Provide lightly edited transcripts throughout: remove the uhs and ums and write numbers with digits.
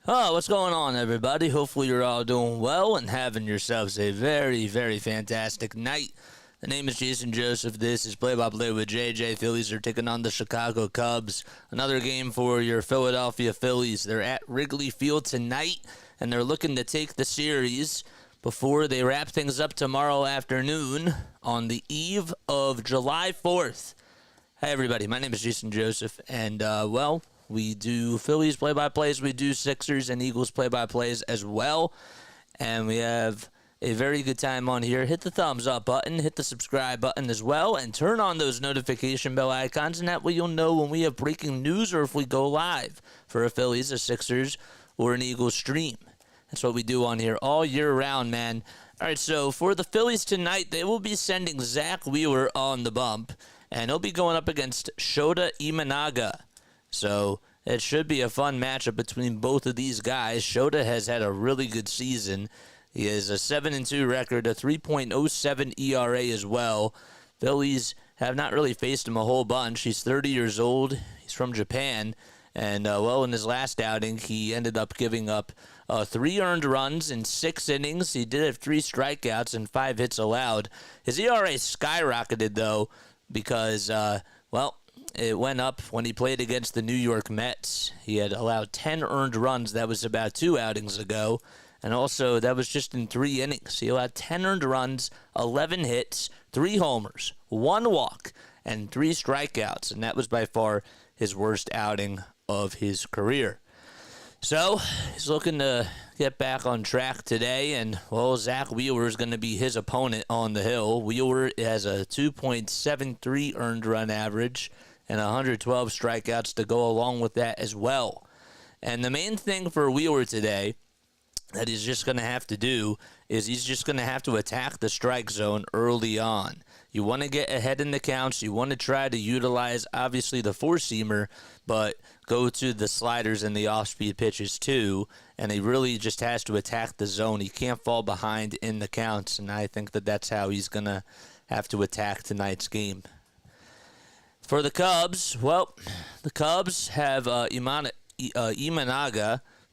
Oh, what's going on, everybody? Hopefully you're all doing well and having yourselves a very, very fantastic night. The name is Jason Joseph. This is Play-by-Play with JJ. Phillies are taking on the Chicago Cubs. Another game for your Philadelphia Phillies. They're at Wrigley Field tonight, and they're looking to take the series before they wrap things up tomorrow afternoon on the eve of July 4th. Hey, everybody. My name is Jason Joseph, and, we do Phillies play-by-plays, we do Sixers and Eagles play-by-plays as well, and we have a very good time on here. Hit the thumbs up button, hit the subscribe button as well, and turn on those notification bell icons, and that way you'll know when we have breaking news or if we go live for a Phillies, a Sixers, or an Eagles stream. That's what we do on here all year round, man. All right, so for the Phillies tonight, they will be sending Zack Wheeler on the bump, and he'll be going up against Shota Imanaga. So it should be a fun matchup between both of these guys. Shota has had a really good season. He has a 7-2 record, a 3.07 ERA as well. Phillies have not really faced him a whole bunch. He's 30 years old. He's from Japan. And, in his last outing, he ended up giving up 3 earned runs in 6 innings. He did have 3 strikeouts and 5 hits allowed. His ERA skyrocketed, though, because, it went up when he played against the New York Mets. He had allowed 10 earned runs. That was about 2 outings ago. And also, that was just in 3 innings. He allowed 10 earned runs, 11 hits, 3 homers, 1 walk, and 3 strikeouts. And that was by far his worst outing of his career. So, he's looking to get back on track today. And, Zack Wheeler is going to be his opponent on the hill. Wheeler has a 2.73 earned run average and 112 strikeouts to go along with that as well. And the main thing for Wheeler today that he's just going to have to do is he's just going to have to attack the strike zone early on. You want to get ahead in the counts. You want to try to utilize, obviously, the four-seamer, but go to the sliders and the off-speed pitches too. And he really just has to attack the zone. He can't fall behind in the counts, and I think that that's how he's going to have to attack tonight's game. For the Cubs, the Cubs have Imanaga,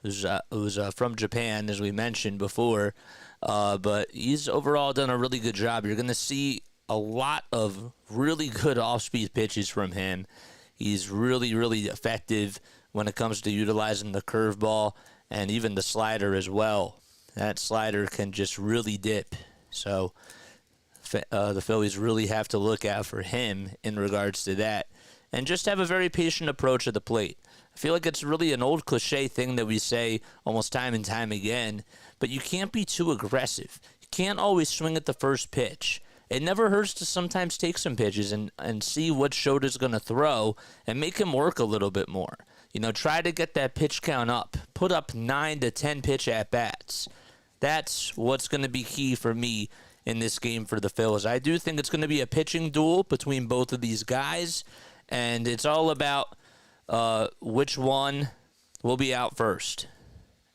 who's from Japan, as we mentioned before, but he's overall done a really good job. You're going to see a lot of really good off-speed pitches from him. He's really, really effective when it comes to utilizing the curveball and even the slider as well. That slider can just really dip. So the Phillies really have to look out for him in regards to that. And just have a very patient approach at the plate. I feel like it's really an old cliche thing that we say almost time and time again, but you can't be too aggressive. You can't always swing at the first pitch. It never hurts to sometimes take some pitches and see what Shota's going to throw and make him work a little bit more. Try to get that pitch count up. Put up 9 to 10 pitch at-bats. That's what's going to be key for me in this game for the Phillies. I do think it's going to be a pitching duel between both of these guys, and it's all about which one will be out first.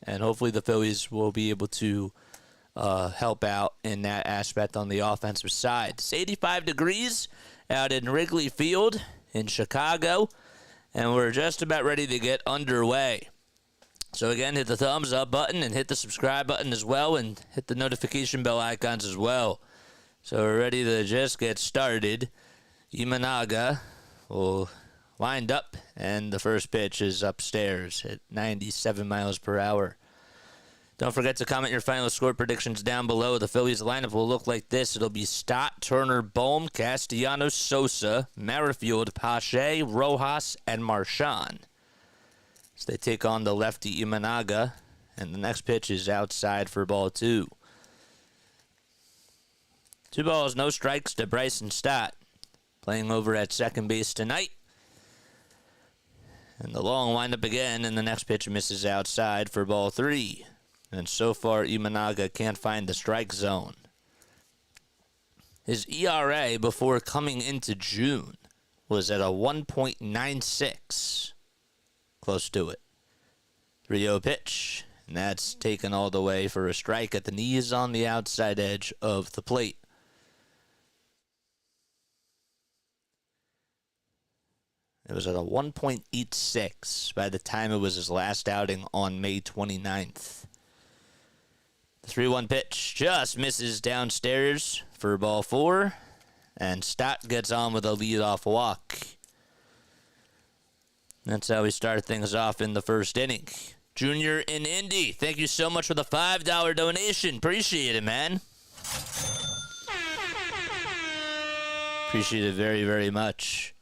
And hopefully the Phillies will be able to help out in that aspect on the offensive side. It's 85 degrees out in Wrigley Field in Chicago, and we're just about ready to get underway. So again, hit the thumbs up button and hit the subscribe button as well, and hit the notification bell icons as well. So we're ready to just get started. Imanaga will lined up, and the first pitch is upstairs at 97 miles per hour. Don't forget to comment your final score predictions down below. The Phillies lineup will look like this. It'll be Stott, Turner, Bohm, Castellanos, Sosa, Merrifield, Pache, Rojas, and Marchand. So they take on the lefty Imanaga, and the next pitch is outside for ball 2. 2 balls, no strikes to Bryson Stott, playing over at second base tonight. And the long windup again, and the next pitch misses outside for ball 3. And so far, Imanaga can't find the strike zone. His ERA before coming into June was at a 1.96. Close to it. 3-0 pitch, and that's taken all the way for a strike at the knees on the outside edge of the plate. It was at a 1.86 by the time it was his last outing on May 29th. The 3-1 pitch just misses downstairs for ball 4, and Stott gets on with a leadoff walk. That's how we start things off in the first inning. Junior in Indy, thank you so much for the $5 donation. Appreciate it, man. Appreciate it very, very much.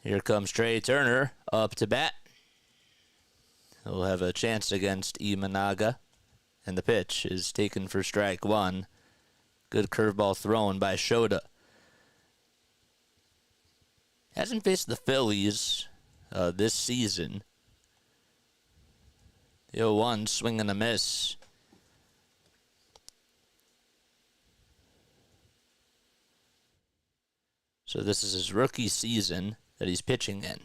Here comes Trey Turner up to bat. He'll have a chance against Imanaga. And the pitch is taken for strike 1. Good curveball thrown by Shota. Hasn't faced the Phillies this season. The 0-1, swing and a miss. So this is his rookie season that he's pitching in.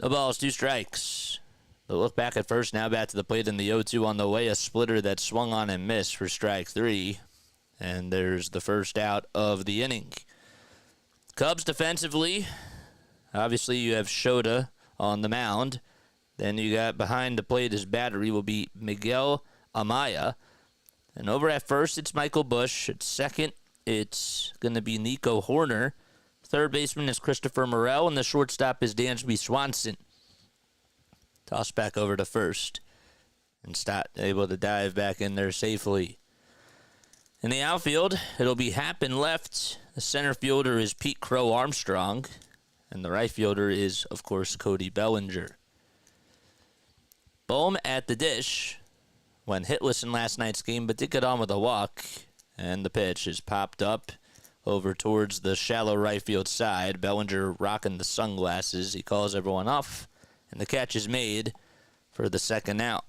No balls, 2 strikes. They'll look back at first, now back to the plate in the 0-2 on the way. A splitter that swung on and missed for strike 3. And there's the first out of the inning. Cubs defensively, obviously you have Shota on the mound. Then you got behind the plate, his battery will be Miguel Amaya. And over at first, it's Michael Busch. At second, it's going to be Nico Horner. Third baseman is Christopher Morel, and the shortstop is Dansby Swanson. Toss back over to first. And Stott able to dive back in there safely. In the outfield, it'll be Happen left. The center fielder is Pete Crow Armstrong. And the right fielder is, of course, Cody Bellinger. Bohm at the dish. Went hitless in last night's game, but did get on with a walk. And the pitch is popped up over towards the shallow right field side. Bellinger rocking the sunglasses. He calls everyone off. And the catch is made for the second out.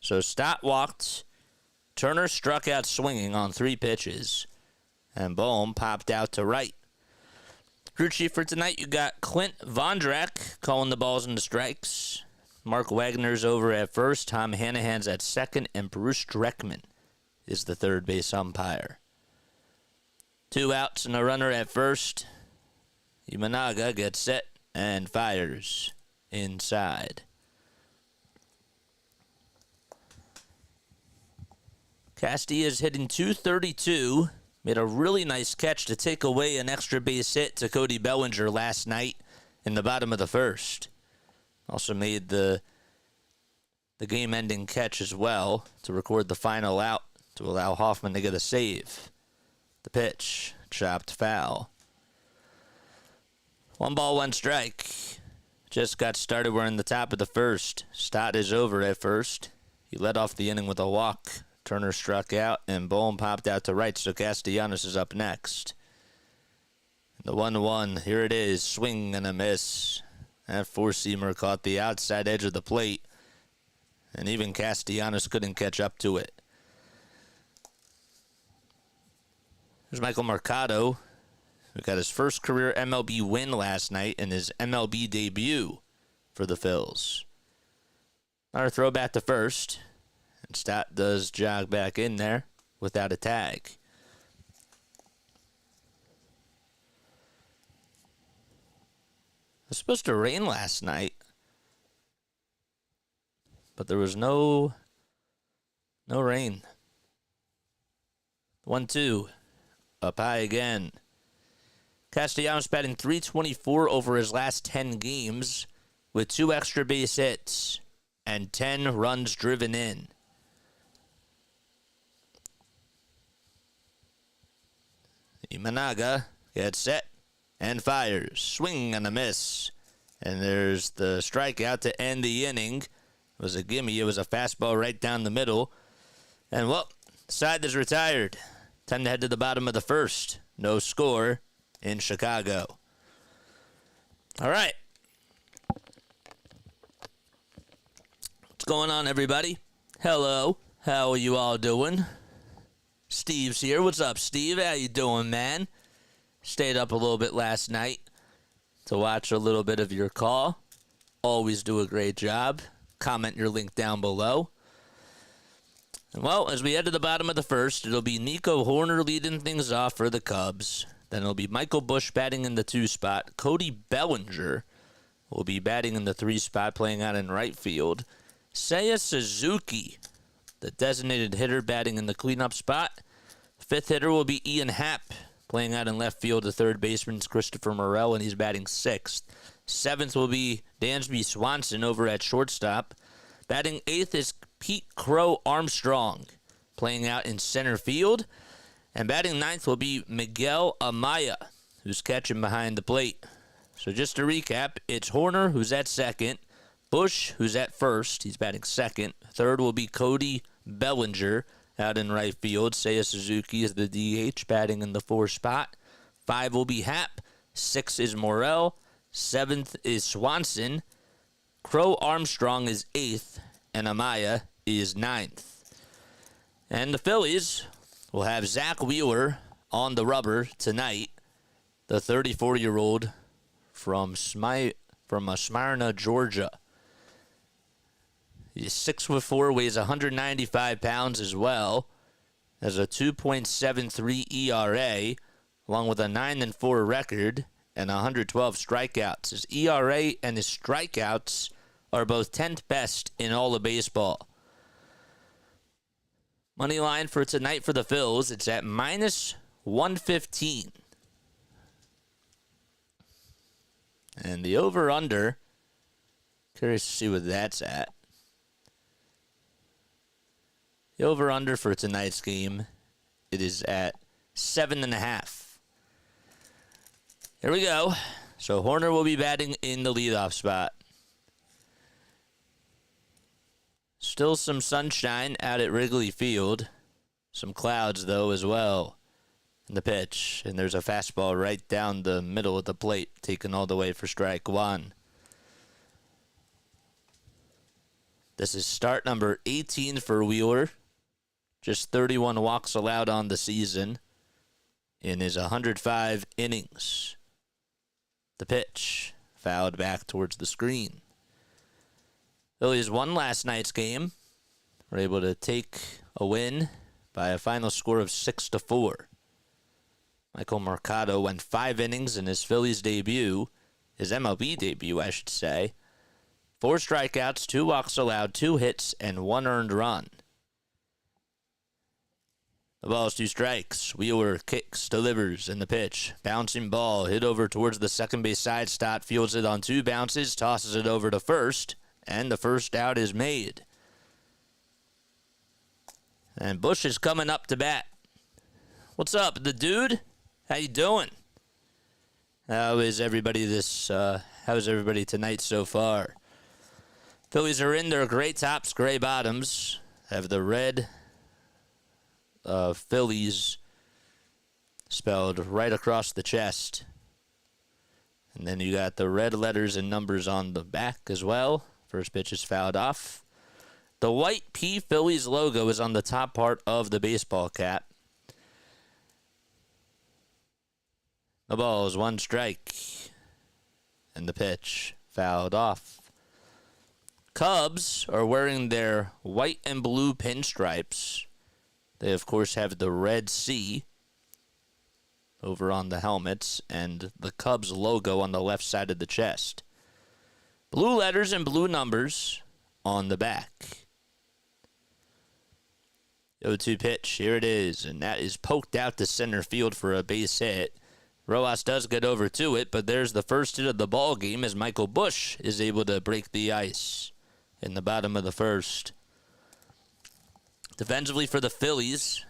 So Stott walked. Turner struck out swinging on 3 pitches. And Bohm popped out to right. Crew chief for tonight, you got Clint Vondrak calling the balls and the strikes. Mark Wagner's over at first. Tom Hanahan's at second. And Bruce Dreckman is the third base umpire. 2 outs and a runner at first. Imanaga gets set and fires inside. Castellanos hitting .232. Made a really nice catch to take away an extra base hit to Cody Bellinger last night in the bottom of the first. Also made the game-ending catch as well to record the final out to allow Hoffman to get a save. The pitch, chopped foul. 1 ball, 1 strike. Just got started. We're in the top of the first. Stott is over at first. He led off the inning with a walk. Turner struck out, and Bohm popped out to right, so Castellanos is up next. The 1-1, here it is, swing and a miss. That four-seamer caught the outside edge of the plate, and even Castellanos couldn't catch up to it. There's Michael Mercado, who got his first career MLB win last night in his MLB debut for the Phils. Another throw back to first. And Stott does jog back in there without a tag. It was supposed to rain last night, but there was no rain. 1-2. Up high again. Castellanos batting .324 over his last 10 games with 2 extra base hits and 10 runs driven in. Imanaga gets set and fires. Swing and a miss. And there's the strikeout to end the inning. It was a gimme. It was a fastball right down the middle. And, well, the side is retired. Time to head to the bottom of the first. No score in Chicago. All right. What's going on, everybody? Hello. How are you all doing? Steve's here. What's up, Steve? How you doing, man? Stayed up a little bit last night to watch a little bit of your call. Always do a great job. Comment your link down below. Well, as we head to the bottom of the first, it'll be Nico Hoerner leading things off for the Cubs. Then it'll be Michael Busch batting in the 2 spot. Cody Bellinger will be batting in the 3 spot, playing out in right field. Seiya Suzuki, the designated hitter, batting in the cleanup spot. 5th hitter will be Ian Happ, playing out in left field. The 3rd baseman's Christopher Morel, and he's batting 6th. 7th will be Dansby Swanson over at shortstop. Batting 8th is Pete Crow Armstrong, playing out in center field. And batting 9th will be Miguel Amaya, who's catching behind the plate. So just to recap, it's Hoerner, who's at 2nd. Busch, who's at 1st. He's batting 2nd. 3rd will be Cody Bellinger out in right field. Seiya Suzuki is the DH, batting in the 4 spot. 5 will be Happ. 6 is Morel. 7th is Swanson. Crow Armstrong is 8th. And Amaya is 9th. And the Phillies will have Zack Wheeler on the rubber tonight. The 34-year-old from Smyrna, Georgia. He's 6'4", weighs 195 pounds as well. Has a 2.73 ERA, along with a 9-4 record and 112 strikeouts. His ERA and his strikeouts are both 10th best in all of baseball. Money line for tonight for the Phils, it's at -115. And the over-under, curious to see what that's at. The over-under for tonight's game, it is at 7.5. Here we go. So Hoerner will be batting in the leadoff spot. Still some sunshine out at Wrigley Field. Some clouds, though, as well. In the pitch. And there's a fastball right down the middle of the plate, taken all the way for strike 1. This is start number 18 for Wheeler. Just 31 walks allowed on the season in his 105 innings. The pitch fouled back towards the screen. Phillies won last night's game. Were able to take a win by a final score of 6-4. Michael Mercado went 5 innings in his Phillies debut, his MLB debut, I should say. 4 strikeouts, 2 walks allowed, 2 hits, and 1 earned run. The ball is 2 strikes. Wheeler kicks, delivers in the pitch. Bouncing ball, hit over towards the second base side. Stott fields it on 2 bounces, tosses it over to first, and the first out is made. And Busch is coming up to bat. What's up, the dude? How you doing? How is everybody tonight so far? Phillies are in their gray tops, gray bottoms. Have the red Phillies spelled right across the chest. And then you got the red letters and numbers on the back as well. First pitch is fouled off. The white P Phillies logo is on the top part of the baseball cap. The ball is 1 strike. And the pitch fouled off. Cubs are wearing their white and blue pinstripes. They, of course, have the red C over on the helmets and the Cubs logo on the left side of the chest. Blue letters and blue numbers on the back. 0-2 pitch, here it is, and that is poked out to center field for a base hit. Rojas does get over to it, but there's the first hit of the ball game as Michael Busch is able to break the ice in the bottom of the first. Defensively for the Phillies,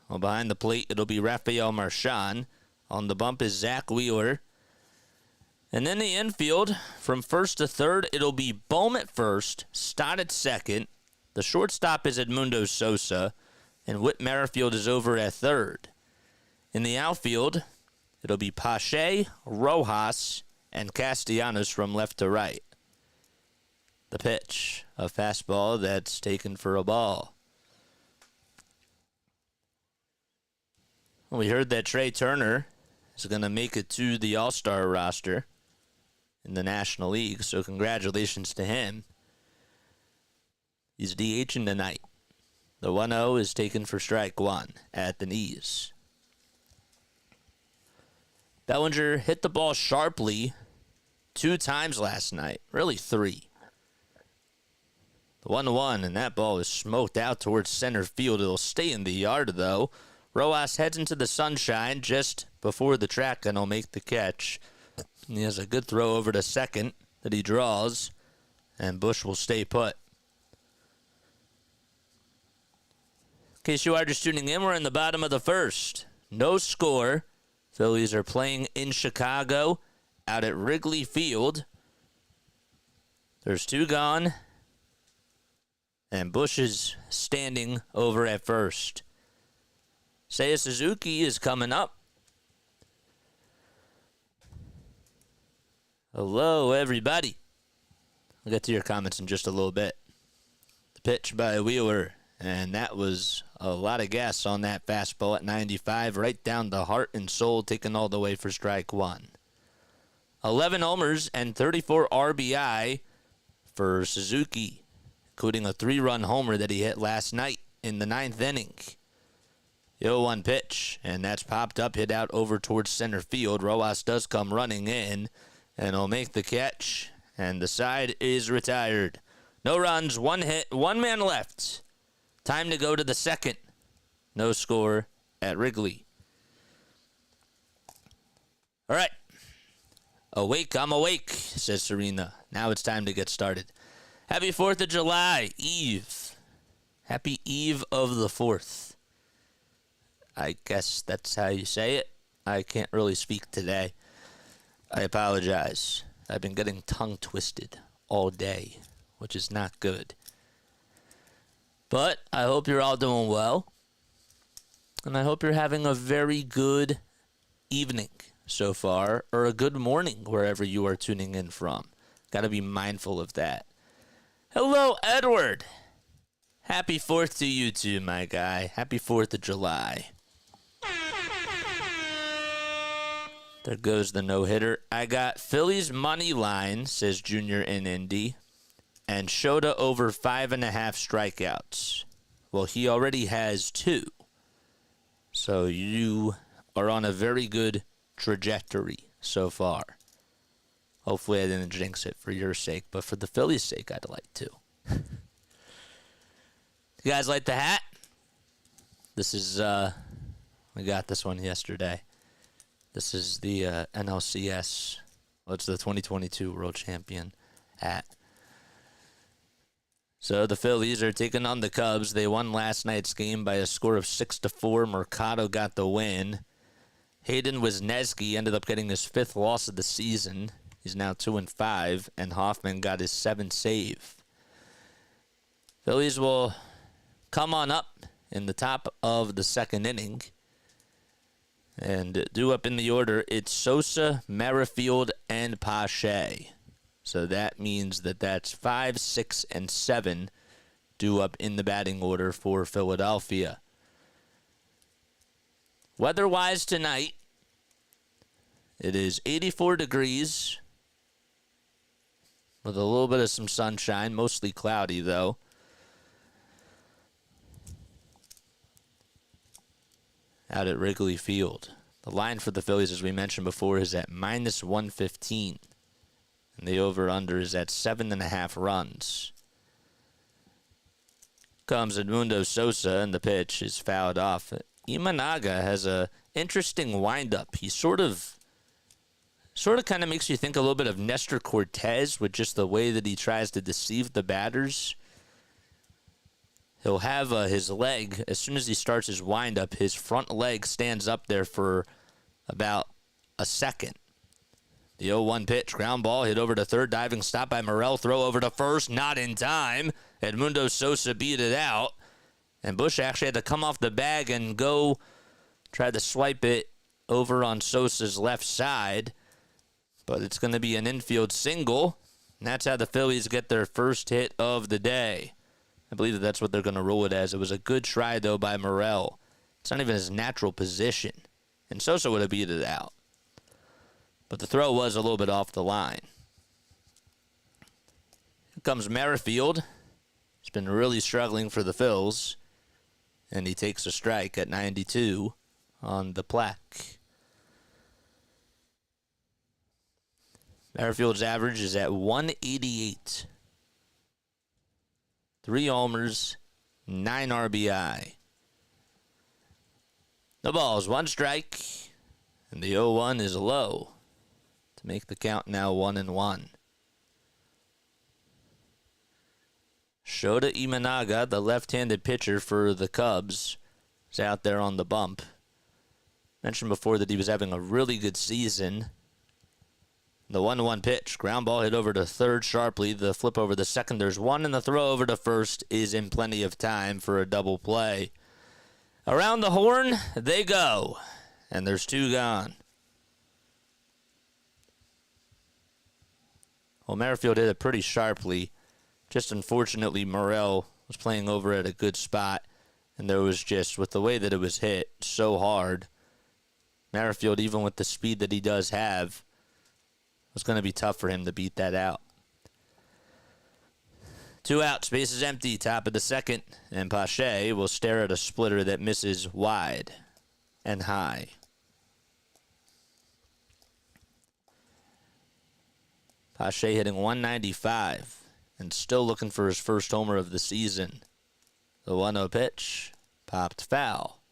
well, behind the plate, it'll be Rafael Marchand. On the bump is Zack Wheeler. And then the infield, from first to third, it'll be Bohm at first, Stott at second. The shortstop is Edmundo Sosa, and Whit Merrifield is over at third. In the outfield, it'll be Pache, Rojas, and Castellanos from left to right. The pitch, a fastball that's taken for a ball. We heard that Trey Turner is going to make it to the All-Star roster in the National League, so congratulations to him. He's DHing tonight. The 1-0 is taken for strike one at the knees. Bellinger hit the ball sharply 2 times last night. Really 3. The 1-1, and that ball is smoked out towards center field. It'll stay in the yard, though. Rojas heads into the sunshine just before the track, and he'll make the catch. He has a good throw over to second that he draws, and Bush will stay put. In case you are just tuning in, we're in the bottom of the first. No score. Phillies are playing in Chicago out at Wrigley Field. There's 2 gone, and Bush is standing over at first. Seiya Suzuki is coming up. Hello, everybody. I'll get to your comments in just a little bit. The pitch by Wheeler, and that was a lot of gas on that fastball at 95, right down the heart and soul, taken all the way for strike one. 11 homers and 34 RBI for Suzuki, including a 3-run homer that he hit last night in the 9th inning. The 0-1 pitch, and that's popped up, hit out over towards center field. Rojas does come running in, and he'll make the catch, and the side is retired. No runs, 1 hit, 1 man left. Time to go to the second. No score at Wrigley. All right. Awake, I'm awake, says Serena. Now it's time to get started. Happy 4th of July, Eve. Happy Eve of the 4th. I guess that's how you say it. I can't really speak today. I apologize. I've been getting tongue twisted all day, which is not good. But I hope you're all doing well. And I hope you're having a very good evening so far, or a good morning wherever you are tuning in from. Got to be mindful of that. Hello, Edward. Happy 4th to you too, my guy. Happy 4th of July. There goes the no-hitter. I got Phillies money line, says Junior in Indy, and Shota over 5.5 strikeouts. Well, he already has 2. So you are on a very good trajectory so far. Hopefully I didn't jinx it for your sake, but for the Phillies' sake, I'd like to. You guys like the hat? This is, we got this one yesterday. This is the NLCS. Well, it's the 2022 World Champion hat. So the Phillies are taking on the Cubs. They won last night's game by a score of 6-4. Mercado got the win. Hayden Wesneski ended up getting his 5th loss of the season. He's now 2-5, and Hoffman got his 7th save. Phillies will come on up in the top of the 2nd inning. And due up in the order, it's Sosa, Merrifield, and Pache. So that means that that's 5, 6, and 7 due up in the batting order for Philadelphia. Weather-wise tonight, it is 84 degrees with a little bit of some sunshine, mostly cloudy though. Out at Wrigley Field. The line for the Phillies, as we mentioned before, is at -115. And the over-under is at 7.5 runs. Comes Edmundo Sosa, and the pitch is fouled off. Imanaga has a interesting windup. He sort of kind of makes you think a little bit of Nestor Cortez with just the way that he tries to deceive the batters. He'll have his leg, as soon as he starts his windup, his front leg stands up there for about a second. The 0-1 pitch, ground ball, hit over to third, diving stop by Morel, throw over to first, not in time. Edmundo Sosa beat it out, and Bush actually had to come off the bag and go try to swipe it over on Sosa's left side, but it's going to be an infield single, and that's how the Phillies get their first hit of the day. I believe that's what they're going to rule it as. It was a good try, though, by Morel. It's not even his natural position, and Sosa would have beat it out. But the throw was a little bit off the line. Here comes Merrifield. He's been really struggling for the Phils. and he takes a strike at 92 on the plaque. Merrifield's average is at 188. 3 homers, 9 RBI. The ball is 1 strike, and the 0-1 is low to make the count now 1-1. Shota Imanaga, the left-handed pitcher for the Cubs, is out there on the bump. Mentioned before that he was having a really good season. The 1-1 pitch, ground ball hit over to third sharply. The flip over to second, there's 1, and the throw over to first is in plenty of time for a double play. Around the horn, they go, and there's 2 gone. Well, Merrifield hit it pretty sharply. Just unfortunately, Morel was playing over at a good spot, and there was just, with the way that it was hit so hard, Merrifield, even with the speed that he does have, was going to be tough for him to beat that out. 2 outs, base is empty, top of the second, and Pache will stare at a splitter that misses wide and high. Pache hitting 195 and still looking for his first homer of the season. The 1-0 pitch popped foul.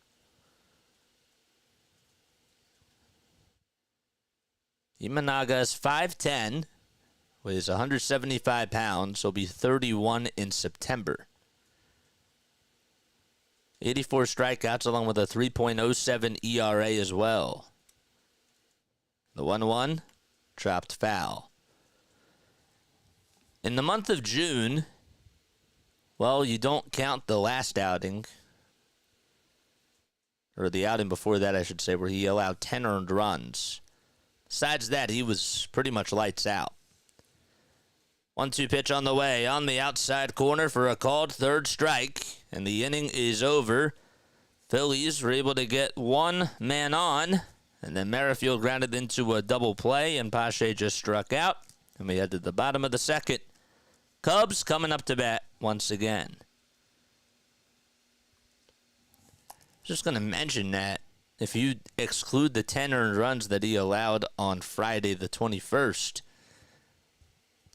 Imanaga is 5'10", weighs 175 pounds. He'll be 31 in September. 84 strikeouts along with a 3.07 ERA as well. The 1-1 dropped foul. In the month of June, well, you don't count the last outing, or the outing before that, I should say, where he allowed 10 earned runs. Besides that, he was pretty much lights out. 1-2 pitch on the way, on the outside corner for a called third strike, and the inning is over. Phillies were able to get 1 man on, and then Merrifield grounded into a double play, and Pache just struck out, and we head to the bottom of the second. Cubs coming up to bat once again. Just going to mention that if you exclude the 10 earned runs that he allowed on Friday the 21st,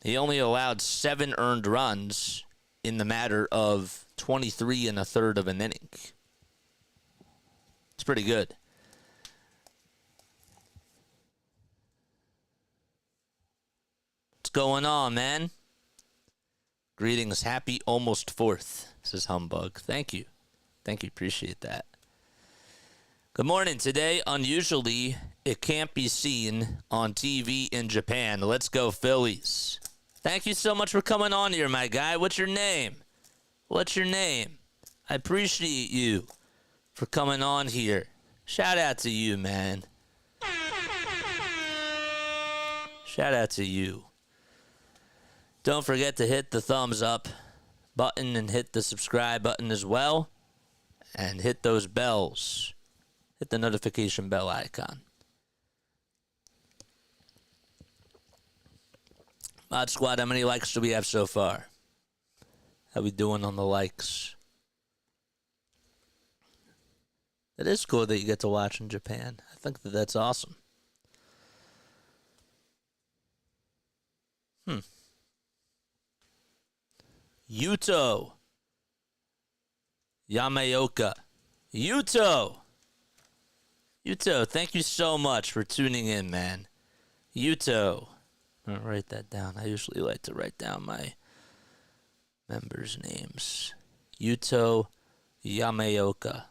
he only allowed 7 earned runs in the matter of 23 1/3 of an inning. It's pretty good. What's going on, man? Greetings. Happy almost 4th, says Humbug. Thank you. Thank you. Appreciate that. Good morning. Today, unusually, it can't be seen on TV in Japan. Let's go Phillies. Thank you so much for coming on here, my guy. What's your name? What's your name? I appreciate you for coming on here. Shout out to you, man. Shout out to you. Don't forget to hit the thumbs up button and hit the subscribe button as well. And hit those bells. Hit the notification bell icon. Mod Squad, how many likes do we have so far? How we doing on the likes? It is cool that you get to watch in Japan. I think that that's awesome. Yuto Yamaoka. Yuto, thank you so much for tuning in, man. Yuto. I'm going to write that down. I usually like to write down my members' names. Yuto Yamaoka.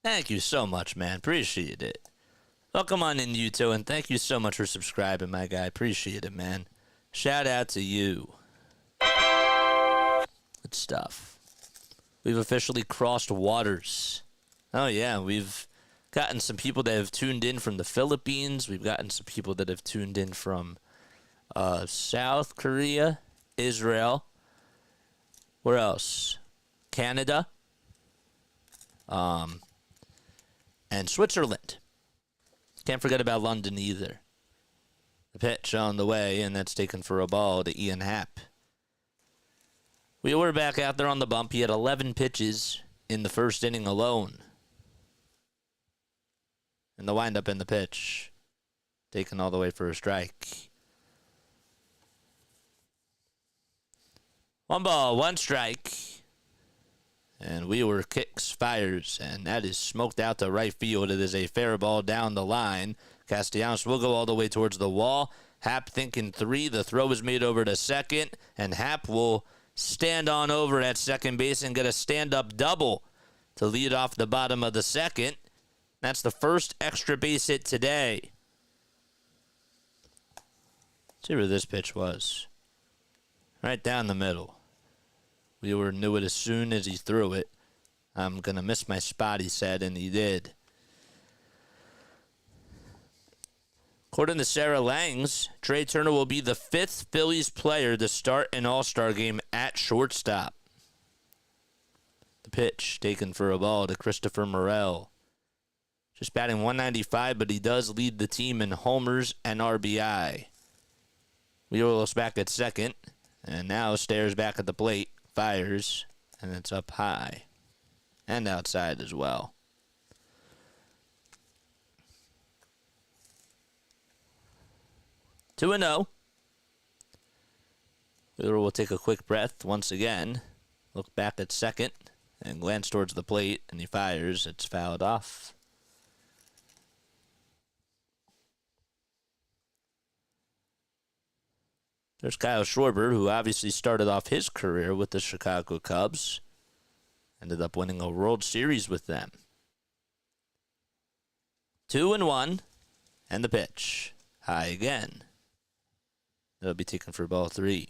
Thank you so much, man. Appreciate it. Welcome on in, Yuto, and thank you so much for subscribing, my guy. Appreciate it, man. Shout out to you. Good stuff. We've officially crossed waters. Oh, yeah. We've gotten some people that have tuned in from the Philippines. We've gotten some people that have tuned in from South Korea, Israel. Where else? Canada. And Switzerland. Can't forget about London either. The pitch on the way, and that's taken for a ball to Ian Happ. Wheeler back out there on the bump. He had 11 pitches in the first inning alone. And the windup and the pitch. Taken all the way for a strike. 1 ball, 1 strike. And Wheeler kicks, fires, and that is smoked out to right field. It is a fair ball down the line. Castellanos will go all the way towards the wall. Happ thinking 3. The throw is made over to second, and Happ will stand on over at second base and get a stand-up double to lead off the bottom of the second. That's the first extra base hit today. Let's see where this pitch was. Right down the middle. Wheeler knew it as soon as he threw it. I'm going to miss my spot, he said, and he did. According to Sarah Langs, Trey Turner will be the 5th Phillies player to start an All-Star game at shortstop. The pitch taken for a ball to Christopher Morel. Just batting .195, but he does lead the team in homers and RBI. Wheeler looks back at second, and now stares back at the plate, fires, and it's up high and outside as well. Two and 0. Wheeler will take a quick breath once again, look back at second, and glance towards the plate, and he fires. It's fouled off. There's Kyle Schwarber, who obviously started off his career with the Chicago Cubs. Ended up winning a World Series with them. 2-1, and the pitch. High again. That'll be taken for ball 3.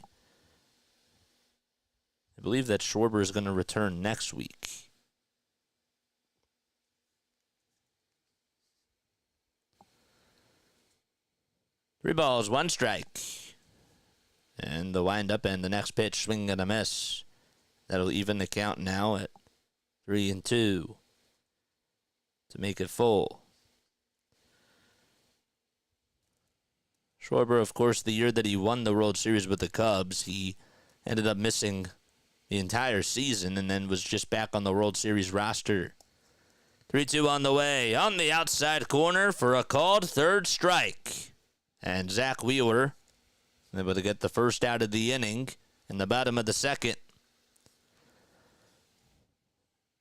I believe that Schwarber is going to return next week. Three balls, 1 strike. And the windup and the next pitch, swing and a miss. That'll even the count now at 3-2 to make it full. Schwarber, of course, the year that he won the World Series with the Cubs, he ended up missing the entire season and then was just back on the World Series roster. 3-2 on the way. On the outside corner for a called third strike. And Zack Wheeler able to get the first out of the inning in the bottom of the second. It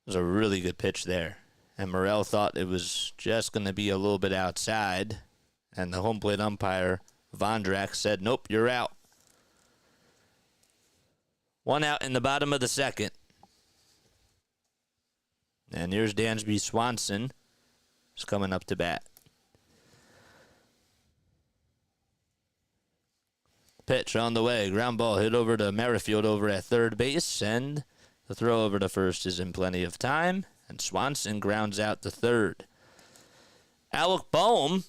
was a really good pitch there. And Morel thought it was just going to be a little bit outside. And the home plate umpire, Vondrak, said, nope, you're out. 1 out in the bottom of the second. And here's Dansby Swanson. He's coming up to bat. Pitch on the way. Ground ball hit over to Merrifield over at third base. And the throw over to first is in plenty of time. And Swanson grounds out to third. Alec Bohm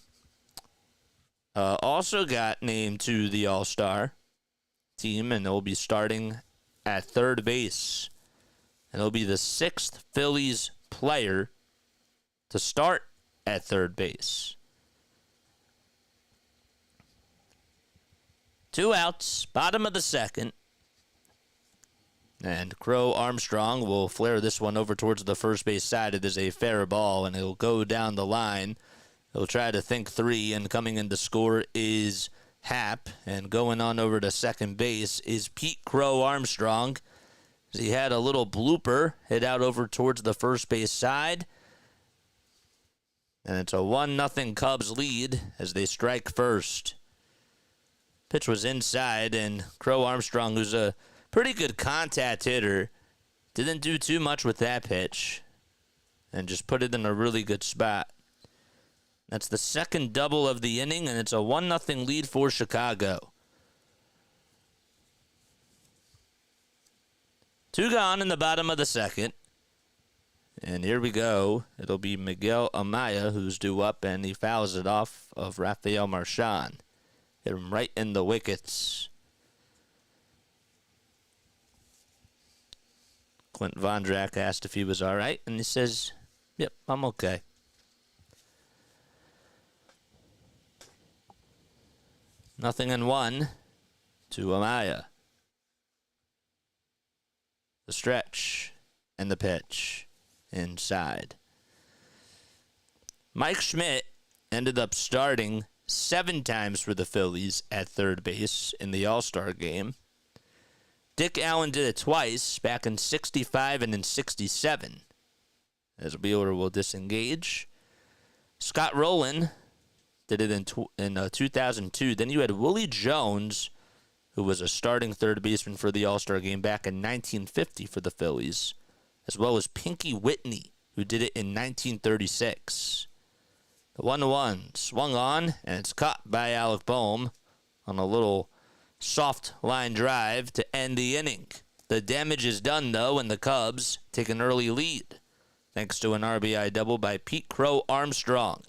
also got named to the All-Star team. And he'll be starting at third base. And he'll be the 6th Phillies player to start at third base. 2 outs, bottom of the second. And Crow Armstrong will flare this one over towards the first base side. It is a fair ball, and it'll go down the line. He'll try to think 3, and coming in to score is Happ. And going on over to second base is Pete Crow Armstrong. He had a little blooper hit out over towards the first base side. And it's a 1-0 Cubs lead as they strike first. Pitch was inside, and Crow Armstrong, who's a pretty good contact hitter, didn't do too much with that pitch and just put it in a really good spot. That's the second double of the inning, and it's a 1-0 lead for Chicago. 2 gone in the bottom of the second. And here we go. It'll be Miguel Amaya who's due up, and he fouls it off of Rafael Marchand. Hit him right in the wickets. Clint Vondrak asked if he was all right, and he says, yep, I'm okay. Nothing in 1 to Amaya. The stretch and the pitch inside. Mike Schmidt ended up starting 7 times for the Phillies at third base in the All-Star game. Dick Allen did it twice, back in 65 and in 67. As Wheeler will disengage. Scott Rowland did it in 2002. Then you had Willie Jones, who was a starting third baseman for the All-Star game back in 1950 for the Phillies, as well as Pinky Whitney, who did it in 1936. The 1-1 swung on, and it's caught by Alec Bohm on a little soft line drive to end the inning. The damage is done, though, and the Cubs take an early lead, thanks to an RBI double by Pete Crow Armstrong.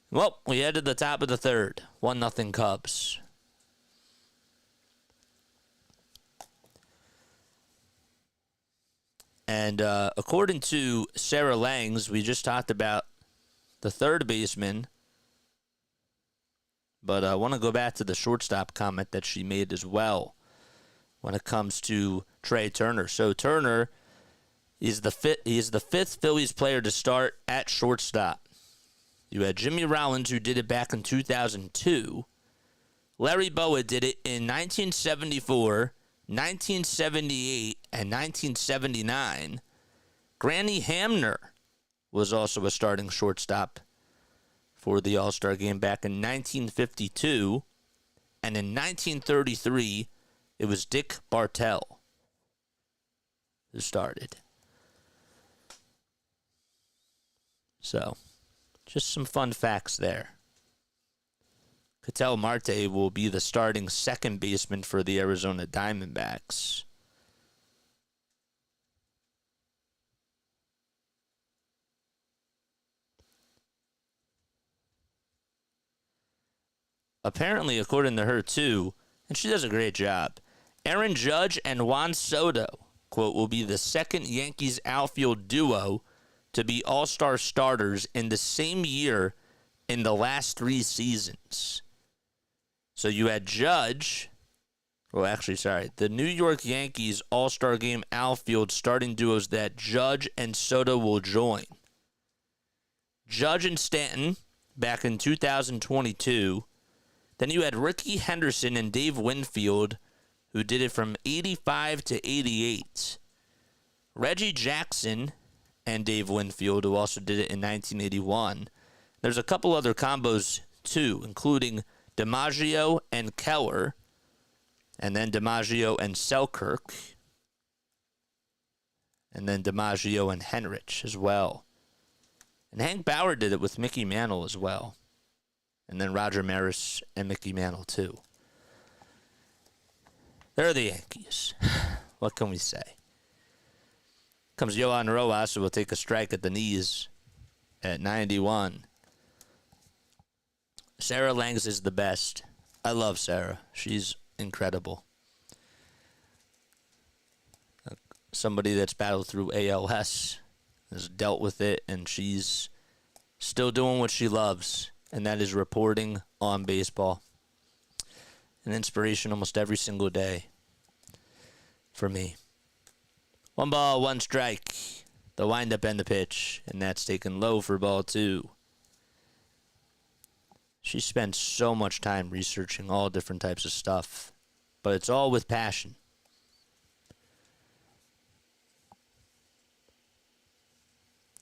Well, we head to the top of the third. 1-0 Cubs. And according to Sarah Langs, we just talked about the third baseman. But I want to go back to the shortstop comment that she made as well when it comes to Trey Turner. So Turner is the fifth Phillies player to start at shortstop. You had Jimmy Rollins, who did it back in 2002. Larry Bowa did it in 1974, 1978, and 1979. Granny Hamner was also a starting shortstop for the All-Star game back in 1952. And in 1933, it was Dick Bartell who started. So, just some fun facts there. Ketel Marte will be the starting second baseman for the Arizona Diamondbacks. Apparently, according to her too, and she does a great job, Aaron Judge and Juan Soto, quote, will be the second Yankees outfield duo to be all-star starters in the same year in the last 3 seasons. So you had Judge, the New York Yankees all-star game outfield starting duos that Judge and Soto will join. Judge and Stanton back in 2022. Then you had Ricky Henderson and Dave Winfield, who did it from 85 to 88. Reggie Jackson and Dave Winfield, who also did it in 1981. There's a couple other combos, too, including DiMaggio and Keller, and then DiMaggio and Selkirk, and then DiMaggio and Henrich as well. And Hank Bauer did it with Mickey Mantle as well. And then Roger Maris and Mickey Mantle, too. They're the Yankees. What can we say? Comes Johan Rojas, who will take a strike at the knees at 91. Sarah Langs is the best. I love Sarah. She's incredible. Somebody that's battled through ALS, has dealt with it, and she's still doing what she loves. And that is reporting on baseball. An inspiration almost every single day for me. 1 ball, 1 strike. The windup and the pitch. And that's taken low for ball 2. She spends so much time researching all different types of stuff. But it's all with passion.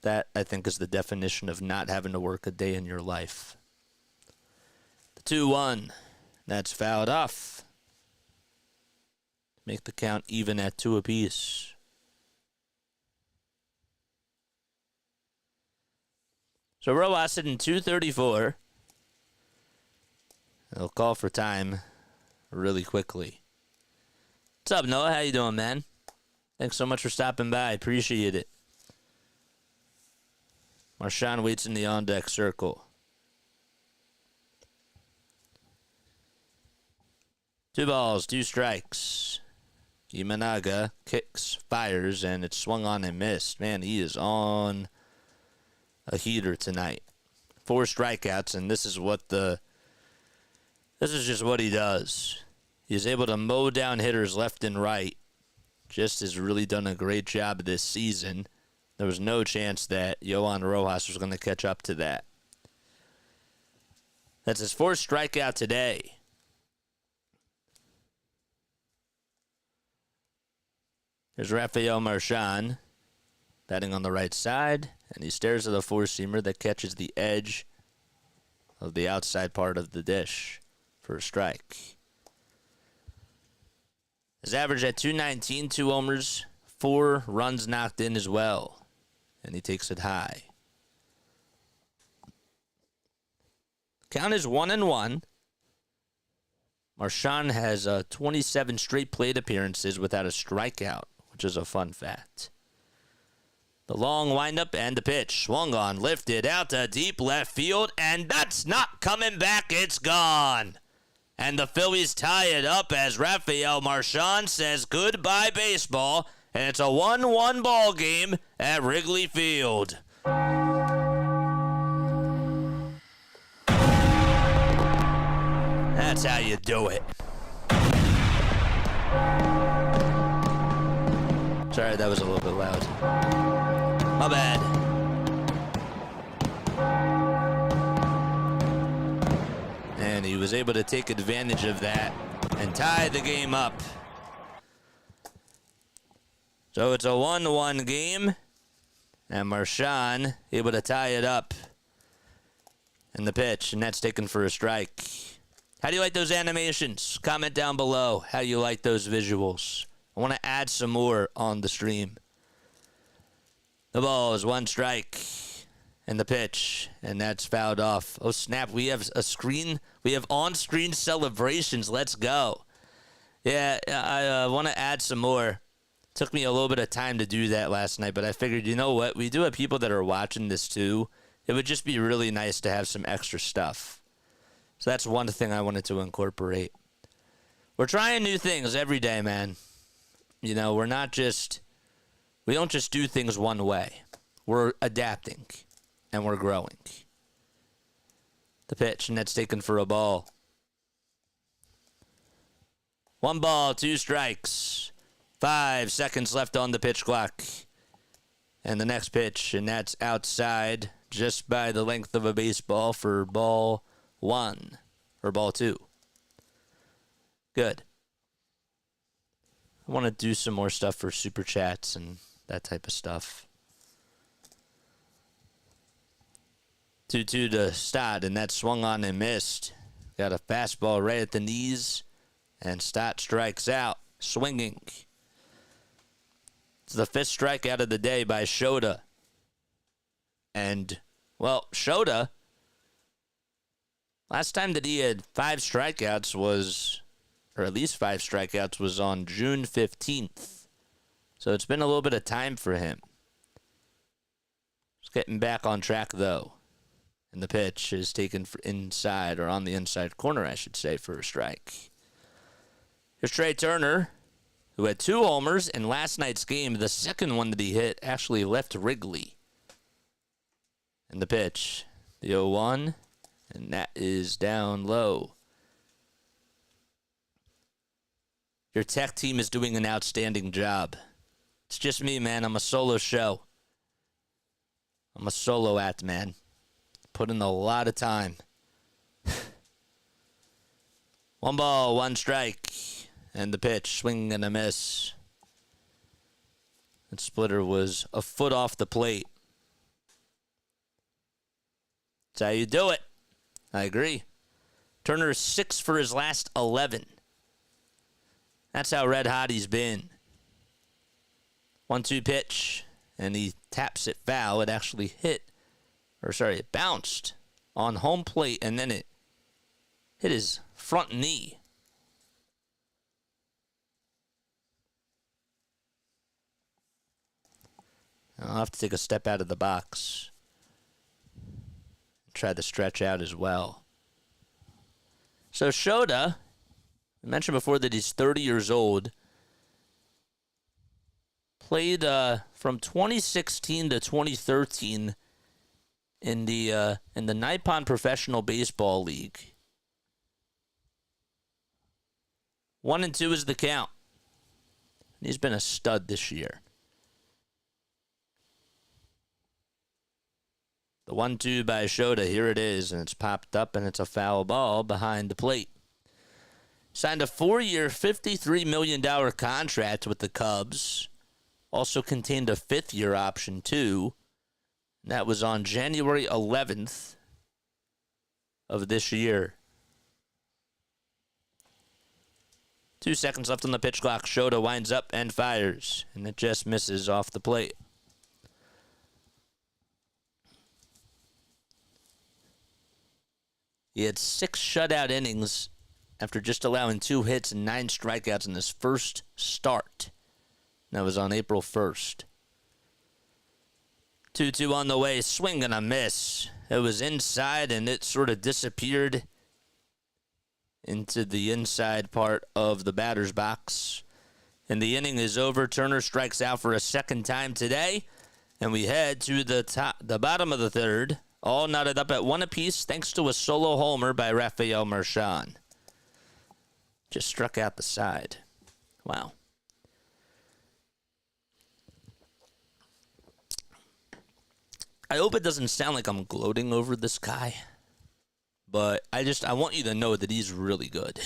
That, I think, is the definition of not having to work a day in your life. The 2-1. That's fouled off. Make the count even at 2 apiece. So Rojas hitting .234. They'll call for time really quickly. What's up, Noah? How you doing, man? Thanks so much for stopping by. Appreciate it. Marshawn waits in the on-deck circle. 2 balls, 2 strikes. Imanaga kicks, fires, and it's swung on and missed. Man, he is on a heater tonight. 4 strikeouts, and this is just what he does. He's able to mow down hitters left and right just has really done a great job this season. There was no chance that Yohan Rojas was going to catch up to that. That's his fourth strikeout today. There's Rafael Marchand batting on the right side, and he stares at a four-seamer that catches the edge of the outside part of the dish for a strike. His average at 219, 2 homers, 4 runs knocked in as well, and he takes it high. Count is 1-1. Marchand has 27 straight plate appearances without a strikeout, which is a fun fact. The long windup and the pitch. Swung on, lifted out to deep left field, and that's not coming back. It's gone. And the Phillies tie it up as Rafael Marchand says goodbye baseball, and it's a 1-1 ball game at Wrigley Field. That's how you do it. Sorry, that was a little bit loud. My bad. And he was able to take advantage of that and tie the game up. So it's a 1-1 game, and Marchand able to tie it up in the pitch, and that's taken for a strike. How do you like those animations? Comment down below how you like those visuals. I want to add some more on the stream. The ball is 1 strike in the pitch, and that's fouled off. Oh, snap. We have a screen. We have on-screen celebrations. Let's go. Yeah, I want to add some more. Took me a little bit of time to do that last night, but I figured, you know what? We do have people that are watching this too. It would just be really nice to have some extra stuff. So that's one thing I wanted to incorporate. We're trying new things every day, man. You know, we don't just do things one way. We're adapting, and we're growing. The pitch, and that's taken for a ball. 1 ball, 2 strikes. 5 seconds left on the pitch clock. And the next pitch, and that's outside just by the length of a baseball for ball 1 or ball 2. Good. I want to do some more stuff for super chats and that type of stuff. 2-2 to Stott, and that swung on and missed. Got a fastball right at the knees, and Stott strikes out, swinging. It's the 5th strikeout of the day by Shota. And, well, Shota, last time that he had 5 strikeouts was, or at least 5 strikeouts, was on June 15th. So it's been a little bit of time for him. He's getting back on track, though. And the pitch is taken for inside, or on the inside corner, I should say, for a strike. Here's Trey Turner, who had 2 homers in last night's game. The second one that he hit actually left Wrigley. And the pitch, the 0-1, and that is down low. Your tech team is doing an outstanding job. It's just me, man. I'm a solo show. I'm a solo act, man. Put in a lot of time. 1 ball, 1 strike. And the pitch, swing and a miss. That splitter was a foot off the plate. That's how you do it. I agree. Turner is 6 for his last 11. That's how red hot he's been. 1-2 pitch, and he taps it foul. It actually it bounced on home plate, and then it hit his front knee. I'll have to take a step out of the box. Try to stretch out as well. So Shota, I mentioned before that he's 30 years old. Played from 2016 to 2013 in the Nippon Professional Baseball League. 1-2 is the count. He's been a stud this year. The 1-2 by Shota, here it is, and it's popped up, and it's a foul ball behind the plate. Signed a 4-year, $53 million contract with the Cubs. Also contained a 5th-year option, too. That was on January 11th of this year. 2 seconds left on the pitch clock. Shota winds up and fires, and it just misses off the plate. He had 6 shutout innings after just allowing 2 hits and 9 strikeouts in his first start. That was on April 1st. 2-2 on the way, swing and a miss. It was inside, and it sort of disappeared into the inside part of the batter's box. And the inning is over. Turner strikes out for a second time today, and we head to the bottom of the third, all knotted up at 1 apiece thanks to a solo homer by Rafael Marchand. Just struck out the side. Wow. I hope it doesn't sound like I'm gloating over this guy, but I want you to know that he's really good.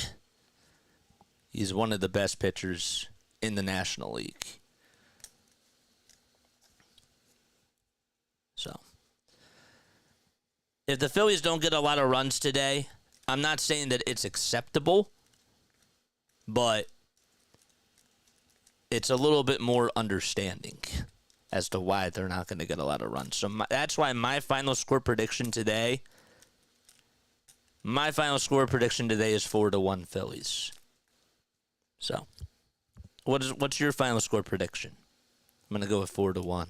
He's one of the best pitchers in the National League. So, if the Phillies don't get a lot of runs today, I'm not saying that it's acceptable, but it's a little bit more understanding as to why they're not going to get a lot of runs. So that's why my final score prediction today is 4-1 Phillies. So, what's your final score prediction? I'm going to go with 4-1.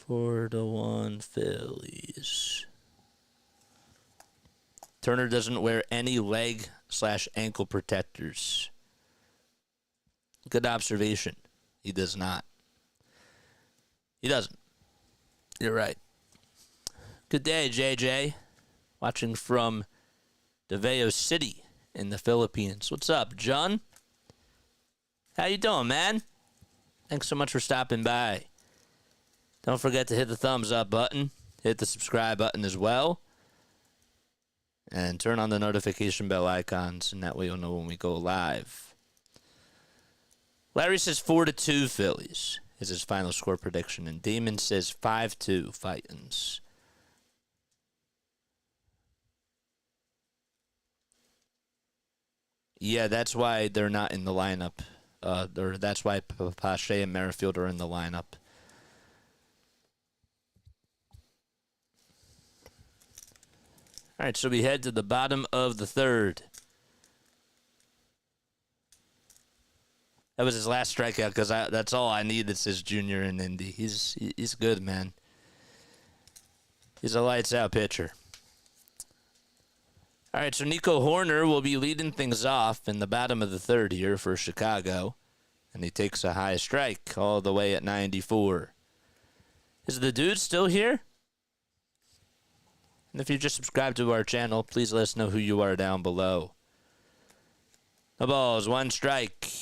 4-1 Phillies. Turner doesn't wear any leg/ankle protectors. Good observation. He does not. He doesn't. You're right. Good day, JJ. Watching from Davao City in the Philippines. What's up, John? How you doing, man? Thanks so much for stopping by. Don't forget to hit the thumbs up button. Hit the subscribe button as well. And turn on the notification bell icons, and that way you'll know when we go live. Larry says 4-2 Phillies is his final score prediction, and Damon says 5-2 Titans. Yeah, that's why they're not in the lineup. That's why Pache and Merrifield are in the lineup. All right, so we head to the bottom of the third. That was his last strikeout because that's all I need that says junior in Indy. He's good, man. He's a lights-out pitcher. All right, so Nico Horner will be leading things off in the bottom of the third here for Chicago. And he takes a high strike all the way at 94. Is the dude still here? And if you just subscribed to our channel, please let us know who you are down below. The ball is 1 strike.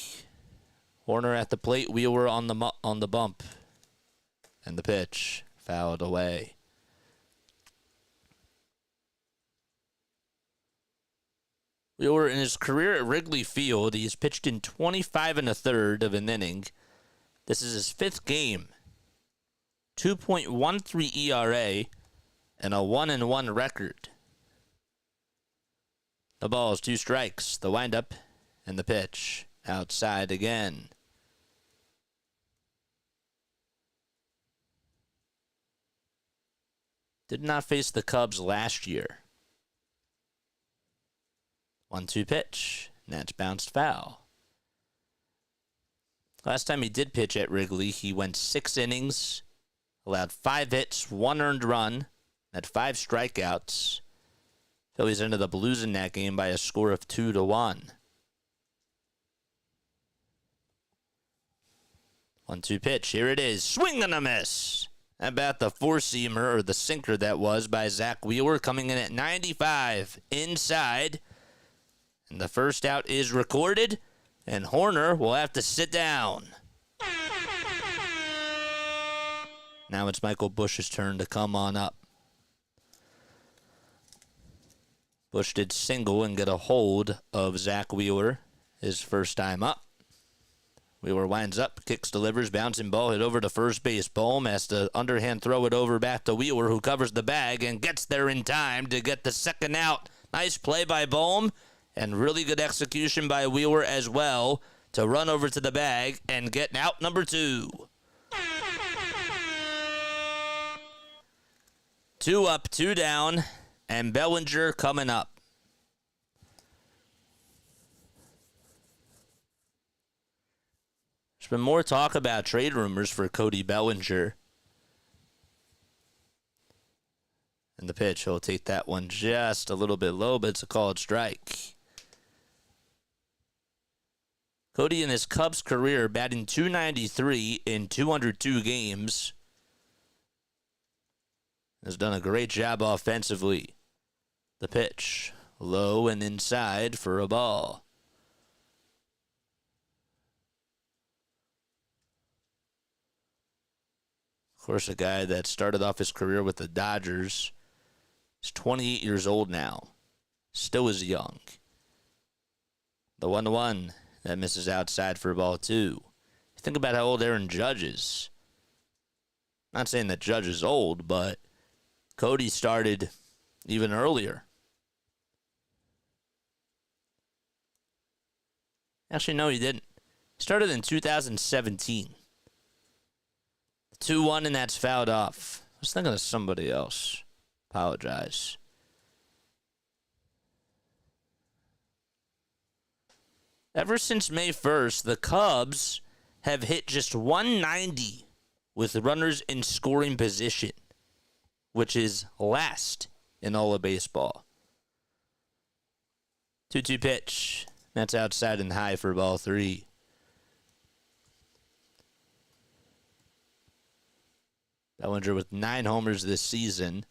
Horner at the plate, Wheeler on the bump. And the pitch fouled away. Wheeler, in his career at Wrigley Field, he's pitched in 25 1/3 of an inning. This is his 5th game. 2.13 ERA and a 1-1 record. The ball is 2 strikes. The windup and the pitch. Outside again. Did not face the Cubs last year. 1-2 pitch. And that's bounced foul. Last time he did pitch at Wrigley, he went 6 innings, allowed 5 hits, 1 earned run, had 5 strikeouts. Phillies ended up losing that game by a score of 2-1. 1-2 pitch. Here it is. Swing and a miss. How about the 4-seamer, or the sinker that was, by Zack Wheeler, coming in at 95 inside. And the first out is recorded, and Horner will have to sit down. Now it's Michael Busch's turn to come on up. Busch did single and get a hold of Zack Wheeler his first time up. Wheeler winds up, kicks, delivers, bouncing ball hit over to first base. Bohm has to underhand throw it over back to Wheeler, who covers the bag and gets there in time to get the second out. Nice play by Bohm and really good execution by Wheeler as well to run over to the bag and get out number 2. 2 up, 2 down, and Bellinger coming up. There's been more talk about trade rumors for Cody Bellinger. And the pitch, he'll take that one just a little bit low, but it's a called strike. Cody in his Cubs career batting .293 in 202 games. Has done a great job offensively. The pitch, low and inside for a ball. Of course, a guy that started off his career with the Dodgers is 28 years old now. Still is young. The 1-1 that misses outside for ball 2. Think about how old Aaron Judge is. Not saying that Judge is old, but Cody started even earlier. Actually, no, he didn't. He started in 2017. 2-1, and that's fouled off. I was thinking of somebody else. Apologize. Ever since May 1st, the Cubs have hit just 190 with runners in scoring position, which is last in all of baseball. 2-2 pitch. That's outside and high for ball 3. Bellinger with 9 homers this season.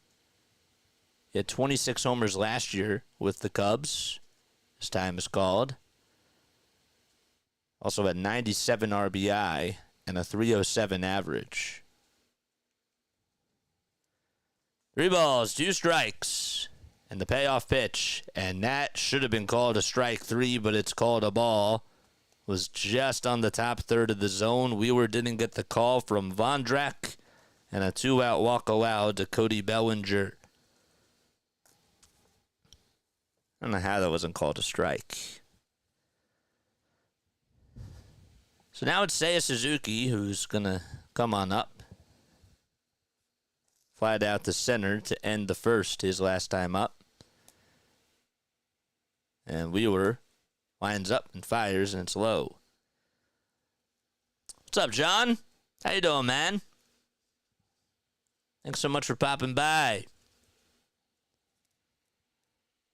He had 26 homers last year with the Cubs. His time is called. Also had 97 RBI and a .307 average. 3 balls, 2 strikes, and the payoff pitch. And that should have been called a strike 3, but it's called a ball. Was just on the top third of the zone. Wheeler didn't get the call from Vondrack. And a 2-out walk allowed to Cody Bellinger. I don't know how that wasn't called a strike. So now it's Seiya Suzuki who's going to come on up. Flied out to center to end the first, his last time up. And Wheeler lines up and fires, and it's low. What's up, John? How you doing, man? Thanks so much for popping by.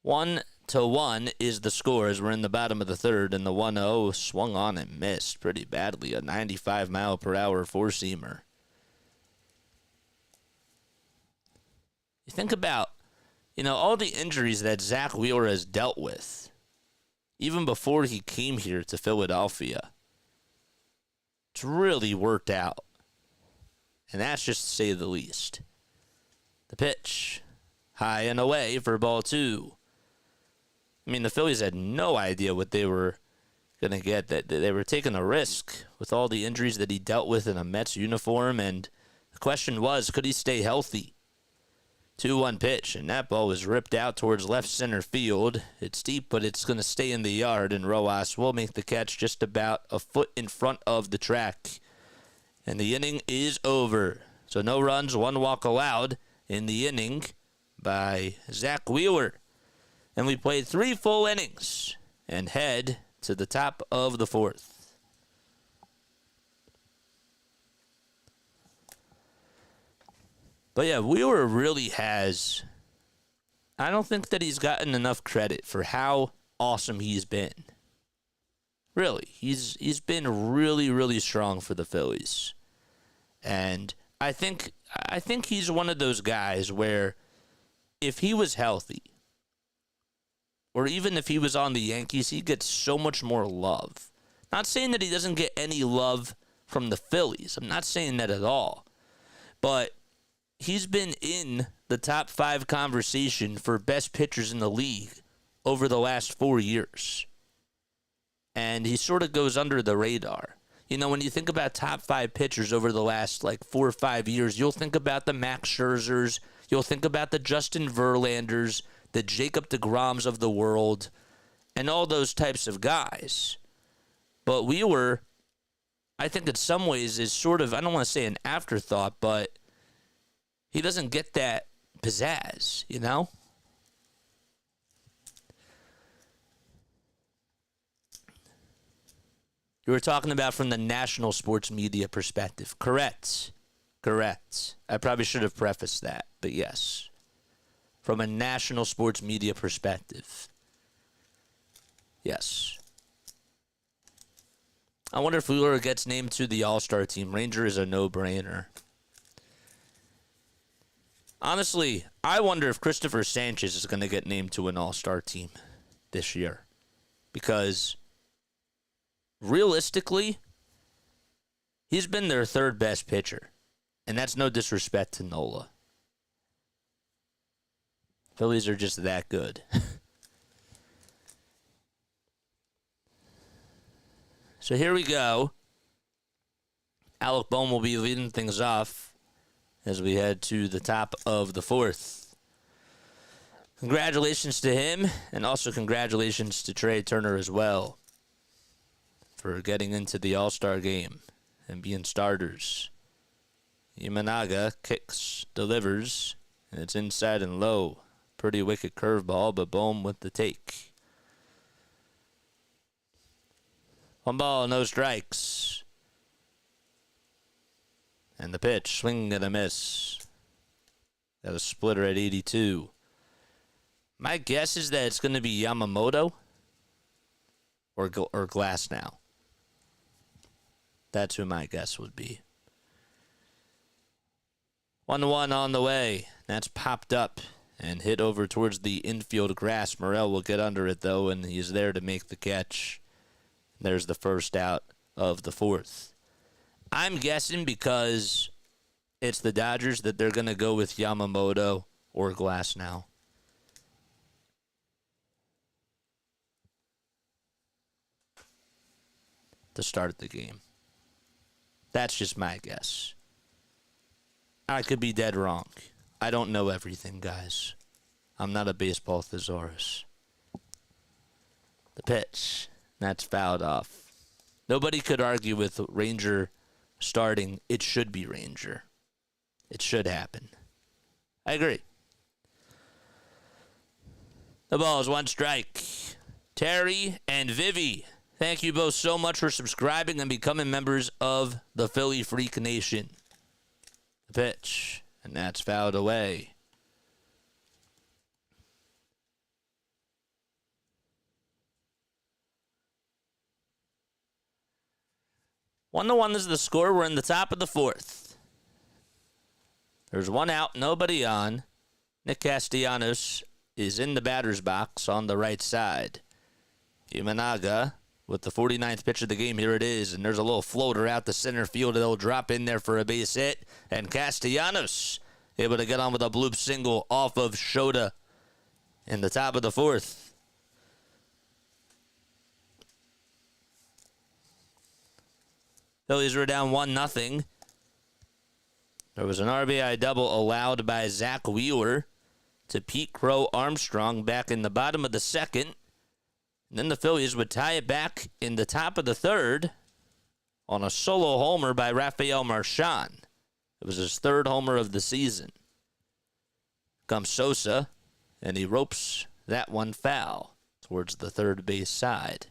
1-1 is the score as we're in the bottom of the third, and the 1-0 swung on and missed pretty badly. A 95-mile-per-hour four-seamer. You think about, all the injuries that Zack Wheeler has dealt with, even before he came here to Philadelphia. It's really worked out. And that's just to say the least. The pitch, high and away for ball 2. I mean, the Phillies had no idea what they were going to get. That they were taking a risk with all the injuries that he dealt with in a Mets uniform. And the question was, could he stay healthy? 2-1 pitch, and that ball was ripped out towards left center field. It's deep, but it's going to stay in the yard, and Rojas will make the catch just about a foot in front of the track. And the inning is over. So no runs, 1 walk allowed in the inning by Zack Wheeler. And we played 3 full innings and head to the top of the 4th. But yeah, Wheeler really has... I don't think that he's gotten enough credit for how awesome he's been. Really, he's been really, really strong for the Phillies. And I think he's one of those guys where if he was healthy, or even if he was on the Yankees, he gets so much more love. Not saying that he doesn't get any love from the Phillies. I'm not saying that at all. But he's been in the top 5 conversation for best pitchers in the league over the last 4 years. And he sort of goes under the radar. You know, when you think about top 5 pitchers over the last, 4 or 5 years, you'll think about the Max Scherzers, you'll think about the Justin Verlanders, the Jacob deGroms of the world, and all those types of guys. But Wheeler, I think in some ways, is sort of, I don't want to say an afterthought, but he doesn't get that pizzazz, you know? You were talking about from the national sports media perspective. Correct. I probably should have prefaced that, but yes. From a national sports media perspective. Yes. I wonder if Wheeler gets named to the All-Star team. Ranger is a no-brainer. Honestly, I wonder if Christopher Sanchez is going to get named to an All-Star team this year. Because realistically, he's been their 3rd best pitcher. And that's no disrespect to Nola. Phillies are just that good. So here we go. Alec Bohm will be leading things off as we head to the top of the 4th. Congratulations to him, and also congratulations to Trey Turner as well for getting into the All-Star game and being starters. Imanaga kicks, delivers, and it's inside and low. Pretty wicked curveball, but Bohm with the take. 1 ball, no strikes. And the pitch, swing and a miss. Got a splitter at 82. My guess is that it's going to be Yamamoto or Glass now. That's who my guess would be. 1-1 on the way. That's popped up and hit over towards the infield grass. Morel will get under it, though, and he's there to make the catch. There's the first out of the 4th. I'm guessing because it's the Dodgers that they're going to go with Yamamoto or Glass now. To start the game. That's just my guess. I could be dead wrong. I don't know everything, guys. I'm not a baseball thesaurus. The pitch. That's fouled off. Nobody could argue with Ranger starting. It should be Ranger. It should happen. I agree. The ball is 1 strike. Terry and Vivi, thank you both so much for subscribing and becoming members of the Philly Freak Nation. The pitch, and that's fouled away. One to one is the score. We're in the top of the 4th. There's 1 out, nobody on. Nick Castellanos is in the batter's box on the right side. Imanaga with the 49th pitch of the game. Here it is, and there's a little floater out the center field. It'll drop in there for a base hit, and Castellanos able to get on with a bloop single off of Shota in the top of the 4th. Phillies were down 1-0. There was an RBI double allowed by Zack Wheeler to Pete Crow Armstrong back in the bottom of the 2nd. And then the Phillies would tie it back in the top of the 3rd on a solo homer by Rafael Marchand. It was his 3rd homer of the season. Comes Sosa, and he ropes that one foul towards the third base side.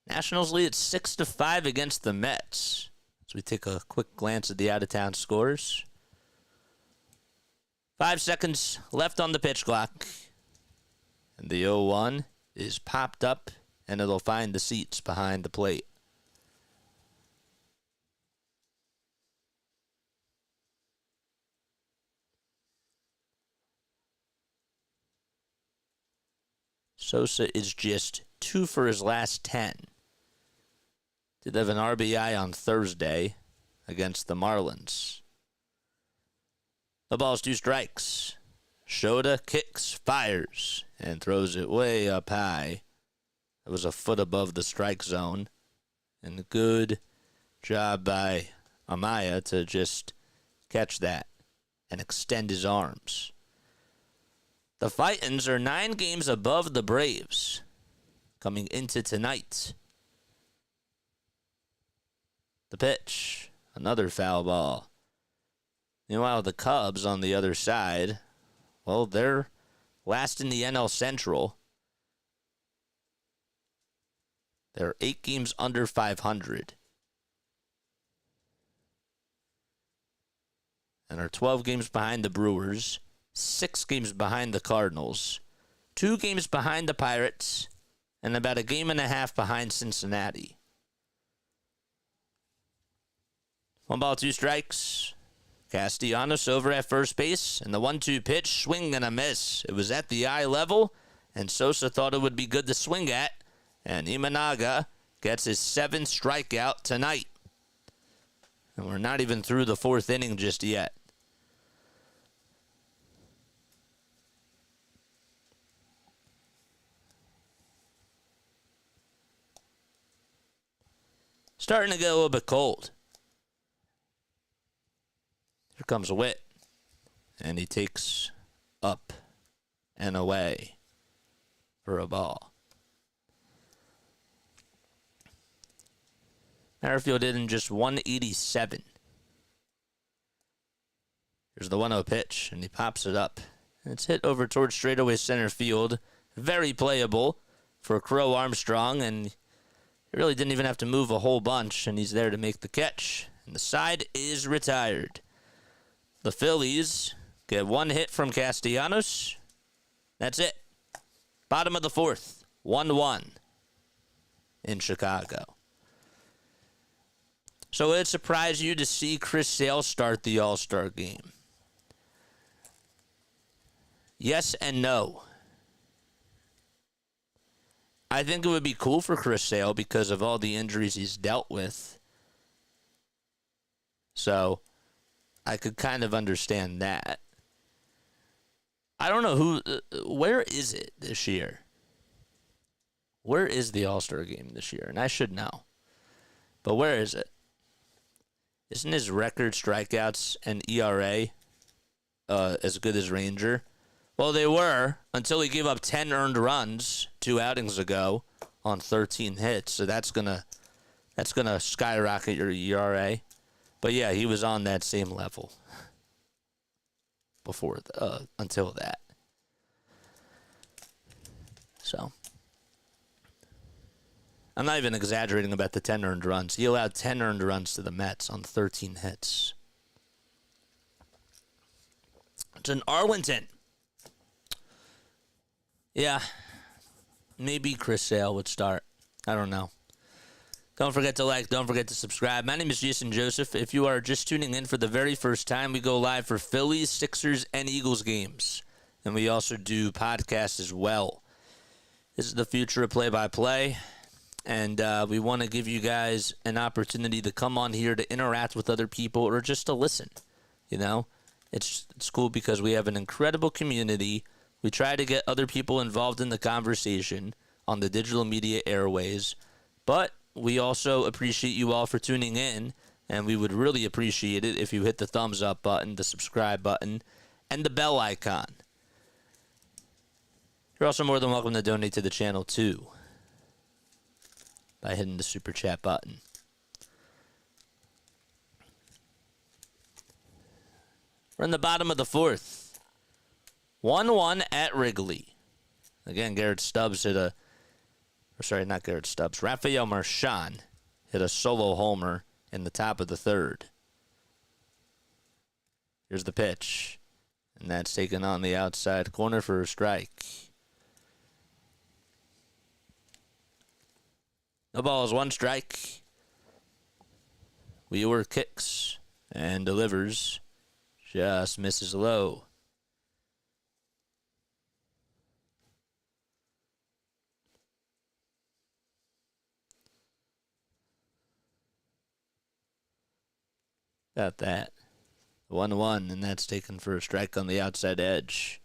Nationals lead 6-5 against the Mets. As we take a quick glance at the out-of-town scores. 5 seconds left on the pitch clock. And the 0-1 is popped up, and it'll find the seats behind the plate. Sosa is just 2 for his last 10. Did have an RBI on Thursday against the Marlins. The ball's 2 strikes. Shota kicks, fires, and throws it way up high. It was a foot above the strike zone. And a good job by Amaya to just catch that and extend his arms. The Titans are 9 games above the Braves coming into tonight. The pitch, another foul ball. Meanwhile, the Cubs on the other side, well, they're last in the NL Central. They're 8 games under 500. And are 12 games behind the Brewers, 6 games behind the Cardinals, 2 games behind the Pirates, and about a game and a half behind Cincinnati. 1 ball, 2 strikes. Castellanos over at first base, and the 1-2 pitch, swing and a miss. It was at the eye level, and Sosa thought it would be good to swing at, and Imanaga gets his 7th strikeout tonight. And we're not even through the 4th inning just yet. Starting to get a little bit cold. Here comes Witt, and he takes up and away for a ball. Merrifield in just 187. Here's the 1-0 pitch, and he pops it up. And it's hit over towards straightaway center field. Very playable for Crow Armstrong, and he really didn't even have to move a whole bunch, and he's there to make the catch. And the side is retired. The Phillies get 1 hit from Castellanos. That's it. Bottom of the 4th, 1-1 in Chicago. So it surprised you to see Chris Sale start the All-Star game? Yes and no. I think it would be cool for Chris Sale because of all the injuries he's dealt with. So I could kind of understand that. I don't know where is it this year? Where is the All-Star game this year? And I should know. But where is it? Isn't his record strikeouts and ERA as good as Ranger? Well, they were until he gave up 10 earned runs 2 outings ago on 13 hits. So that's gonna skyrocket your ERA. But yeah, he was on that same level before until that. So I'm not even exaggerating about the 10 earned runs. He allowed 10 earned runs to the Mets on 13 hits. It's in Arlington. Yeah, maybe Chris Sale would start. I don't know. Don't forget to like. Don't forget to subscribe. My name is Jason Joseph. If you are just tuning in for the very first time, we go live for Phillies, Sixers, and Eagles games. And we also do podcasts as well. This is the future of play-by-play. And we want to give you guys an opportunity to come on here to interact with other people or just to listen. You know, it's cool because we have an incredible community. We try to get other people involved in the conversation on the digital media airways. But we also appreciate you all for tuning in. And we would really appreciate it if you hit the thumbs up button, the subscribe button, and the bell icon. You're also more than welcome to donate to the channel too by hitting the super chat button. We're in the bottom of the 4th. 1-1 at Wrigley. Again, Garrett Stubbs not Garrett Stubbs. Rafael Marchand hit a solo homer in the top of the 3rd. Here's the pitch. And that's taken on the outside corner for a strike. No balls, 1 strike. Wheeler kicks and delivers. Just misses low. About that. 1-1, and that's taken for a strike on the outside edge.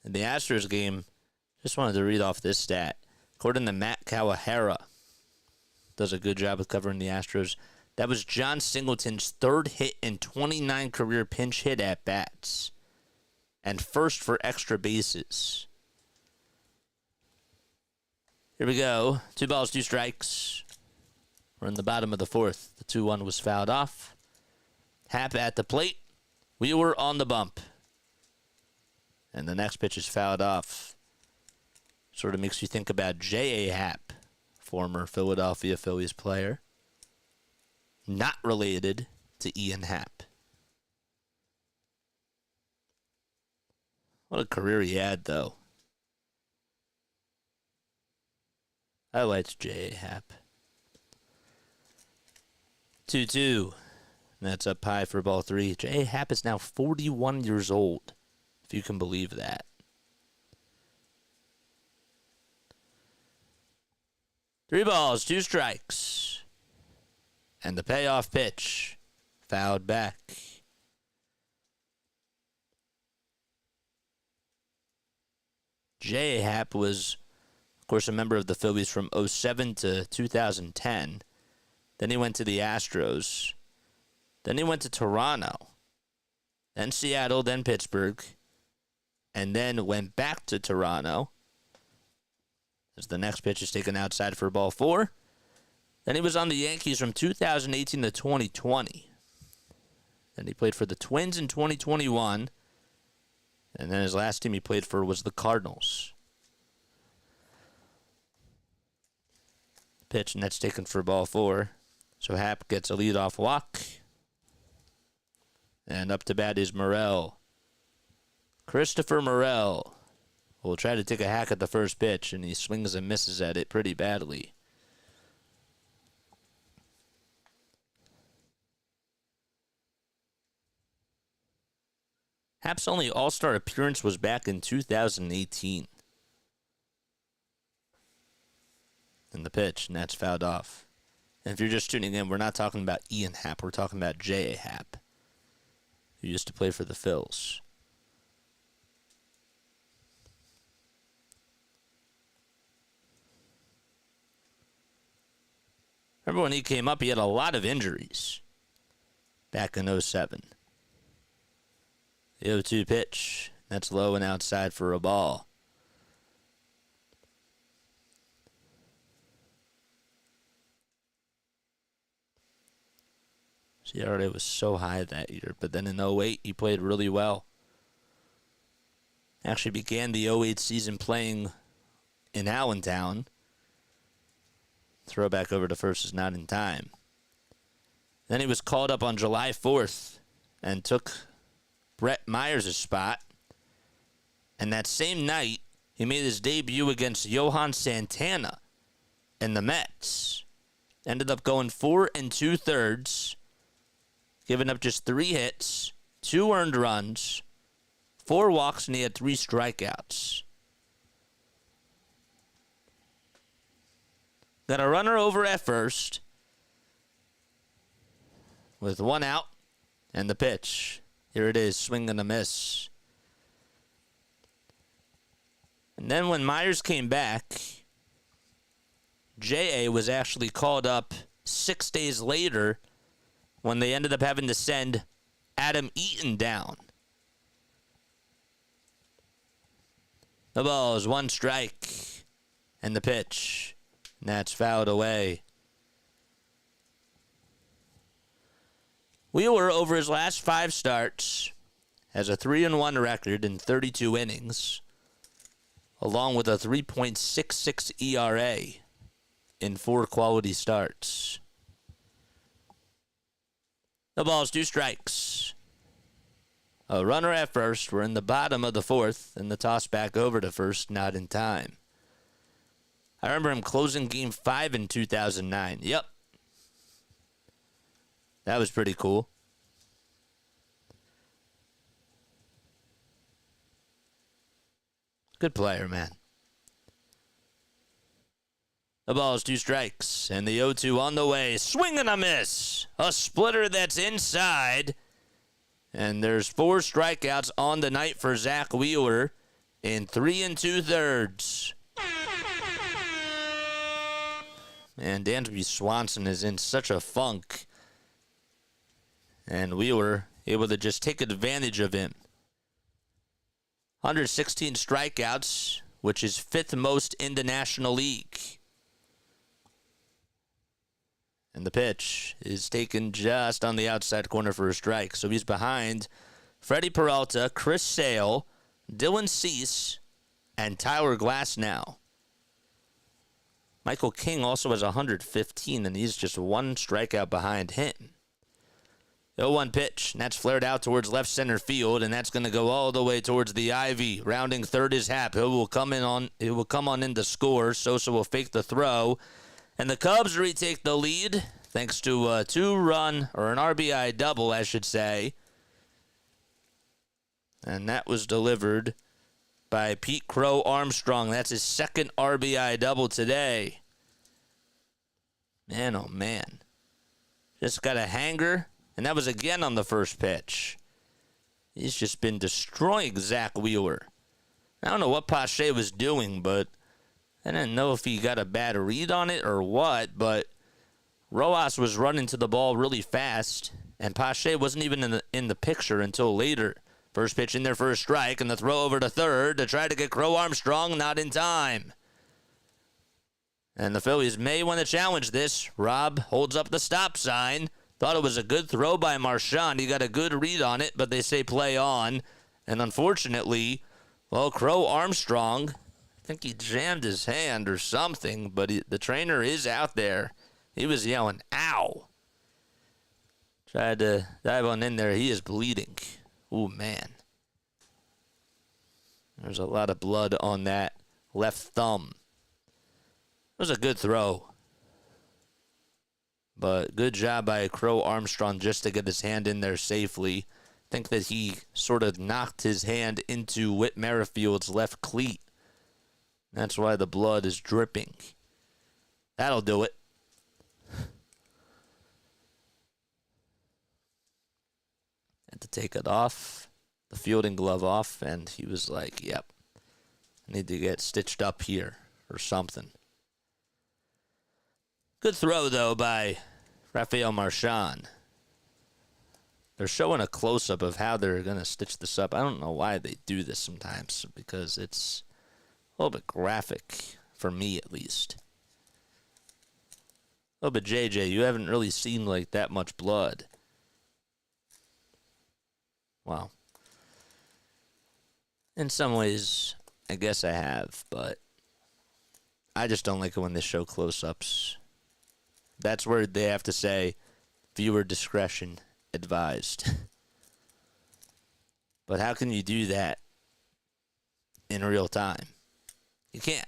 In the Astros game, just wanted to read off this stat. According to Matt Kawahara, does a good job of covering the Astros. That was John Singleton's third hit in 29 career pinch hit at-bats. And first for extra bases. Here we go. 2 balls, 2 strikes. We're in the bottom of the fourth. The 2-1 was fouled off. Happ at the plate. Wheeler on the bump. And the next pitch is fouled off. Sort of makes you think about J.A. Happ, former Philadelphia Phillies player. Not related to Ian Happ. What a career he had, though. I liked J.A. Happ. 2-2. That's up high for ball 3. J.A. Happ is now 41 years old, if you can believe that. Three balls, 2 strikes. And the payoff pitch. Fouled back. J.A. Happ was, of course, a member of the Phillies from 2007 to 2010. Then he went to the Astros. Then he went to Toronto. Then Seattle, then Pittsburgh. And then went back to Toronto. As the next pitch is taken outside for ball 4. Then he was on the Yankees from 2018 to 2020. Then he played for the Twins in 2021. And then his last team he played for was the Cardinals. Pitch, and that's taken for ball 4. So Happ gets a leadoff walk. And up to bat is Morel. Christopher Morel will try to take a hack at the first pitch, and he swings and misses at it pretty badly. Happ's only All-Star appearance was back in 2018. And the pitch, and that's fouled off. And if you're just tuning in, we're not talking about Ian Happ. We're talking about J.A. Happ, who used to play for the Phils. Remember when he came up, he had a lot of injuries back in 2007. The 0-2 pitch. That's low and outside for a ball. CRA was so high that year, but then in 2008, he played really well. Actually began the 2008 season playing in Allentown. Throw back over to first is not in time. Then he was called up on July 4th and took Brett Myers' spot. And that same night, he made his debut against Johan Santana in the Mets. Ended up going 4 2/3, giving up just 3 hits, 2 earned runs, 4 walks, and he had 3 strikeouts. Got a runner over at first with 1 out and the pitch. Here it is, swing and a miss. And then when Myers came back, J.A. was actually called up 6 days later when they ended up having to send Adam Eaton down. The ball is 1 strike and the pitch. And that's fouled away. Wheeler, over his last 5 starts, has a 3-1 record in 32 innings, along with a 3.66 ERA in 4 quality starts. The ball's 2 strikes. A runner at first. We're in the bottom of the 4th, and the toss back over to first, not in time. I remember him closing Game 5 in 2009. Yep. That was pretty cool. Good player, man. The ball is 2 strikes, and the 0-2 on the way. Swing and a miss. A splitter that's inside. And there's 4 strikeouts on the night for Zack Wheeler in 3 2/3. Man, Dansby Swanson is in such a funk. And Wheeler able to just take advantage of him. 116 strikeouts, which is 5th most in the National League. And the pitch is taken just on the outside corner for a strike. So he's behind Freddie Peralta, Chris Sale, Dylan Cease, and Tyler Glass now. Michael King also has 115, and he's just 1 strikeout behind him. 0-1 pitch, and that's flared out towards left center field, and that's going to go all the way towards the ivy. Rounding third is Happ. He will come on in to score. Sosa will fake the throw. And the Cubs retake the lead thanks to a 2-run, or an RBI double, I should say. And that was delivered by Pete Crow Armstrong. That's his 2nd RBI double today. Man, oh man. Just got a hanger, and that was again on the first pitch. He's just been destroying Zack Wheeler. I don't know what Pache was doing, but I didn't know if he got a bad read on it or what, but Rojas was running to the ball really fast, and Pache wasn't even in the picture until later. First pitch in there for a strike, and the throw over to third to try to get Crow Armstrong, not in time. And the Phillies may want to challenge this. Rob holds up the stop sign. Thought it was a good throw by Marchand. He got a good read on it, but they say play on. And unfortunately, well, Crow Armstrong, I think he jammed his hand or something, but the trainer is out there. He was yelling, ow. Tried to dive on in there. He is bleeding. Ooh, man. There's a lot of blood on that left thumb. It was a good throw. But good job by Crow Armstrong just to get his hand in there safely. I think that he sort of knocked his hand into Whit Merrifield's left cleat. That's why the blood is dripping. That'll do it. Had to take it off, the fielding glove off, and he was like, yep, I need to get stitched up here or something. Good throw, though, by Rafael Marchand. They're showing a close-up of how they're going to stitch this up. I don't know why they do this sometimes, because it's a little bit graphic, for me at least. Oh, but JJ, you haven't really seen, like, that much blood. Wow. In some ways, I guess I have, but I just don't like it when they show close-ups. That's where they have to say, viewer discretion advised. But how can you do that in real time? You can't.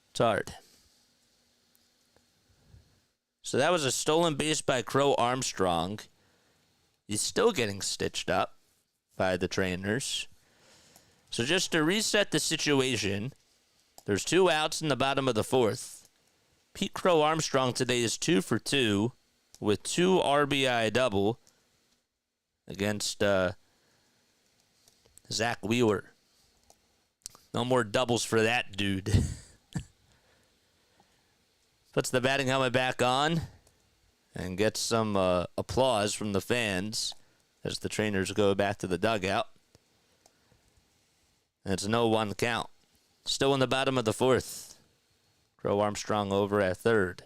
It's hard. So that was a stolen base by Crow Armstrong. He's still getting stitched up by the trainers. So just to reset the situation, there's 2 outs in the bottom of the 4th. Pete Crow Armstrong today is 2 for 2 with 2 RBI double against Zack Wheeler. No more doubles for that dude. Puts the batting helmet back on and gets some applause from the fans as the trainers go back to the dugout. And it's a 0-1 count. Still in the bottom of the 4th. Crow Armstrong over at third.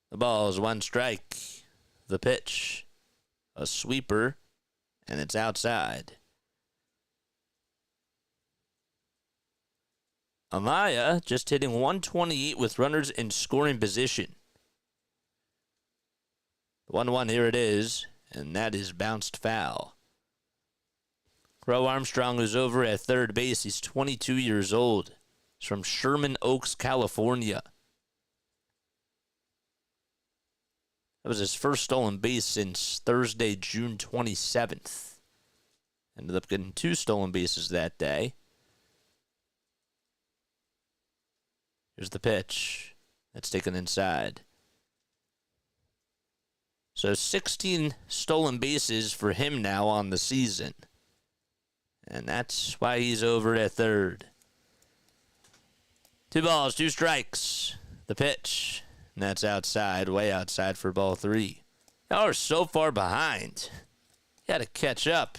The ball is 1 strike. The pitch, a sweeper, and it's outside. Amaya just hitting 128 with runners in scoring position. 1-1, here it is, and that is bounced foul. Crow Armstrong is over at third base. He's 22 years old. He's from Sherman Oaks, California. That was his first stolen base since Thursday, June 27th. Ended up getting 2 stolen bases that day. Here's the pitch. That's taken inside. So 16 stolen bases for him now on the season. And that's why he's over at third. 2 balls, 2 strikes. The pitch. And that's outside, way outside for ball 3. Y'all are so far behind. You gotta catch up.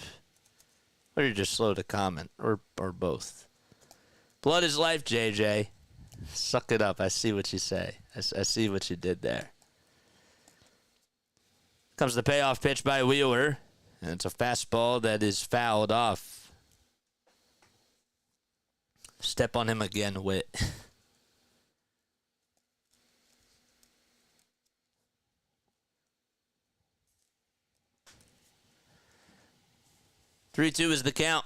Or you're just slow to comment. Or both. Blood is life, JJ. Suck it up. I see what you say. I see what you did there. Comes the payoff pitch by Wheeler. And it's a fastball that is fouled off. Step on him again, Whit. 3-2 is the count.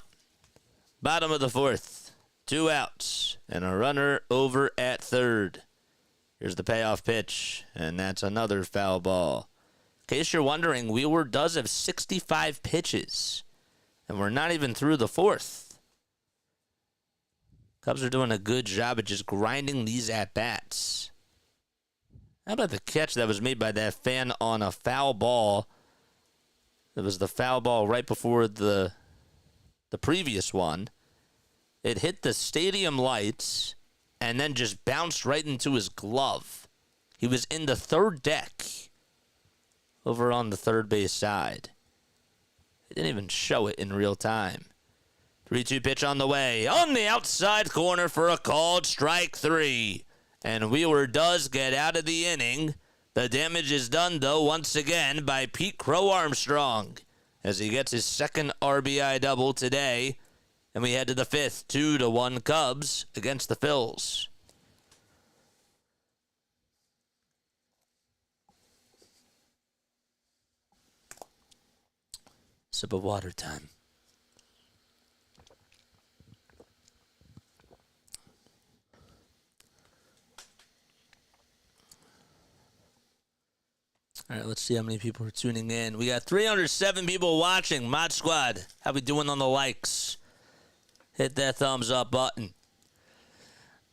Bottom of the 4th. 2 outs and a runner over at third. Here's the payoff pitch, and that's another foul ball. In case you're wondering, Wheeler does have 65 pitches, and we're not even through the 4th. Cubs are doing a good job of just grinding these at-bats. How about the catch that was made by that fan on a foul ball? It was the foul ball right before the previous one. It hit the stadium lights and then just bounced right into his glove. He was in the third deck over on the third base side. They didn't even show it in real time. 3-2 pitch on the way. On the outside corner for a called strike 3. And Wheeler does get out of the inning. The damage is done, though, once again by Pete Crow Armstrong as he gets his second RBI double today. And we head to the 5th, 2-1 Cubs against the Phils. Sip of water time. All right, let's see how many people are tuning in. We got 307 people watching. Mod Squad, how we doing on the likes? Hit that thumbs up button.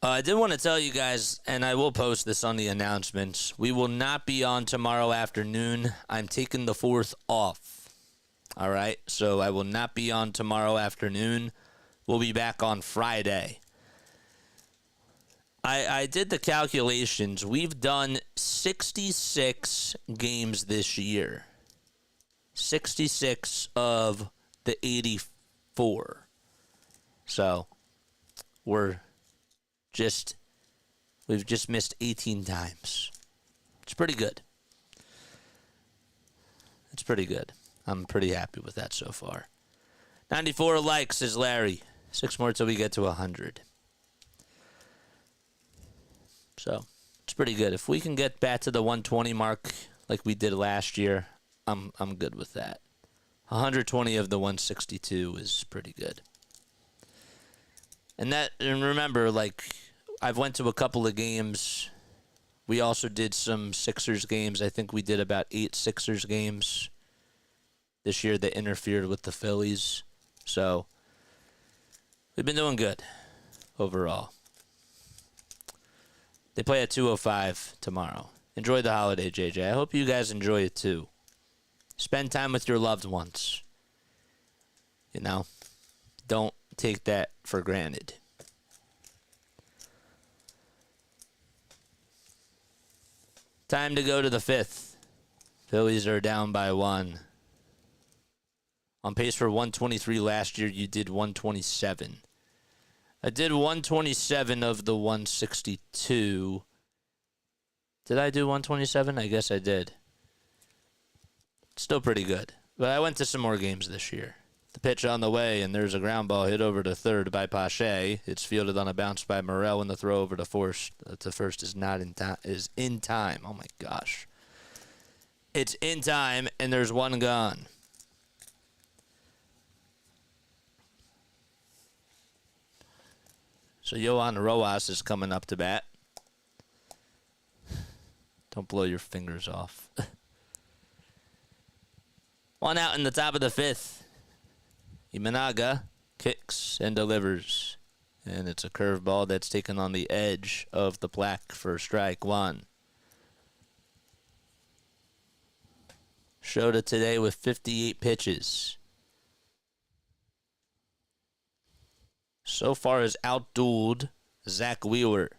I did want to tell you guys, and I will post this on the announcements, we will not be on tomorrow afternoon. I'm taking the 4th off. All right, so I will not be on tomorrow afternoon. We'll be back on Friday. I did the calculations. We've done 66 games this year. 66 of the 84. So, we've just missed 18 times. It's pretty good. It's pretty good. I'm pretty happy with that so far. 94 likes, says Larry. 6 more till we get to 100. So, it's pretty good. If we can get back to the 120 mark like we did last year, I'm good with that. 120 of the 162 is pretty good. And remember, like, I've went to a couple of games. We also did some Sixers games. I think we did about 8 Sixers games this year that interfered with the Phillies. So, we've been doing good overall. They play at 2:05 tomorrow. Enjoy the holiday, JJ. I hope you guys enjoy it too. Spend time with your loved ones. You know, don't take that for granted. Time to go to the 5th. Phillies are down by 1. On pace for 123 last year, you did 127. I did 127 of the 162. Did I do 127? I guess I did. Still pretty good. But I went to some more games this year. The pitch on the way, and there's a ground ball hit over to third by Pache. It's fielded on a bounce by Morel, and the throw over to first. To first is not in time. Is in time. Oh my gosh. It's in time, and there's one gone. So Yohan Rojas is coming up to bat. Don't blow your fingers off. 1 out in the top of the 5th. Imanaga kicks and delivers. And it's a curveball that's taken on the edge of the plaque for strike one. Shota today with 58 pitches. So far has outdueled Zack Wheeler.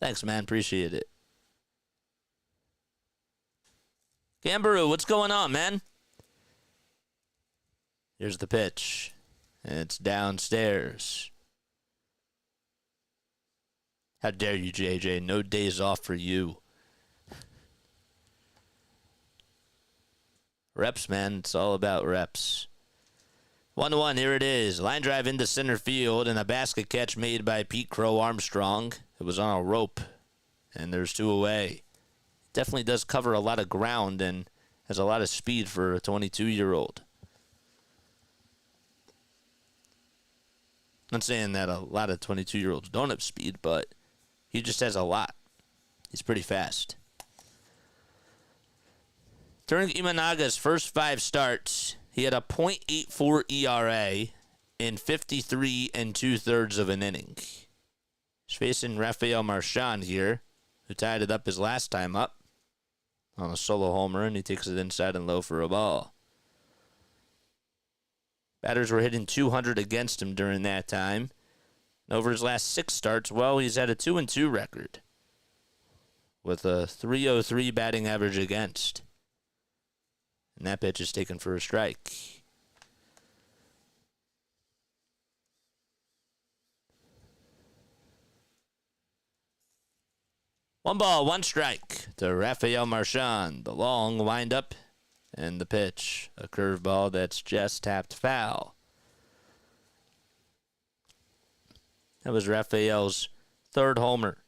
Thanks, man. Appreciate it. Gambaroo, what's going on, man? Here's the pitch. And it's downstairs. How dare you, JJ? No days off for you. Reps, man. It's all about reps. 1-1, here it is. Line drive into center field and a basket catch made by Pete Crow Armstrong. It was on a rope, and there's two away. Definitely does cover a lot of ground and has a lot of speed for a 22-year-old. Not saying that a lot of 22-year-olds don't have speed, but he just has a lot. He's pretty fast. During Imanaga's first 5 starts, he had a .84 ERA in 53 2/3 of an inning. He's facing Rafael Marchand here, who tied it up his last time up on a solo homer, and he takes it inside and low for a ball. Batters were hitting 200 against him during that time. And over his last 6 starts, well, he's had a 2-2 record with a .303 batting average against. And that pitch is taken for a strike. One ball, one strike to Rafael Marchand. The long windup and the pitch. A curveball that's just tapped foul. That was Rafael's 3rd homer.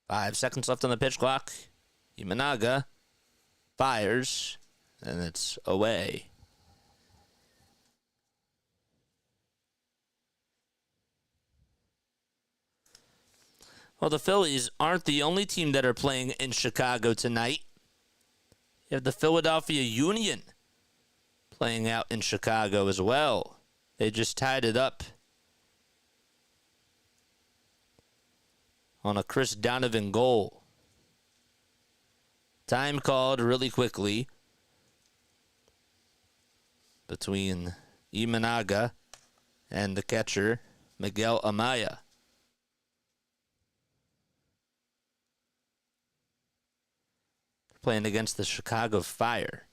Five seconds left on the pitch clock. Imanaga fires, and it's away. Well, the Phillies aren't the only team that are playing in Chicago tonight. You have the Philadelphia Union playing out in Chicago as well. They just tied it up on a Chris Donovan goal. Time called really quickly between Imanaga and the catcher, Miguel Amaya. Playing against the Chicago Fire.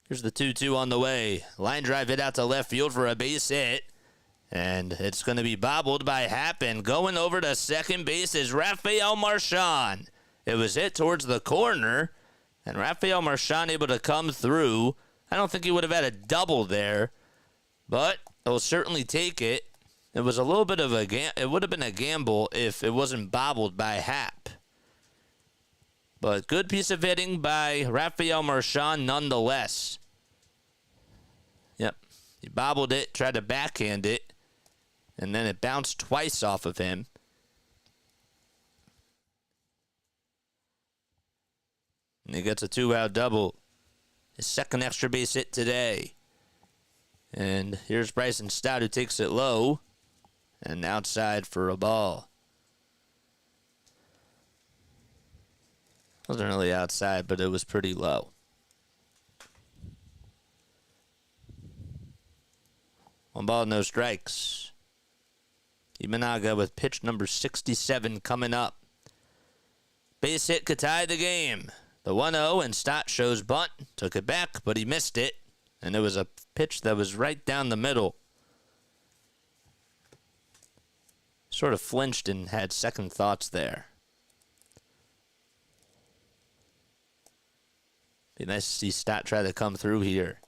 Here's the 2-2 on the way. Line drive hit out to left field for a base hit. And it's going to be bobbled by Happen. Going over to second base is Rafael Marchand. It was hit towards the corner. And Rafael Marchand able to come through. I don't think he would have had a double there. But he'll certainly take it. It was a little bit of it would have been a gamble if it wasn't bobbled by Happ. But good piece of hitting by Rafael Marchand nonetheless. Yep. He bobbled it, tried to backhand it, and then it bounced twice off of him. And he gets a 2-out double. His second extra base hit today. And here's Bryson Stott, who takes it low and outside for a ball. Wasn't really outside, but it was pretty low. One ball, no strikes. Imanaga with pitch number 67 coming up. Base hit could tie the game. The 1-0, and Stott shows bunt. Took it back, but he missed it. And it was a pitch that was right down the middle. Sort of flinched and had second thoughts there. Be nice to see Stott try to come through here.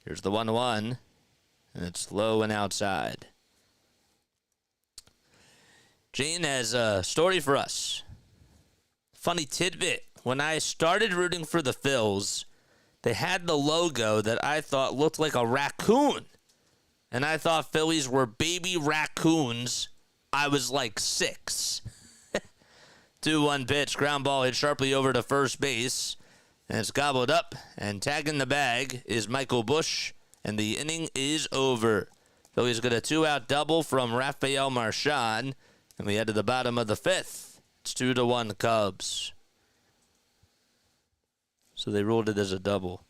Here's the 1-1, and it's low and outside. Jane has a story for us. Funny tidbit when I started rooting for the Phils, they had the logo that I thought looked like a raccoon. And I thought Phillies were baby raccoons. I was like 6. 2-1 pitch, ground ball hit sharply over to first base. And it's gobbled up, and tagging the bag is Michael Busch, and the inning is over. Phillies get a 2-out double from Rafael Marchand, and we head to the bottom of the 5th. It's 2-1 Cubs. So they ruled it as a double.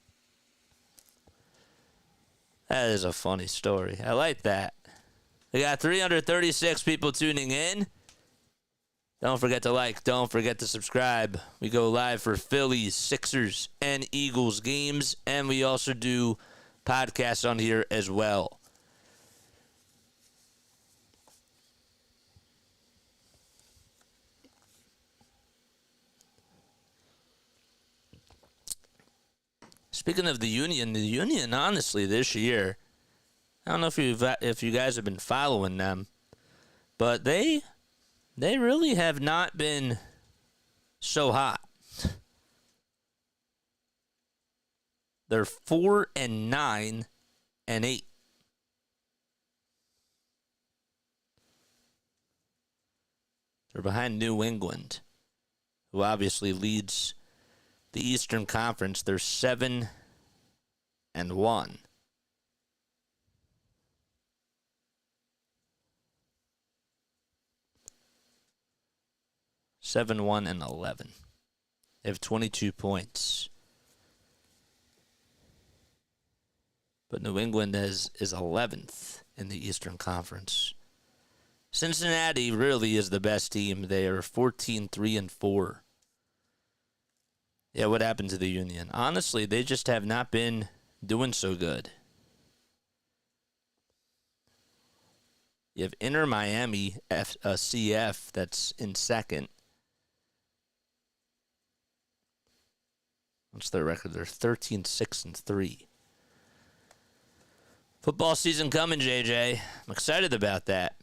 That is a funny story. I like that. We got 336 people tuning in. Don't forget to like. Don't forget to subscribe. We go live for Phillies, Sixers, and Eagles games. And we also do podcasts on here as well. Speaking of the Union, honestly, this year, I don't know if you guys have been following them, but they really have not been so hot. They're 4-9 and 8. They're behind New England, who obviously leads the Eastern Conference. They're 7-1. 7-1-11. They have 22 points. But New England is 11th in the Eastern Conference. Cincinnati really is the best team. They are 14-3-4. Yeah, what happened to the Union? Honestly, they just have not been doing so good. You have Inter Miami CF that's in second. What's their record? They're 13-6-3. Football season coming, JJ. I'm excited about that.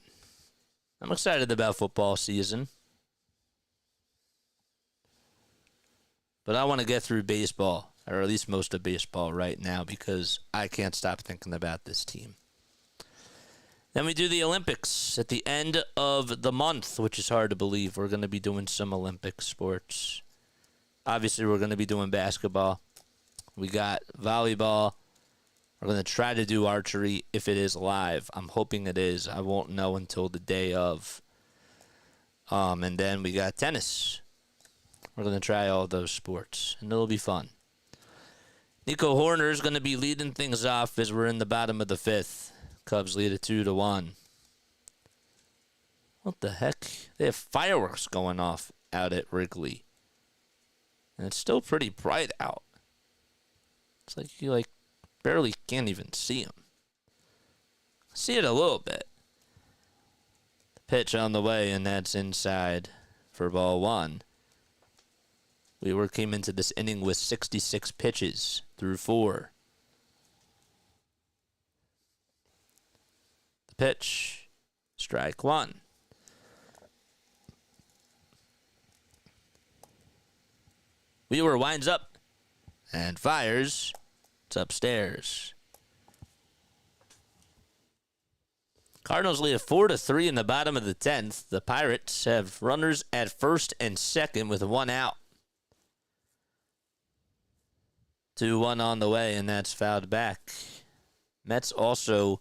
I'm excited about football season. But I want to get through baseball, or at least most of baseball right now, because I can't stop thinking about this team. Then we do the Olympics at the end of the month, which is hard to believe. We're going to be doing some Olympic sports. Obviously, we're going to be doing basketball. We got volleyball. We're going to try to do archery if it is live. I'm hoping it is. I won't know until the day of. And then we got tennis. We're going to try all those sports, and it'll be fun. Nico Horner is going to be leading things off as we're in the bottom of the 5th. Cubs lead it 2-1. What the heck? They have fireworks going off out at Wrigley. And it's still pretty bright out. It's like you barely can't even see them. See it a little bit. The pitch on the way, and that's inside for ball 1. We came into this inning with 66 pitches through 4. The pitch, strike 1. Wheeler winds up and fires. It's upstairs. Cardinals lead 4-3 in the bottom of the 10th. The Pirates have runners at first and second with 1 out. 2-1 on the way, and that's fouled back. Mets also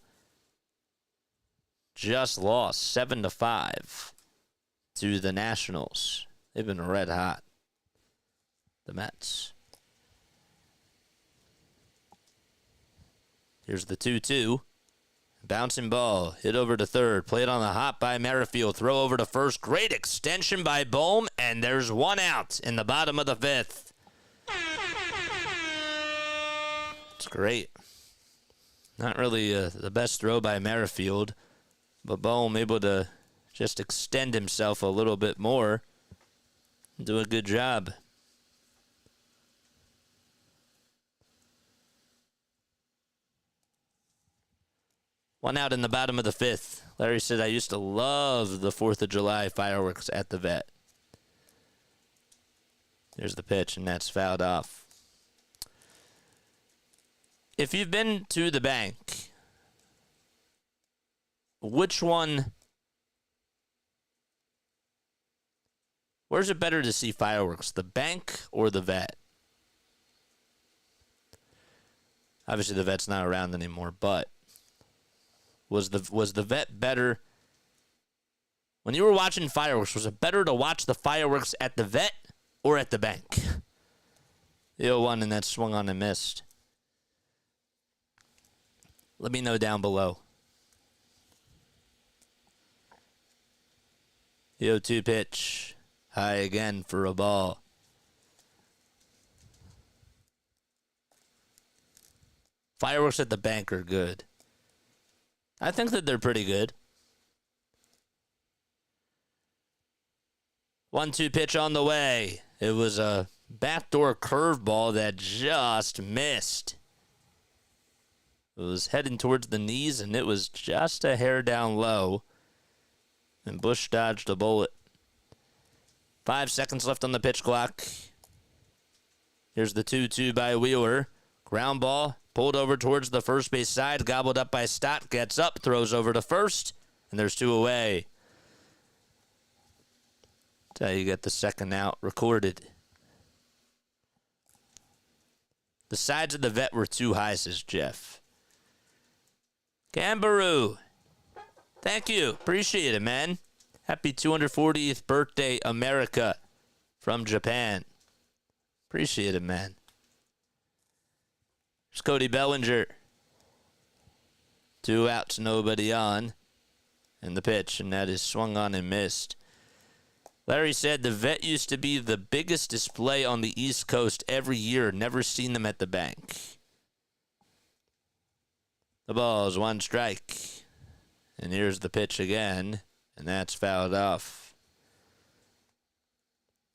just lost 7-5 to the Nationals. They've been red hot, the Mets. Here's the 2-2. Bouncing ball, hit over to third, played on the hop by Merrifield, throw over to first, great extension by Bohm, and there's 1 out in the bottom of the 5th. It's great. Not really the best throw by Merrifield, but Bohm able to just extend himself a little bit more and do a good job. One out in the bottom of the 5th. Larry said, I used to love the 4th of July fireworks at the vet. There's the pitch, and that's fouled off. If you've been to the bank, which one... Where's it better to see fireworks, the bank or the vet? Obviously, the vet's not around anymore, but was the vet better? When you were watching fireworks, was it better to watch the fireworks at the vet or at the bank? The 0-1, and that swung on and missed. Let me know down below. The 0-2 pitch. High again for a ball. Fireworks at the bank are good. I think that they're pretty good. 1-2 pitch on the way. It was a backdoor curveball that just missed. It was heading towards the knees, and it was just a hair down low. And Bush dodged a bullet. 5 seconds left on the pitch clock. Here's the 2-2 by Wheeler. Ground ball pulled over towards the first base side. Gobbled up by Stott. Gets up, throws over to first. And there's 2 away. That's how you get the second out recorded. The sides of the vet were too high, says Jeff. Gambaroo. Thank you. Appreciate it, man. Happy 240th birthday, America, from Japan. Appreciate it, man. There's Cody Bellinger. 2 outs, nobody on. And the pitch, and that is swung on and missed. Larry said the vet used to be the biggest display on the East Coast every year. Never seen them at the bank. The ball is 1 strike. And here's the pitch again. And that's fouled off.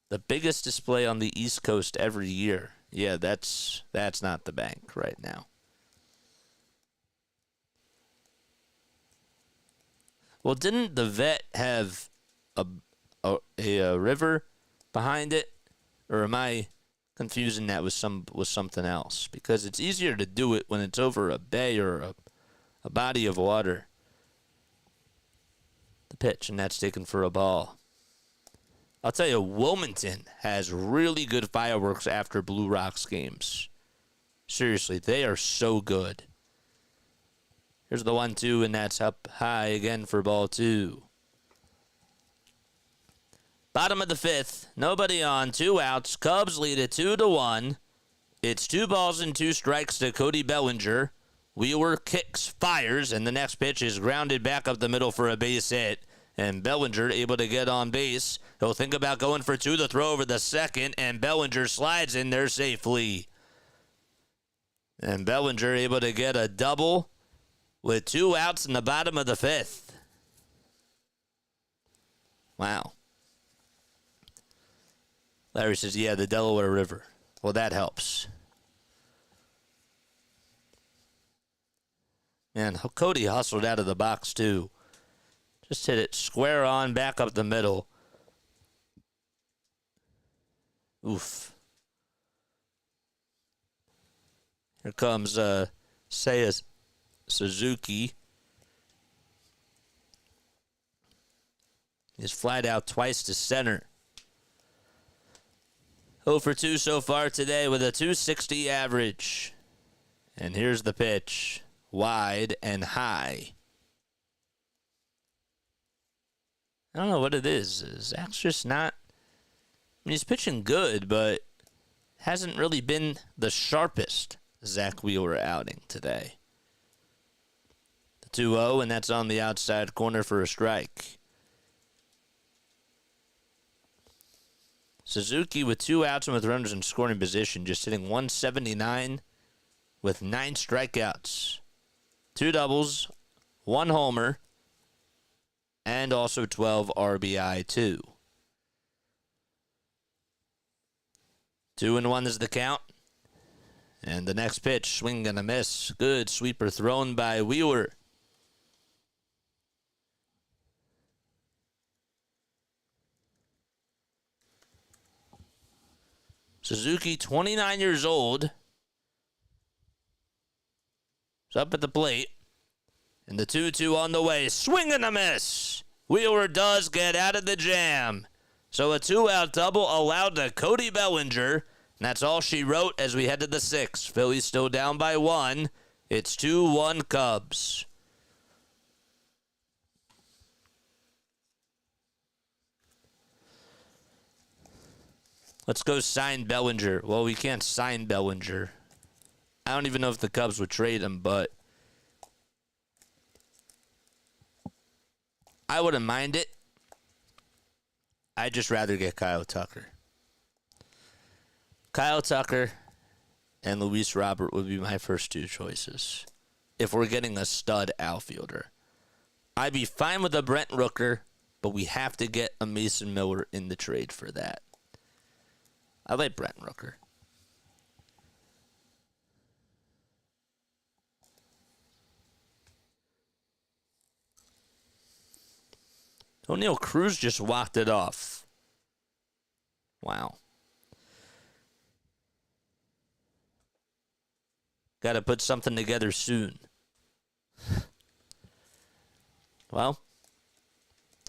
The biggest display on the East Coast every year. Yeah, that's not the bank right now. Well, didn't the vet have a river behind it? Or am I confusing that with something else? Because it's easier to do it when it's over a bay or a body of water. The pitch, and that's taken for a ball. I'll tell you, Wilmington has really good fireworks after Blue Rocks games. Seriously, they are so good. Here's the 1-2, and that's up high again for ball 2. Bottom of the 5th, nobody on, 2 outs. Cubs lead it 2-1. It's 2 balls and 2 strikes to Cody Bellinger. Wheeler kicks, fires, and the next pitch is grounded back up the middle for a base hit. And Bellinger able to get on base. He'll think about going for 2. The throw over the second, and Bellinger slides in there safely. And Bellinger able to get a double with 2 outs in the bottom of the 5th. Wow. Larry says, yeah, the Delaware River. Well, that helps. Man, Cody hustled out of the box, too. Just hit it square on, back up the middle. Oof. Here comes Seiya Suzuki. He's flied out twice to center. 0 for 2 so far today with a .260 average. And here's the pitch. Wide and high. I don't know what it is. Zach's just not... I mean, he's pitching good, but hasn't really been the sharpest Zack Wheeler outing today. The 2-0, and that's on the outside corner for a strike. Suzuki with 2 outs and with runners in scoring position, just hitting .179 with 9 strikeouts. 2 doubles, 1 homer, and also 12 RBI too. 2-1 is the count. And the next pitch, swing and a miss. Good sweeper thrown by Wheeler. Suzuki, 29 years old, is up at the plate. And the 2-2 on the way. Swing and a miss. Wheeler does get out of the jam. So a 2-out double allowed to Cody Bellinger. And that's all she wrote as we head to the 6th. Phillies still down by 1. It's 2-1 Cubs. Let's go sign Bellinger. Well, we can't sign Bellinger. I don't even know if the Cubs would trade him, but I wouldn't mind it. I'd just rather get Kyle Tucker. Kyle Tucker and Luis Robert would be my first 2 choices if we're getting a stud outfielder. I'd be fine with a Brent Rooker, but we have to get a Mason Miller in the trade for that. I like Brent Rooker. O'Neal Cruz just walked it off. Wow. Got to put something together soon. Well,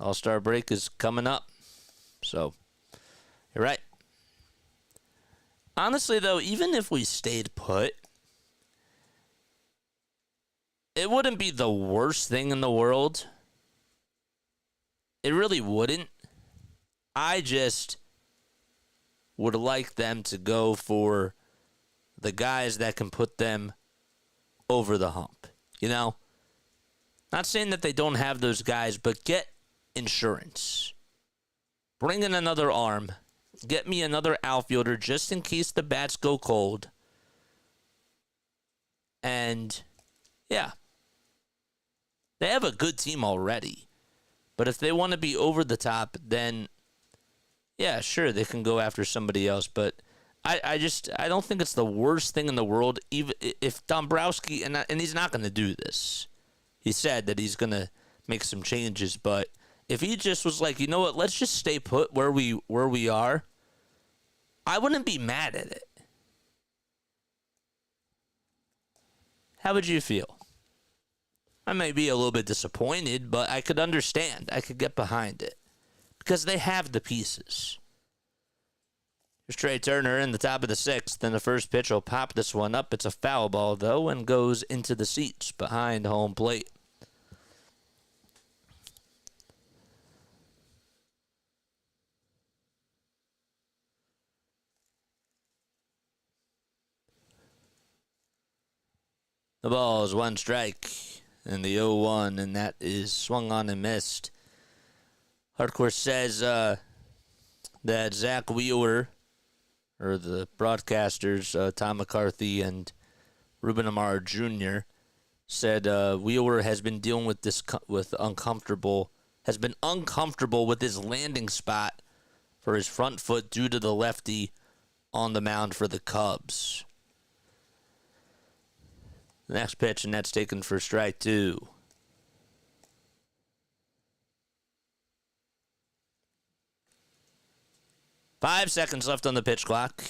All-Star break is coming up. So, you're right. Honestly, though, even if we stayed put, it wouldn't be the worst thing in the world. It really wouldn't. I just would like them to go for the guys that can put them over the hump. You know? Not saying that they don't have those guys, but get insurance. Bring in another arm. Get me another outfielder just in case the bats go cold. And, yeah. They have a good team already. But if they want to be over the top, then, yeah, sure, they can go after somebody else. But I don't think it's the worst thing in the world, even if Dombrowski, and he's not going to do this. He said that he's going to make some changes, but if he just was like, you know what, let's just stay put where we are, I wouldn't be mad at it. How would you feel? I may be a little bit disappointed, but I could understand. I could get behind it. Because they have the pieces. Here's Trey Turner in the top of the 6th. Then the first pitch will pop this one up. It's a foul ball, though, and goes into the seats behind home plate. The ball is 1 strike. And the 0-1, and that is swung on and missed. Hardcore says that Zack Wheeler, or the broadcasters, Tom McCarthy and Ruben Amaro Jr., said Wheeler has been dealing with has been uncomfortable with his landing spot for his front foot due to the lefty on the mound for the Cubs. The next pitch, and that's taken for strike 2. Five seconds left on the pitch clock.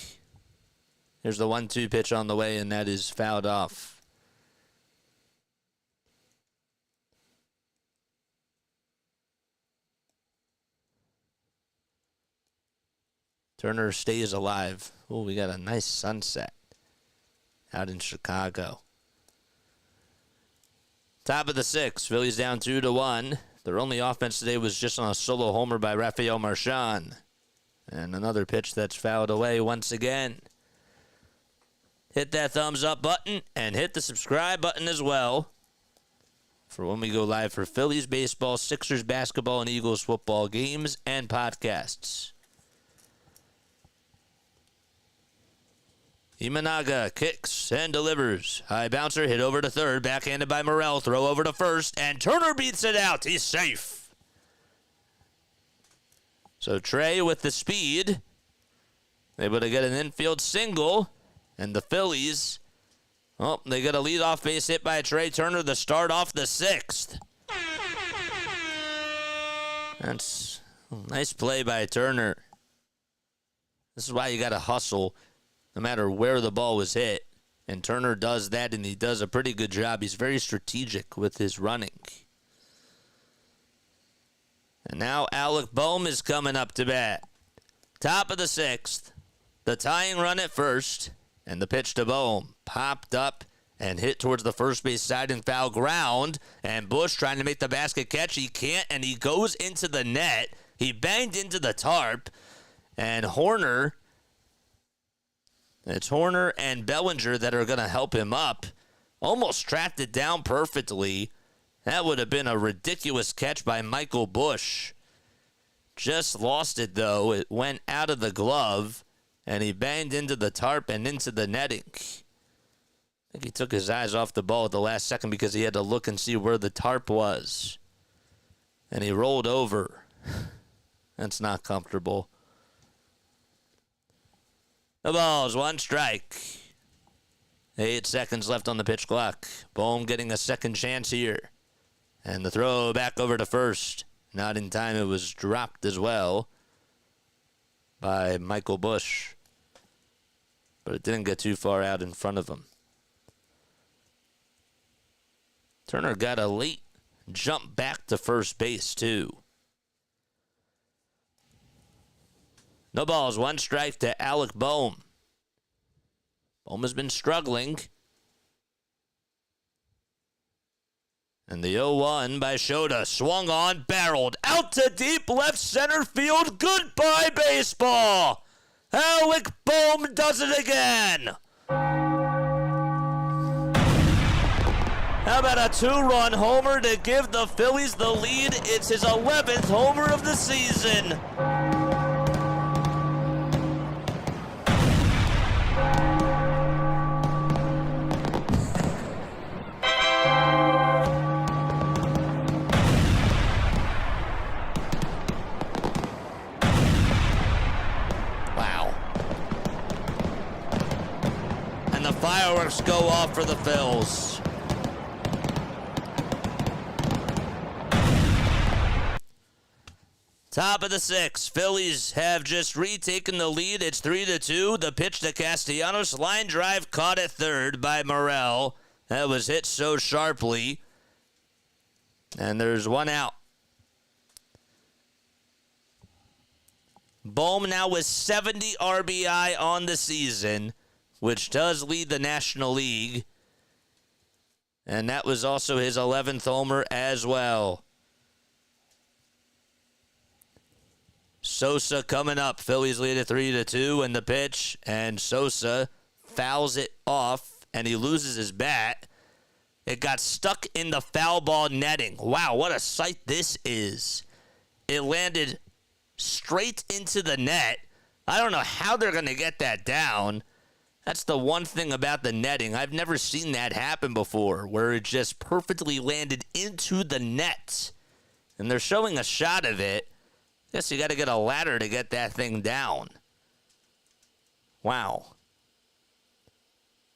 Here's the 1-2 pitch on the way, and that is fouled off. Turner stays alive. Oh, we got a nice sunset out in Chicago. Top of the 6th, Phillies down 2-1. Their only offense today was just on a solo homer by Rafael Marchand. And another pitch that's fouled away once again. Hit that thumbs up button and hit the subscribe button as well for when we go live for Phillies baseball, Sixers basketball, and Eagles football games and podcasts. Imanaga kicks and delivers. High bouncer hit over to third. Backhanded by Morel. Throw over to first. And Turner beats it out. He's safe. So Trey with the speed. Able to get an infield single. And the Phillies, oh, they get a leadoff base hit by Trey Turner to start off the 6th. That's a nice play by Turner. This is why you got to hustle no matter where the ball was hit. And Turner does that, and he does a pretty good job. He's very strategic with his running. And now Alec Bohm is coming up to bat. Top of the 6th. The tying run at first. And the pitch to Bohm. Popped up and hit towards the first base side in foul ground. And Bush trying to make the basket catch. He can't, and he goes into the net. He banged into the tarp. And it's Horner and Bellinger that are going to help him up. Almost tracked it down perfectly. That would have been a ridiculous catch by Michael Bush. Just lost it, though. It went out of the glove, and he banged into the tarp and into the netting. I think he took his eyes off the ball at the last second because he had to look and see where the tarp was. And he rolled over. That's not comfortable. The ball's 1 strike. 8 seconds left on the pitch clock. Bohm getting a second chance here. And the throw back over to first. Not in time. It was dropped as well by Michael Bush. But it didn't get too far out in front of him. Turner got a late jump back to first base, too. No balls, 1 strike to Alec Bohm. Bohm has been struggling. And the 0-1 by Shota. Swung on, barreled. Out to deep left center field. Goodbye, baseball. Alec Bohm does it again. How about a 2-run homer to give the Phillies the lead? It's his 11th homer of the season. Fireworks go off for the Phils. Top of the 6th. Phillies have just retaken the lead. It's 3-2. The pitch to Castellanos. Line drive caught at third by Morel. That was hit so sharply. And there's 1 out. Bohm now with 70 RBI on the season, which does lead the National League. And that was also his 11th homer as well. Sosa coming up. Phillies lead at 3-2 in the pitch. And Sosa fouls it off, and he loses his bat. It got stuck in the foul ball netting. Wow, what a sight this is. It landed straight into the net. I don't know how they're going to get that down. That's the one thing about the netting. I've never seen that happen before, where it just perfectly landed into the net. And they're showing a shot of it. Guess you got to get a ladder to get that thing down. Wow.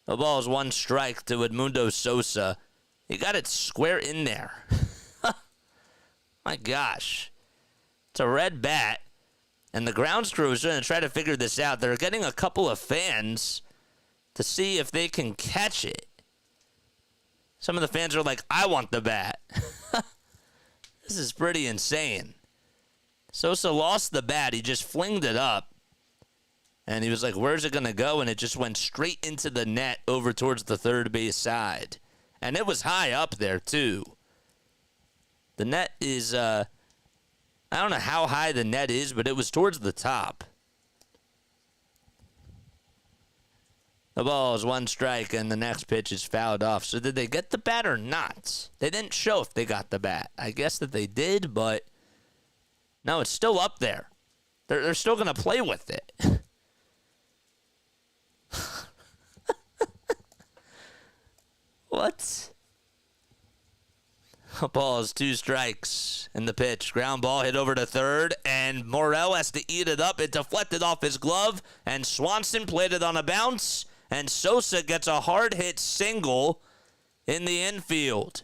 The ball is 1 strike to Edmundo Sosa. He got it square in there. My gosh. It's a red bat. And the grounds crew is going to try to figure this out. They're getting a couple of fans to see if they can catch it. Some of the fans are like, I want the bat. This is pretty insane. Sosa lost the bat. He just flinged it up. And he was like, where's it going to go? And it just went straight into the net over towards the third base side. And it was high up there, too. The net is, I don't know how high the net is, but it was towards the top. The ball is 1 strike, and the next pitch is fouled off. So did they get the bat or not? They didn't show if they got the bat. I guess that they did, but no, it's still up there. They're still going to play with it. What? The ball is 2 strikes in the pitch. Ground ball hit over to third, and Morel has to eat it up. It deflected off his glove, and Swanson played it on a bounce, and Sosa gets a hard-hit single in the infield.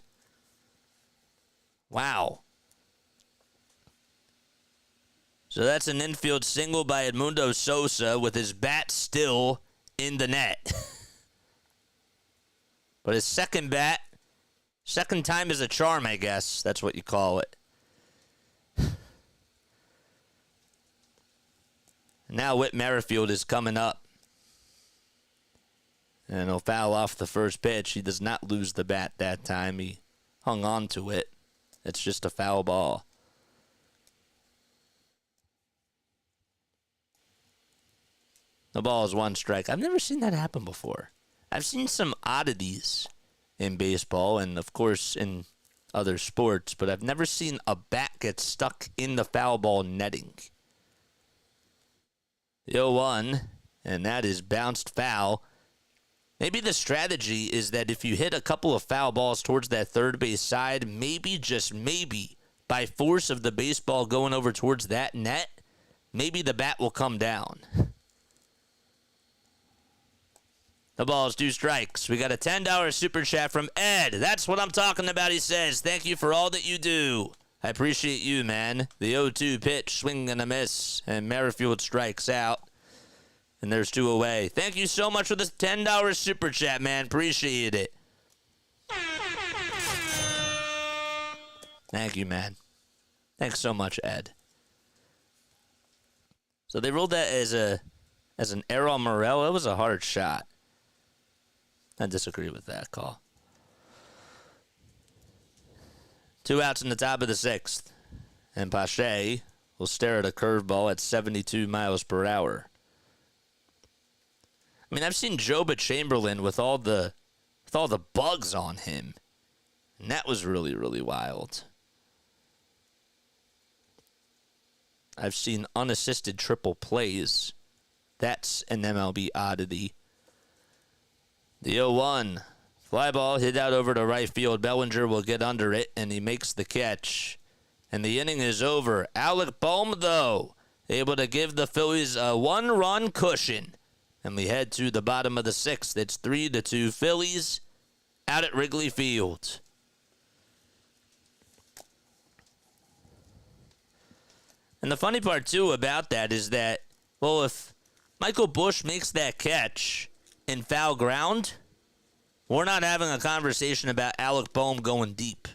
Wow. So that's an infield single by Edmundo Sosa with his bat still in the net. But his second time is a charm, I guess. That's what you call it. Now Whit Merrifield is coming up. And he'll foul off the first pitch. He does not lose the bat that time. He hung on to it. It's just a foul ball. The ball is 1 strike. I've never seen that happen before. I've seen some oddities in baseball and, of course, in other sports, but I've never seen a bat get stuck in the foul ball netting. The 0-1, and that is bounced foul. Maybe the strategy is that if you hit a couple of foul balls towards that third base side, maybe, just maybe, by force of the baseball going over towards that net, maybe the bat will come down. The ball is 2 strikes. We got a $10 super chat from Ed. That's what I'm talking about, he says. Thank you for all that you do. I appreciate you, man. The 0-2 pitch, swing and a miss, and Merrifield strikes out. And there's 2 away. Thank you so much for this $10 super chat, man. Appreciate it. Thank you, man. Thanks so much, Ed. So they ruled that as an error on Morel. It was a hard shot. I disagree with that call. 2 outs in the top of the 6th. And Pache will stare at a curveball at 72 miles per hour. I mean, I've seen Joba Chamberlain with all the bugs on him. And that was really, really wild. I've seen unassisted triple plays. That's an MLB oddity. The 0-1. Fly ball hit out over to right field. Bellinger will get under it, and he makes the catch. And the inning is over. Alec Bohm, though, able to give the Phillies a 1-run cushion. And we head to the bottom of the 6th. It's 3-2 Phillies out at Wrigley Field. And the funny part, too, about that is that, well, if Michael Busch makes that catch in foul ground, we're not having a conversation about Alec Bohm going deep.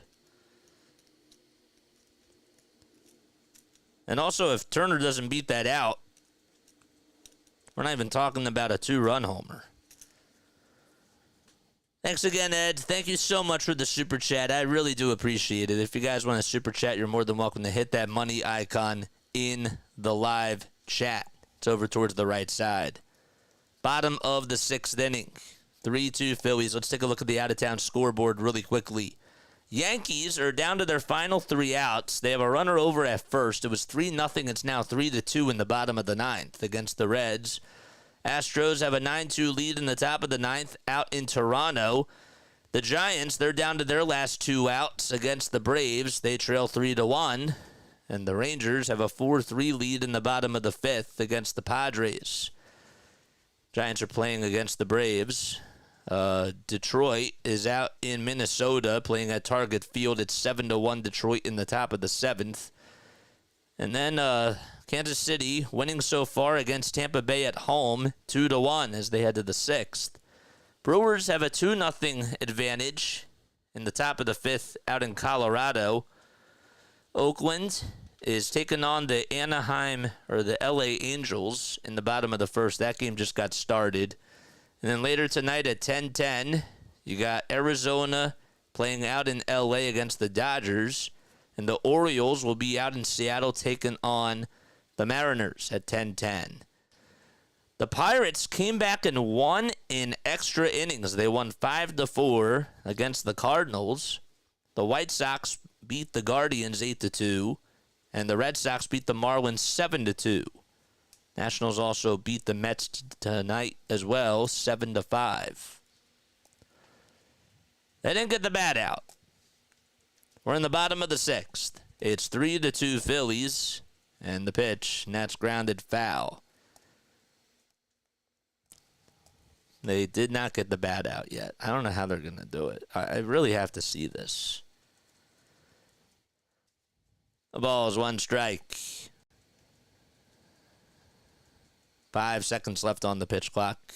And also, if Turner doesn't beat that out, we're not even talking about a 2-run homer. Thanks again, Ed. Thank you so much for the super chat. I really do appreciate it. If you guys want to super chat, you're more than welcome to hit that money icon in the live chat. It's over towards the right side. Bottom of the 6th inning. 3-2 Phillies. Let's take a look at the out-of-town scoreboard really quickly. Yankees are down to their final 3 outs. They have a runner over at first. It was 3-0. It's now 3-2 in the bottom of the 9th against the Reds. Astros have a 9-2 lead in the top of the 9th out in Toronto. The Giants, they're down to their last 2 outs against the Braves. They trail 3-1. And the Rangers have a 4-3 lead in the bottom of the 5th against the Padres. Giants are playing against the Braves. Detroit is out in Minnesota playing at Target Field. It's 7-1 Detroit in the top of the 7th. And then Kansas City winning so far against Tampa Bay at home 2-1 as they head to the 6th. Brewers have a 2-0 advantage in the top of the 5th out in Colorado. Oakland is taking on the Anaheim or the LA Angels in the bottom of the 1st. That game just got started. And then later tonight at 10:10, you got Arizona playing out in LA against the Dodgers. And the Orioles will be out in Seattle taking on the Mariners at 10:10. The Pirates came back and won in extra innings. They won 5-4 against the Cardinals. The White Sox beat the Guardians 8-2. And the Red Sox beat the Marlins 7-2. Nationals also beat the Mets tonight as well, 7-5. They didn't get the bat out. We're in the bottom of the 6th. It's 3-2 Phillies, and the pitch, and that's grounded foul. They did not get the bat out yet. I don't know how they're going to do it. I really have to see this. The ball is 1 strike. 5 seconds left on the pitch clock.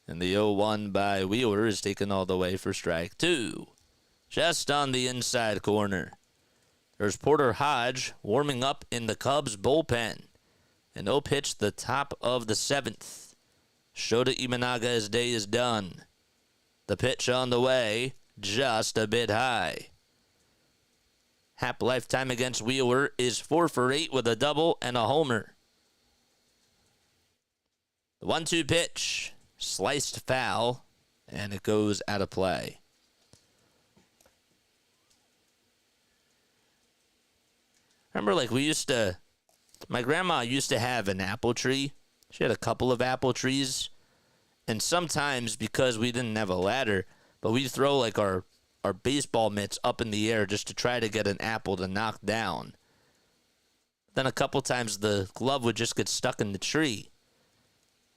And the 0-1 by Wheeler is taken all the way for strike 2. Just on the inside corner. There's Porter Hodge warming up in the Cubs bullpen. And no pitch the top of the 7th. Shota Imanaga's day is done. The pitch on the way, just a bit high. Happ lifetime against Wheeler is 4 for 8 with a double and a homer. The 1-2 pitch, sliced foul, and it goes out of play. Remember, like, my grandma used to have an apple tree. She had a couple of apple trees. And sometimes, because we didn't have a ladder, but we'd throw, like, our baseball mitts up in the air just to try to get an apple to knock down. Then a couple times the glove would just get stuck in the tree.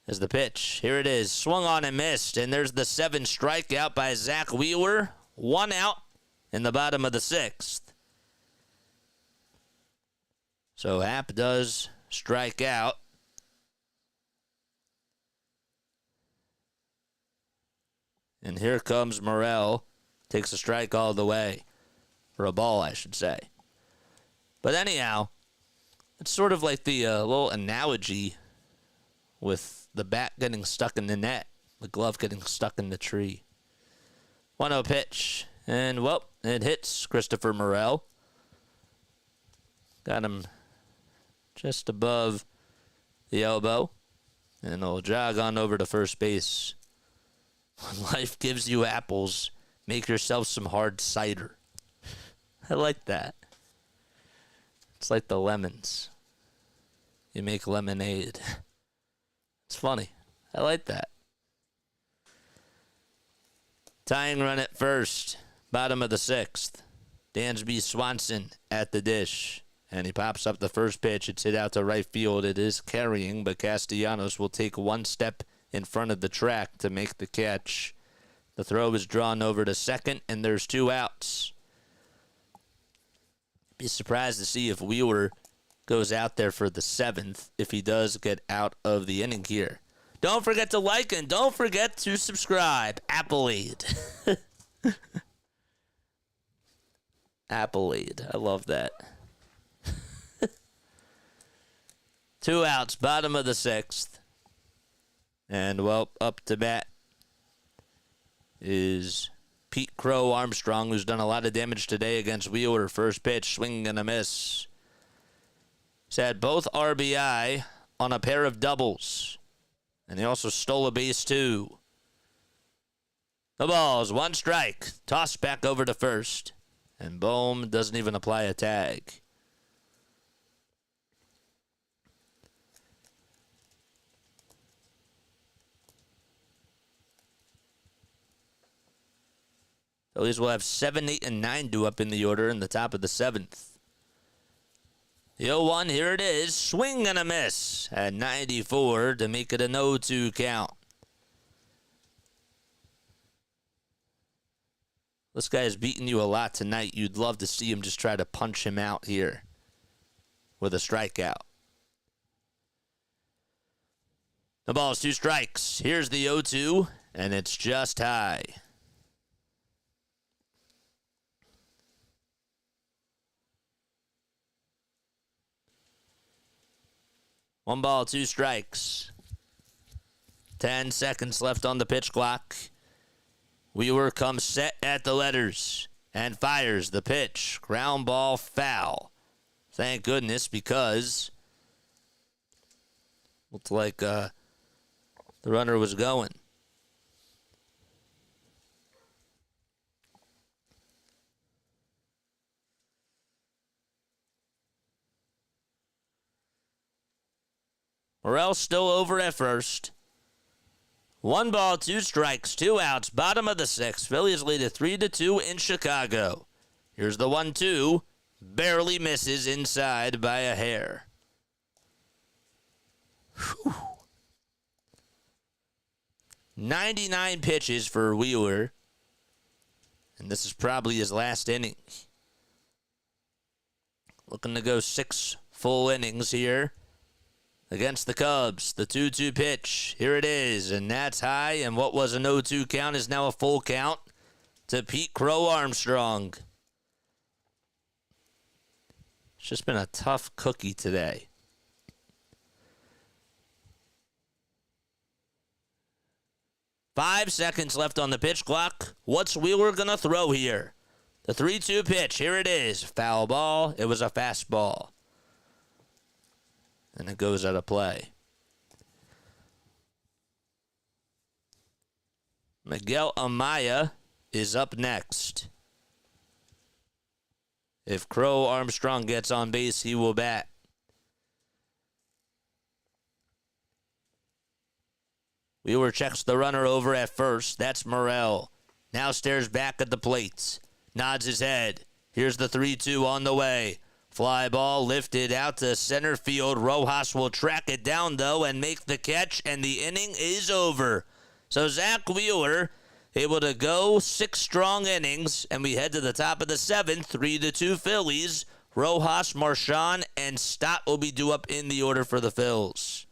As the pitch, here it is, swung on and missed, and there's the 7 strikeout by Zack Wheeler. 1 out in the bottom of the 6th. So Happ does strike out. And here comes Morel. Takes a strike all the way. Or a ball, I should say. But anyhow, it's sort of like the little analogy with the bat getting stuck in the net. The glove getting stuck in the tree. 1-0 pitch. And, well, it hits Christopher Morel. Got him just above the elbow. And he'll jog on over to first base. When life gives you apples, make yourself some hard cider. I like that. It's like the lemons. You make lemonade. It's funny. I like that. Tying run at first. Bottom of the 6th. Dansby Swanson at the dish. And he pops up the first pitch. It's hit out to right field. It is carrying, but Castellanos will take 1 step in front of the track to make the catch. The throw is drawn over to second, and there's 2 outs. Be surprised to see if Wheeler goes out there for the 7th if he does get out of the inning here. Don't forget to like and don't forget to subscribe. Appleade. Appleade. I love that. 2 outs, bottom of the 6th. And, well, up to bat is Pete Crow Armstrong, who's done a lot of damage today against Wheeler. First pitch, swing and a miss. He's had both RBI on a pair of doubles. And he also stole a base, too. The ball's 1 strike. Tossed back over to first. And Bohm doesn't even apply a tag. Phillies will have 7, 8, and 9 due up in the order in the top of the 7th. The 0-1, here it is. Swing and a miss at 94 to make it a 0-2 count. This guy has beaten you a lot tonight. You'd love to see him just try to punch him out here with a strikeout. The ball's 2 strikes. Here's the 0-2, and it's just high. One ball, 2 strikes. 10 seconds left on the pitch clock. Wheeler comes set at the letters and fires the pitch. Ground ball foul. Thank goodness, because looked like the runner was going. Morel still over at first. 1 ball, 2 strikes, 2 outs, bottom of the 6th. Phillies lead it 3-2 in Chicago. Here's the 1-2. Barely misses inside by a hair. Whew. 99 pitches for Wheeler. And this is probably his last inning. Looking to go 6 full innings here. against the Cubs. The 2-2 pitch. Here it is, and that's high. And what was an 0-2 count is now a full count to Pete Crow Armstrong. It's just been a tough cookie today. Five seconds left on the pitch clock. What's Wheeler going to throw here? The 3-2 pitch. Here it is. Foul ball. It was a fastball. And it goes out of play. Miguel Amaya is up next. If Crow Armstrong gets on base, he will bat. Wheeler checks the runner over at first. That's Morel. Now stares back at the plates. Nods his head. Here's the 3-2 on the way. Fly ball lifted out to center field. Rojas will track it down, though, and make the catch, and the inning is over. So Zack Wheeler able to go 6 strong innings, and we head to the top of the 7th, 3-2 Phillies. Rojas, Marchand, and Stott will be due up in the order for the Phils.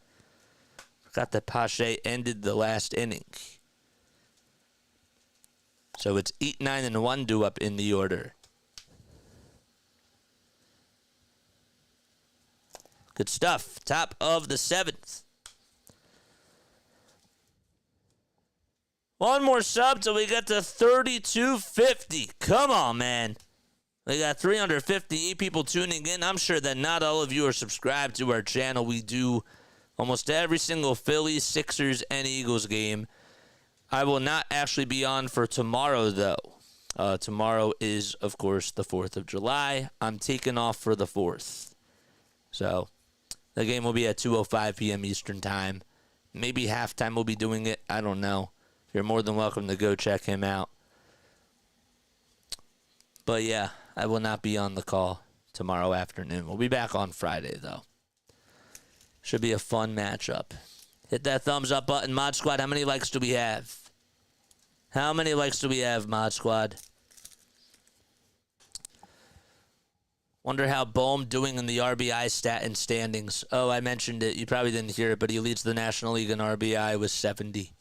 Forgot that Pache ended the last inning. So it's 8, 9, and 1 due up in the order. Good stuff. Top of the 7th. One more sub till we get to 3250. Come on, man. We got 358 people tuning in. I'm sure that not all of you are subscribed to our channel. We do almost every single Phillies, Sixers, and Eagles game. I will not actually be on for tomorrow, though. Tomorrow is, of course, the 4th of July. I'm taking off for the 4th. So the game will be at 2:05 p.m. Eastern Time. Maybe halftime we'll be doing it. I don't know. You're more than welcome to go check him out. But, yeah, I will not be on the call tomorrow afternoon. We'll be back on Friday, though. Should be a fun matchup. Hit that thumbs up button, Mod Squad. How many likes do we have? How many likes do we have, Mod Squad? Wonder how Bohm doing in the RBI stat and standings. Oh, I mentioned it. You probably didn't hear it, but he leads the National League in RBI with 70.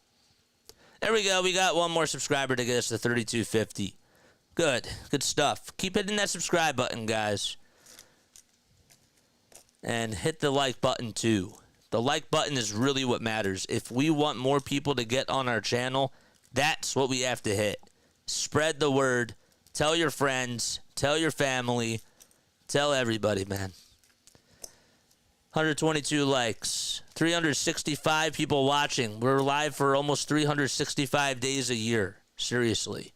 There we go. We got one more subscriber to get us to 3250. Good. Good stuff. Keep hitting that subscribe button, guys. And hit the like button, too. The like button is really what matters. If we want more people to get on our channel, that's what we have to hit. Spread the word. Tell your friends. Tell your family. Tell everybody, man. 122 likes. 365 people watching. We're live for almost 365 days a year. Seriously.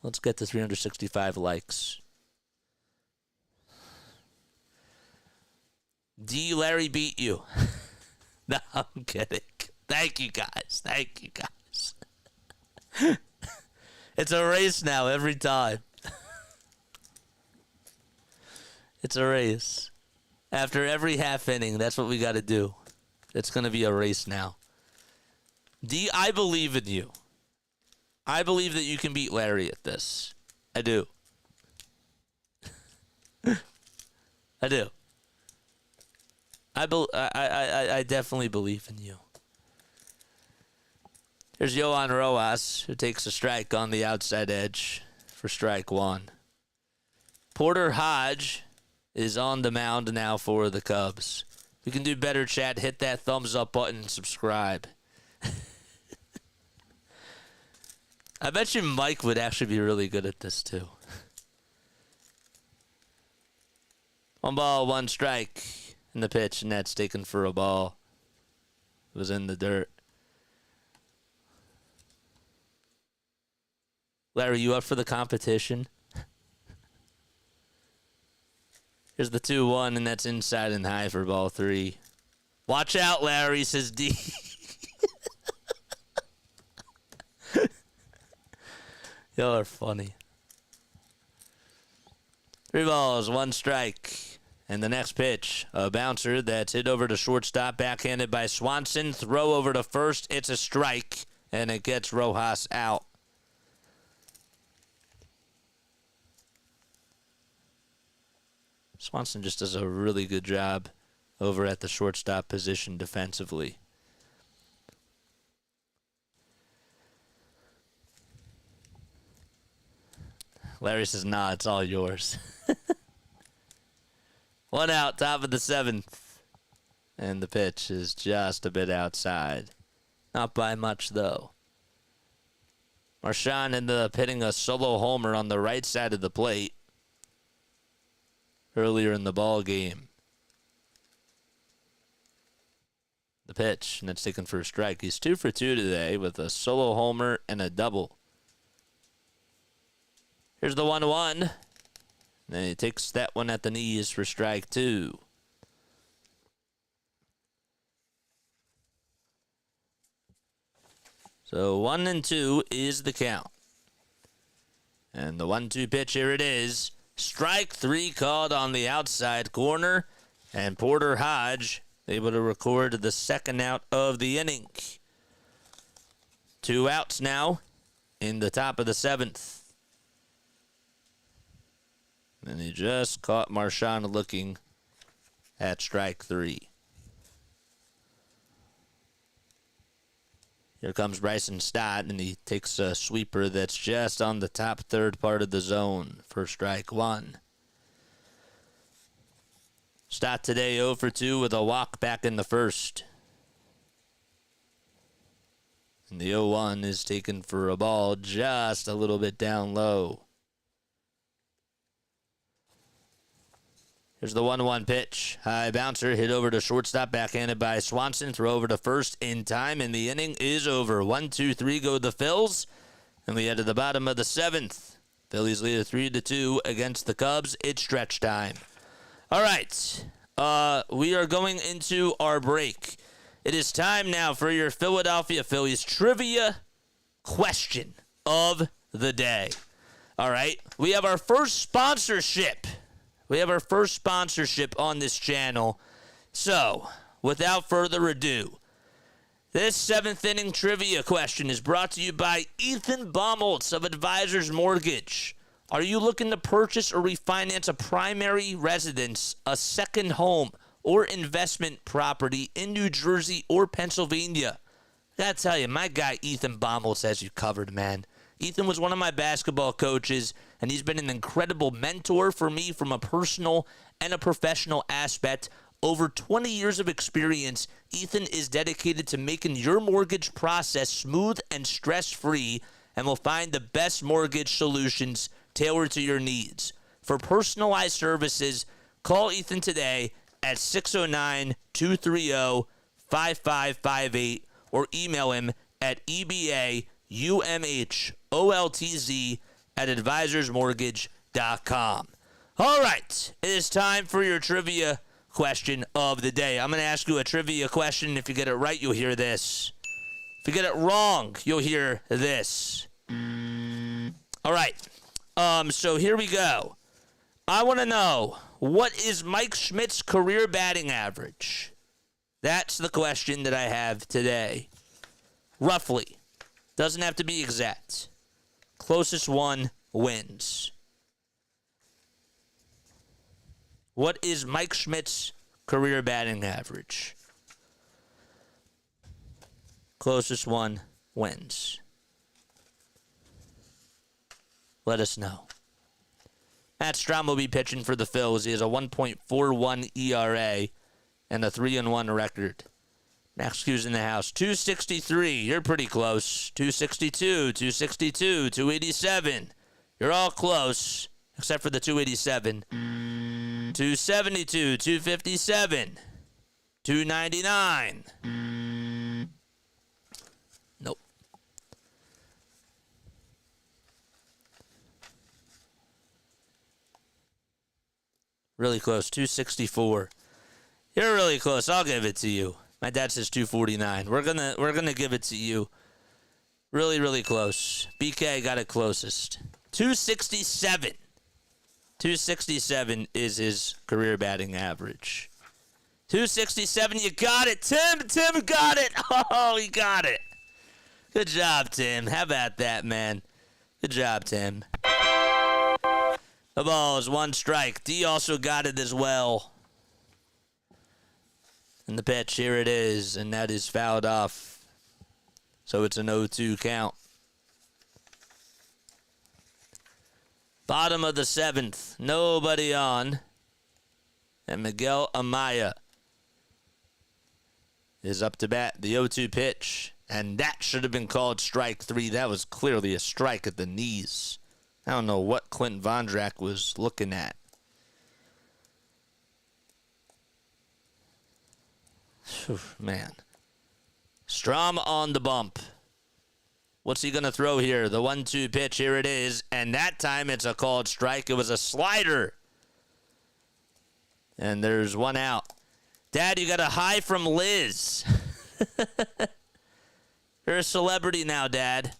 Let's get to 365 likes. D. Larry beat you. No, I'm kidding. Thank you, guys. Thank you, guys. It's a race now every time. It's a race. After every half inning, that's what we got to do. It's going to be a race now. D, I believe in you. I believe that you can beat Larry at this. I do. I do. I definitely believe in you. Here's Yohan Rojas, who takes a strike on the outside edge for strike 1. Porter Hodge is on the mound now for the Cubs. If you can do better, chat, hit that thumbs up button and subscribe. I bet you Mike would actually be really good at this, too. 1 ball, 1 strike in the pitch, and that's taken for a ball. It was in the dirt. Larry, you up for the competition? Here's the 2-1, and that's inside and high for ball 3. Watch out, Larry, says D. Y'all are funny. 3 balls, 1 strike. And the next pitch, a bouncer that's hit over to shortstop, backhanded by Swanson. Throw over to first. It's a strike, and it gets Rojas out. Swanson just does a really good job over at the shortstop position defensively. Larry says, nah, it's all yours. 1 out, top of the 7th. And the pitch is just a bit outside. Not by much, though. Marchand ended up hitting a solo homer on the right side of the plate earlier in the ball game. The pitch, and it's taken for a strike. He's 2 for 2 today with a solo homer and a double. Here's the 1-1. And he takes that one at the knees for strike 2. So 1-2 is the count. And the 1-2 pitch, here it is. Strike 3 called on the outside corner. And Porter Hodge able to record the second out of the inning. 2 outs now in the top of the 7th. And he just caught Marchand looking at strike 3. Here comes Bryson Stott, and he takes a sweeper that's just on the top third part of the zone for strike 1. Stott today 0 for 2 with a walk back in the first. And the 0-1 is taken for a ball just a little bit down low. Here's the 1-1 pitch. High bouncer hit over to shortstop, backhanded by Swanson. Throw over to first in time, and the inning is over. 1-2-3 go the Phils, and we head to the bottom of the 7th. Phillies lead 3-2 against the Cubs. It's stretch time. All right, we are going into our break. It is time now for your Philadelphia Phillies trivia question of the day. All right, we have our first sponsorship. We have our first sponsorship on this channel. So, without further ado, this 7th inning trivia question is brought to you by Ethan Baumholtz of Advisors Mortgage. Are you looking to purchase or refinance a primary residence, a second home, or investment property in New Jersey or Pennsylvania? I gotta tell you, my guy Ethan Baumholtz has you covered, man. Ethan was one of my basketball coaches, and he's been an incredible mentor for me from a personal and a professional aspect. Over 20 years of experience, Ethan is dedicated to making your mortgage process smooth and stress-free, and will find the best mortgage solutions tailored to your needs. For personalized services, call Ethan today at 609-230-5558 or email him at ebaumholtz@advisorsmortgage.com. All right, it is time for your trivia question of the day. I'm going to ask you a trivia question. If you get it right, you'll hear this. If you get it wrong, you'll hear this. All right, so here we go. I want to know, what is Mike Schmidt's career batting average? That's the question that I have today. Roughly. Doesn't have to be exact. Closest one wins. What is Mike Schmidt's career batting average? Closest one wins. Let us know. Matt Strahm will be pitching for the Phils. He has a 1.41 ERA and a 3-1 record. Max Q's in the house. 263. You're pretty close. 262, 262, 287. You're all close, except for the 287. 272, 257, 299. Nope. Really close. 264. You're really close. I'll give it to you. My dad says 249. We're gonna give it to you. Really, really close. BK got it closest. 267. 267 is his career batting average. 267, you got it. Tim got it. Oh, he got it. Good job, Tim. How about that, man? Good job, Tim. The ball is 1 strike. D also got it as well. And the pitch, here it is, and that is fouled off. So it's an 0-2 count. Bottom of the 7th, nobody on. And Miguel Amaya is up to bat. The 0-2 pitch, and that should have been called strike 3. That was clearly a strike at the knees. I don't know what Clint Vondrak was looking at. Whew, man. Strom on the bump. What's he going to throw here? The 1-2 pitch, here it is. And that time it's a called strike. It was a slider. And there's 1 out. Dad, you got a hi from Liz. You're a celebrity now, Dad.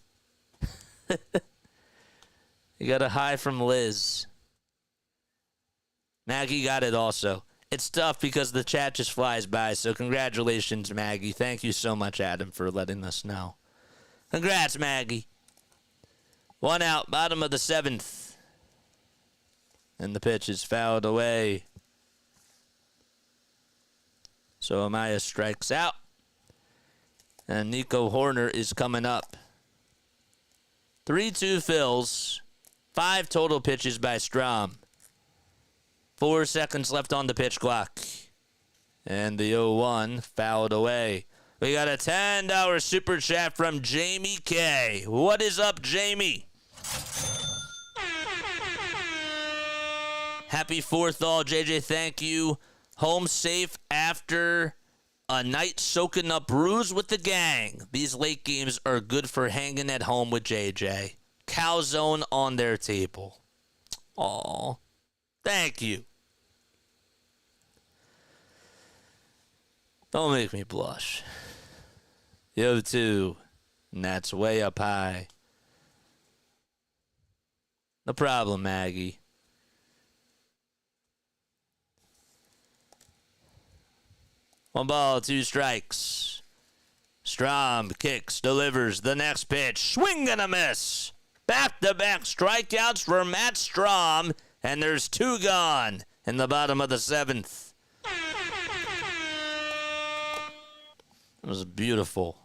You got a hi from Liz. Maggie got it also. It's tough because the chat just flies by, so congratulations, Maggie. Thank you so much, Adam, for letting us know. Congrats, Maggie. 1 out, bottom of the 7th. And the pitch is fouled away. So Amaya strikes out. And Nico Horner is coming up. 3-2 Phils. 5 total pitches by Strom. 4 seconds left on the pitch clock. And the 0-1 fouled away. We got a $10 super chat from Jamie K. What is up, Jamie? Happy 4th all, JJ. Thank you. Home safe after a night soaking up brews with the gang. These late games are good for hanging at home with JJ. Calzone on their table. Aw. Thank you. Don't make me blush. 0-2. And that's way up high. No problem, Maggie. One ball, 2 strikes. Strom kicks, delivers the next pitch. Swing and a miss. Back-to-back strikeouts for Matt Strom. And there's 2 gone in the bottom of the 7th. It was beautiful.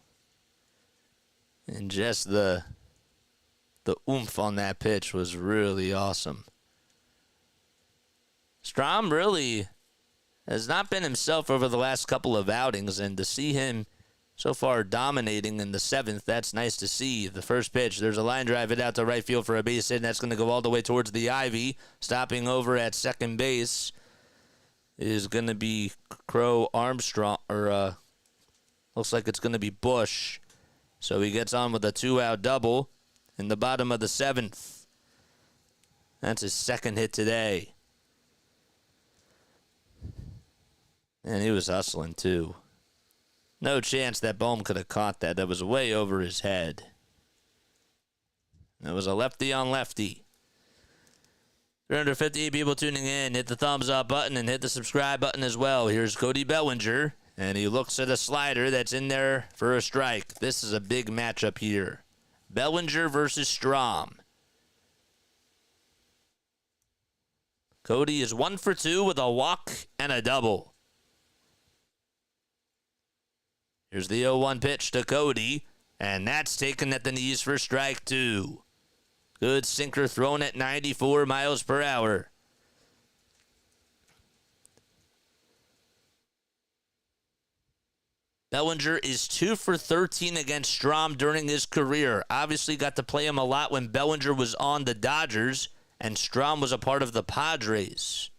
And just the oomph on that pitch was really awesome. Strom really has not been himself over the last couple of outings, and to see him so far dominating in the 7th, that's nice to see. The first pitch, there's a line drive hit out to right field for a base hit, and that's going to go all the way towards the ivy. Stopping over at second base is going to be Crow Armstrong, or looks like it's going to be Bush. So he gets on with a 2-out double in the bottom of the 7th. That's his 2nd hit today. And he was hustling, too. No chance that Bohm could have caught that. That was way over his head. That was a lefty on lefty. 358 people tuning in. Hit the thumbs up button and hit the subscribe button as well. Here's Cody Bellinger, and he looks at a slider that's in there for a strike. This is a big matchup here. Bellinger versus Strom. Cody is 1 for 2 with a walk and a double. Here's the 0-1 pitch to Cody, and that's taken at the knees for strike 2. Good sinker thrown at 94 miles per hour. Bellinger is 2 for 13 against Strom during his career. Obviously got to play him a lot when Bellinger was on the Dodgers, and Strom was a part of the Padres.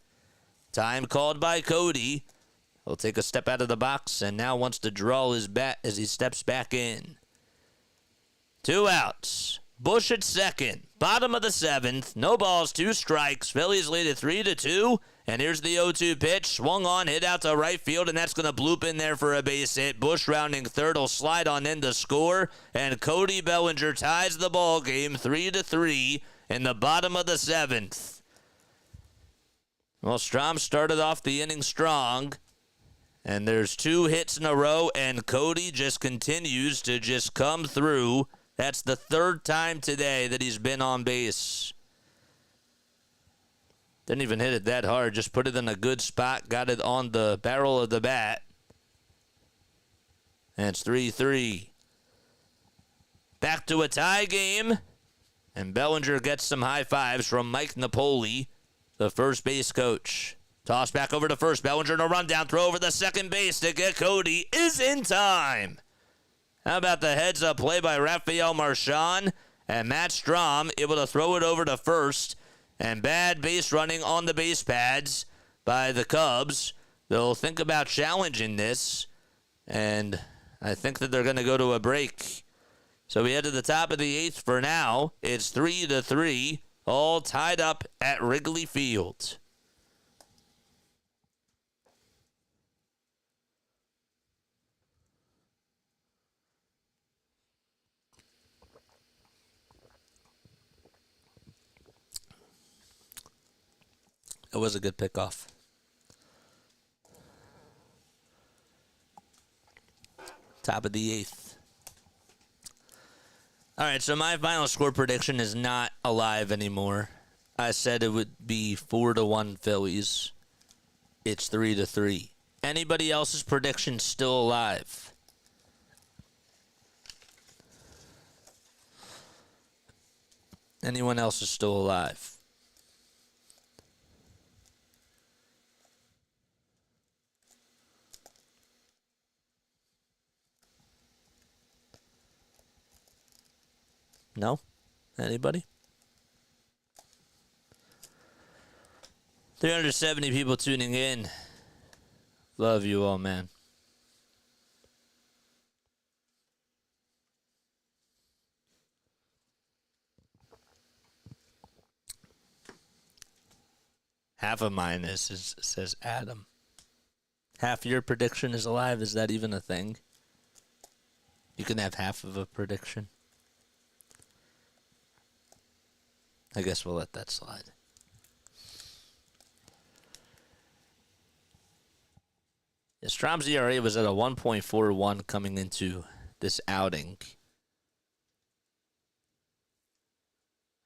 Time called by Cody. He'll take a step out of the box and now wants to draw his bat as he steps back in. 2 outs. Bush at second. Bottom of the 7th. No balls, 2 strikes. Phillies lead at 3-2. And here's the 0-2 pitch. Swung on, hit out to right field, and that's going to bloop in there for a base hit. Bush rounding third will slide on in to score. And Cody Bellinger ties the ball game 3-3 in the bottom of the 7th. Well, Strom started off the inning strong. And there's 2 hits in a row, and Cody just continues to just come through. That's the 3rd time today that he's been on base. Didn't even hit it that hard. Just put it in a good spot. Got it on the barrel of the bat. And it's 3-3. Back to a tie game. And Bellinger gets some high fives from Mike Napoli, the first base coach. Toss back over to first. Bellinger in a rundown. Throw over the second base to get Cody. Is in time. How about the heads-up play by Rafael Marchand and Matt Strahm, able to throw it over to first. And bad base running on the base pads by the Cubs. They'll think about challenging this, and I think that they're going to go to a break. So we head to the top of the 8th for now. It's 3-3, all tied up at Wrigley Field. It was a good pickoff. Top of the 8th. All right, so my final score prediction is not alive anymore. I said it would be 4-1 Phillies. It's 3-3. Anybody else's prediction still alive? Anyone else is still alive? No? Anybody? 370 people tuning in. Love you all, man. Half of mine says Adam. Half your prediction is alive. Is that even a thing? You can have half of a prediction. I guess we'll let that slide. Yeah, Strom's ERA was at a 1.41 coming into this outing.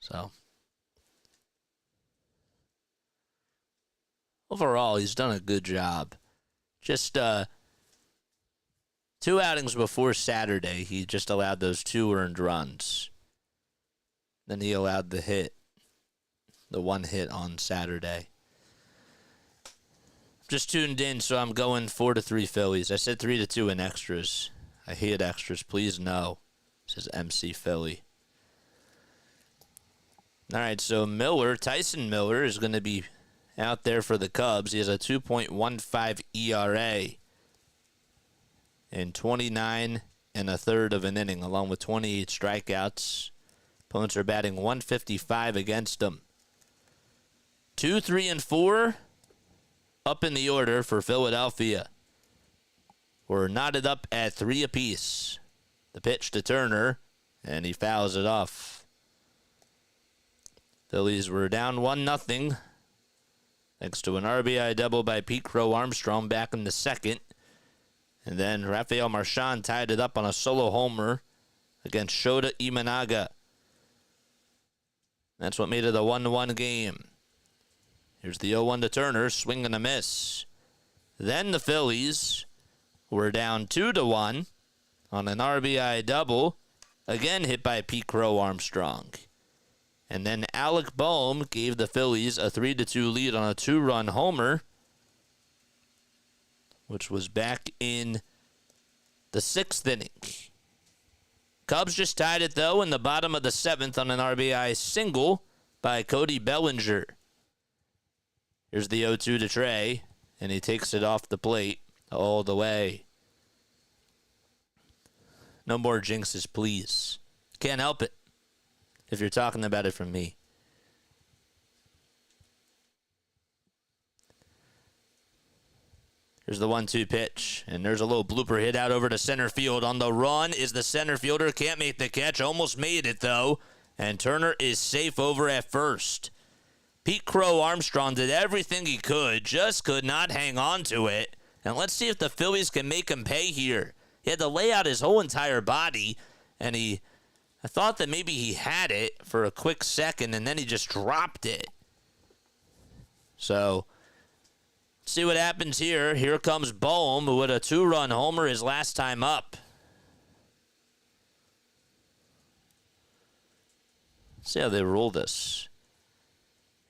So, overall, he's done a good job. Just 2 outings before Saturday, he just allowed those 2 earned runs. Then he allowed the hit. The 1 hit on Saturday. Just tuned in, so I'm going 4-3 Phillies. I said 3-2 in extras. I hate extras. Please no. Says MC Philly. All right, so Tyson Miller is going to be out there for the Cubs. He has a 2.15 ERA in 29 1/3 of an inning, along with 28 strikeouts. Opponents are batting 155 against him. 2, 3, and 4 up in the order for Philadelphia. We're knotted up at 3 apiece. The pitch to Turner, and he fouls it off. Phillies were down 1-0, thanks to an RBI double by Pete Crow Armstrong back in the 2nd. And then Rafael Marchand tied it up on a solo homer against Shota Imanaga. That's what made it a 1-1 game. Here's the 0-1 to Turner, swing and a miss. Then the Phillies were down 2-1 on an RBI double, again hit by Pete Crow Armstrong. And then Alec Bohm gave the Phillies a 3-2 lead on a 2-run homer, which was back in the 6th inning. Cubs just tied it, though, in the bottom of the 7th on an RBI single by Cody Bellinger. Here's the 0-2 to Trey, and he takes it off the plate all the way. No more jinxes, please. Can't help it if you're talking about it from me. Here's the 1-2 pitch, and there's a little blooper hit out over to center field. On the run is the center fielder. Can't make the catch. Almost made it, though. And Turner is safe over at first. Pete Crow Armstrong did everything he could, just could not hang on to it. And let's see if the Phillies can make him pay here. He had to lay out his whole entire body, and I thought that maybe he had it for a quick second, and then he just dropped it. So, let's see what happens here. Here comes Bohm with a 2-run homer his last time up. Let's see how they rule this.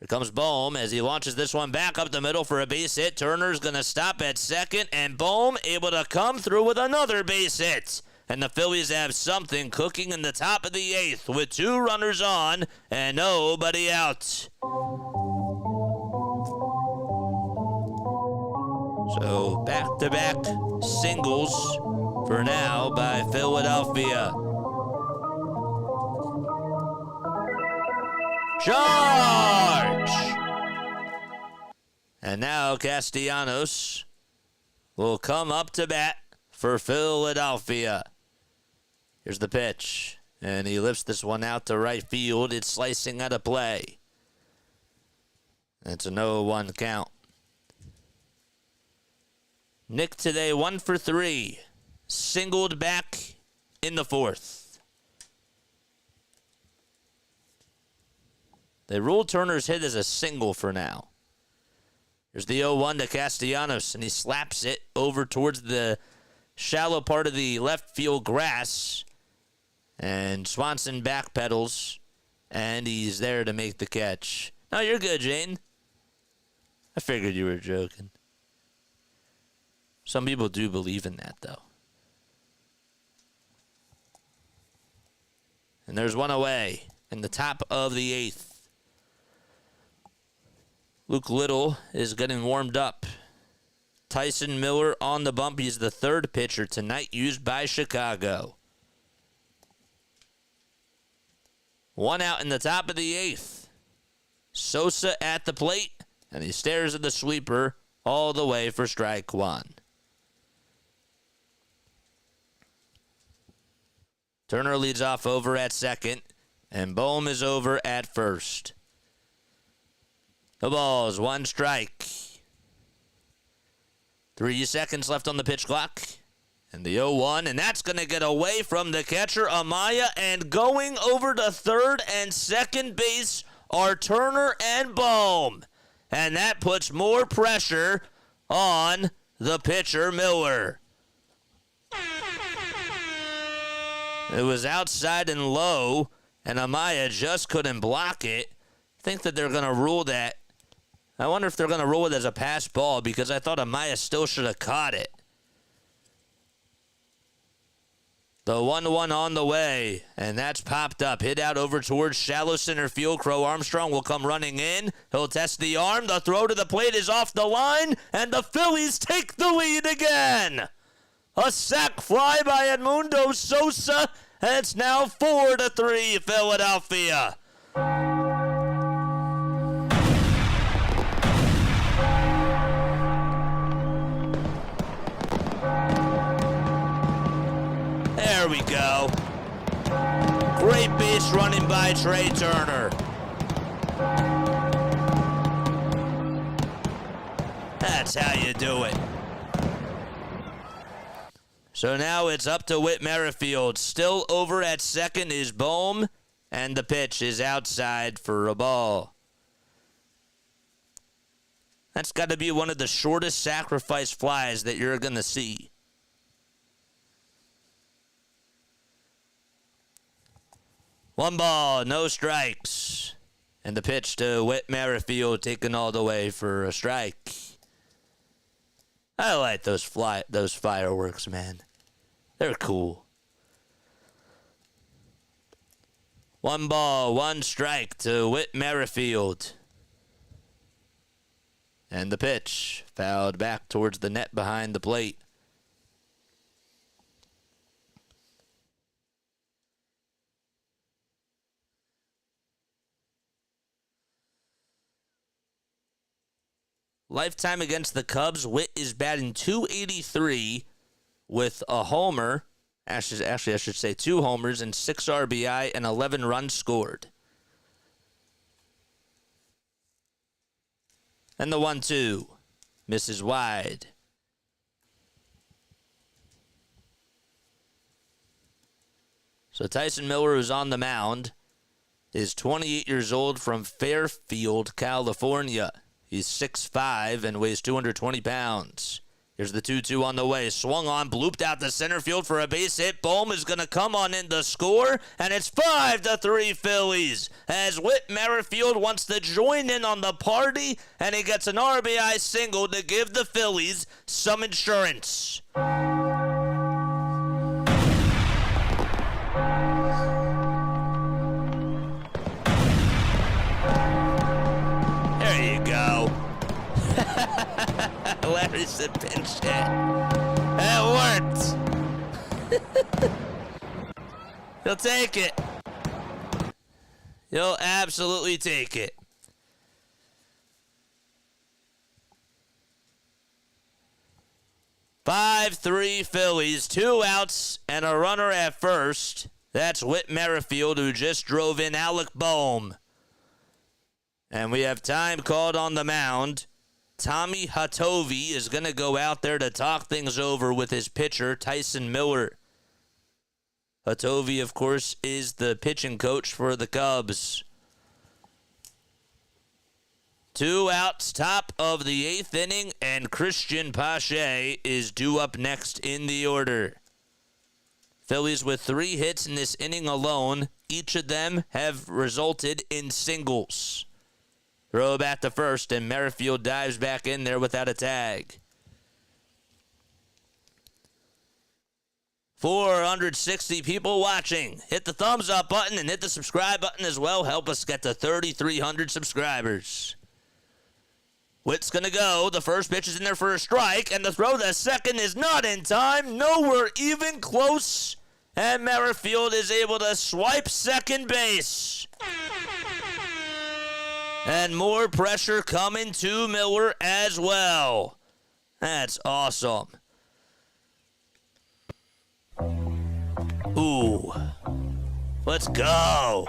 Here comes Bohm as he launches this one back up the middle for a base hit. Turner's going to stop at second, and Bohm able to come through with another base hit. And the Phillies have something cooking in the top of the 8th with 2 runners on and nobody out. So back-to-back singles for now by Philadelphia. Charge! And now Castellanos will come up to bat for Philadelphia. Here's the pitch, and he lifts this one out to right field. It's slicing out of play. It's a 0-1 count. Nick today 1 for 3. Singled back in the 4th. They ruled Turner's hit as a single for now. Here's the 0-1 to Castellanos, and he slaps it over towards the shallow part of the left field grass. And Swanson backpedals, and he's there to make the catch. No, you're good, Jane. I figured you were joking. Some people do believe in that, though. And there's one away in the top of the 8th. Luke Little is getting warmed up. Tyson Miller on the bump. He's the 3rd pitcher tonight used by Chicago. 1 out in the top of the 8th. Sosa at the plate, and he stares at the sweeper all the way for strike 1. Turner leads off over at second, and Bohm is over at first. The ball's 1 strike. 3 seconds left on the pitch clock. And the 0-1, and that's going to get away from the catcher, Amaya, and going over to third and second base are Turner and Bohm. And that puts more pressure on the pitcher, Miller. It was outside and low, and Amaya just couldn't block it. I think that they're going to rule that. I wonder if they're going to rule it as a pass ball, because I thought Amaya still should have caught it. The 1-1 on the way, and that's popped up. Hit out over towards shallow center field. Crow Armstrong will come running in. He'll test the arm. The throw to the plate is off the line, and the Phillies take the lead again. A sac fly by Edmundo Sosa, and it's now 4-3 Philadelphia. There we go. Great base running by Trey Turner. That's how you do it. So now it's up to Whit Merrifield. Still over at second is Bohm, and the pitch is outside for a ball. That's got to be one of the shortest sacrifice flies that you're going to see. One ball, no strikes. And the pitch to Whit Merrifield taken all the way for a strike. I like those fireworks, man. They're cool. One ball, 1 strike to Whit Merrifield. And the pitch fouled back towards the net behind the plate. Lifetime against the Cubs, Whit is batting .283 with a homer. Actually, I should say 2 homers and 6 RBI and 11 runs scored. And the 1-2 misses wide. So Tyson Miller, who's on the mound, is 28 years old from Fairfield, California. He's 6'5" and weighs 220 pounds. Here's the 2-2 on the way. Swung on, blooped out to center field for a base hit. Bohm is going to come on in to score, and it's 5-3 Phillies. As Whit Merrifield wants to join in on the party, and he gets an RBI single to give the Phillies some insurance. There you go. Larry's the pinch hit. That worked. He'll take it. He'll absolutely take it. Five, 3 Phillies, 2 outs and a runner at first. That's Whit Merrifield, who just drove in Alec Bohm. And we have time called on the mound. Tommy Hatovi is going to go out there to talk things over with his pitcher, Tyson Miller. Hatovi, of course, is the pitching coach for the Cubs. 2 outs, top of the 8th inning, and Christian Pache is due up next in the order. Phillies with 3 hits in this inning alone. Each of them have resulted in singles. Throw back to first, and Merrifield dives back in there without a tag. 460 people watching. Hit the thumbs up button and hit the subscribe button as well. Help us get to 3,300 subscribers. Whit's going to go. The first pitch is in there for a strike, and the throw to second is not in time. Nowhere even close. And Merrifield is able to swipe second base. And more pressure coming to Miller as well. That's awesome. Ooh. Let's go.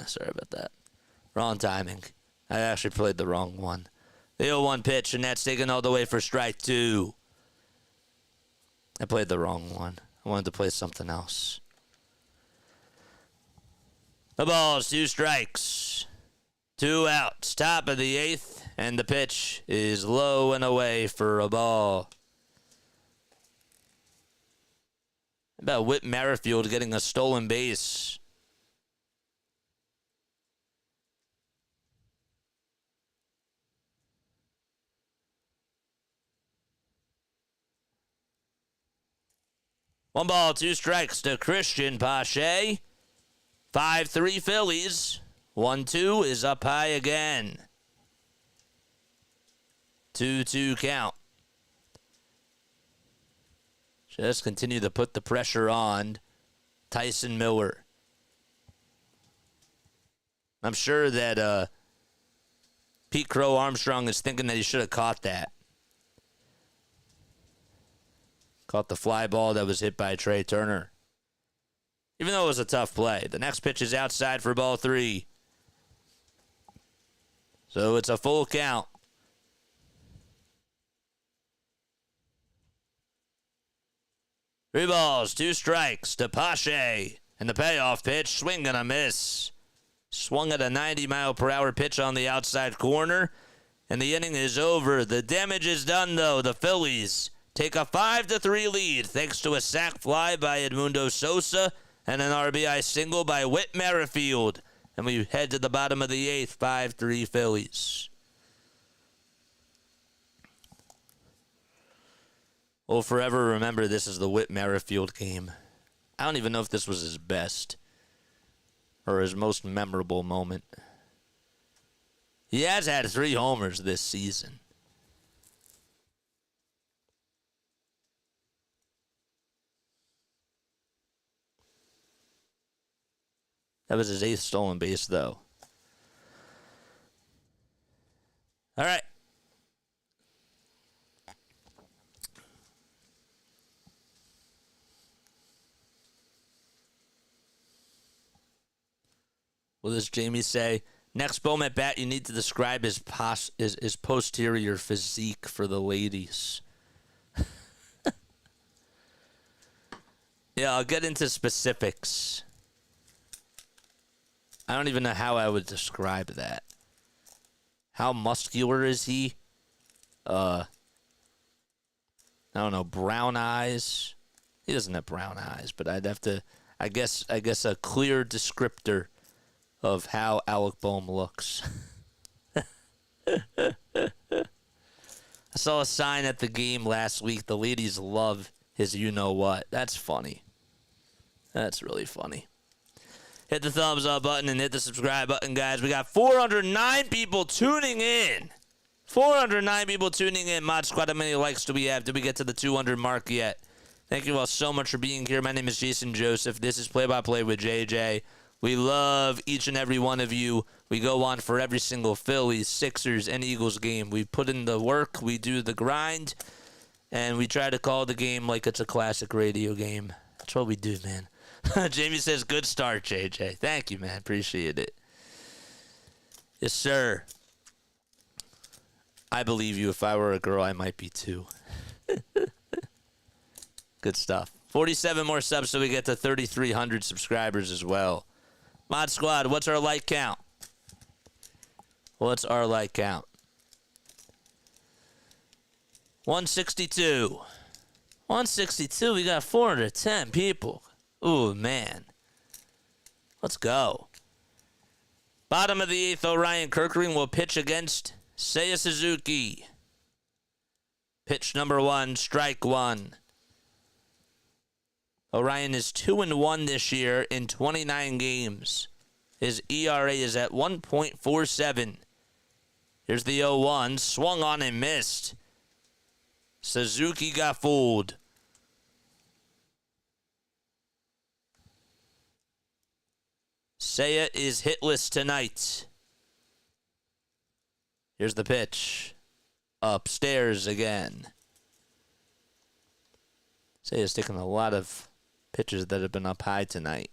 Sorry about that. Wrong timing. I actually played the wrong one. The 0-1 pitch, and that's taken all the way for strike 2. I played the wrong one. I wanted to play something else. The ball's 2 strikes. 2 outs. Top of the 8th, and the pitch is low and away for a ball. How about Whit Merrifield getting a stolen base? One ball, 2 strikes to Christian Pache. 5-3 Phillies. 1-2 is up high again. 2-2 count. Just continue to put the pressure on Tyson Miller. I'm sure that Pete Crow Armstrong is thinking that he should have caught that. Caught the fly ball that was hit by Trey Turner. Even though it was a tough play. The next pitch is outside for ball 3. So it's a full count. Three balls, 2 strikes to Pache. And the payoff pitch, swing and a miss. Swung at a 90-mile-per-hour pitch on the outside corner. And the inning is over. The damage is done, though. The Phillies take a 5-3 lead thanks to a sac fly by Edmundo Sosa and an RBI single by Whit Merrifield. And we head to the bottom of the 8th, 5-3 Phillies. We'll forever remember this as the Whit Merrifield game. I don't even know if this was his best or his most memorable moment. He has had 3 homers this season. That was his 8th stolen base, though. All right. What does Jamie say? Next Bohm at bat, you need to describe his posterior physique for the ladies. Yeah, I'll get into specifics. I don't even know how I would describe that. How muscular is he? I don't know, brown eyes. He doesn't have brown eyes, but I'd have to, I guess a clear descriptor of how Alec Bohm looks. I saw a sign at the game last week. The ladies love his you-know-what. That's funny. That's really funny. Hit the thumbs up button and hit the subscribe button, guys. We got 409 people tuning in. 409 people tuning in. Mod Squad, how many likes do we have? Did we get to the 200 mark yet? Thank you all so much for being here. My name is Jason Joseph. This is Play-by-Play with JJ. We love each and every one of you. We go on for every single Phillies, Sixers, and Eagles game. We put in the work. We do the grind. And we try to call the game like it's a classic radio game. That's what we do, man. Jamie says, good start, JJ. Thank you, man. Appreciate it. Yes, sir. I believe you. If I were a girl, I might be too. Good stuff. 47 more subs so we get to 3,300 subscribers as well. Mod Squad, what's our like count? What's our like count? 162. 162. We got 410 people. Ooh, man. Let's go. Bottom of the 8th, Orion Kirkering will pitch against Seiya Suzuki. Pitch number 1, strike 1. Orion is 2-1 this year in 29 games. His ERA is at 1.47. Here's the 0-1. Swung on and missed. Suzuki got fooled. Seiya is hitless tonight. Here's the pitch. Upstairs again. Seiya's taking a lot of pitches that have been up high tonight.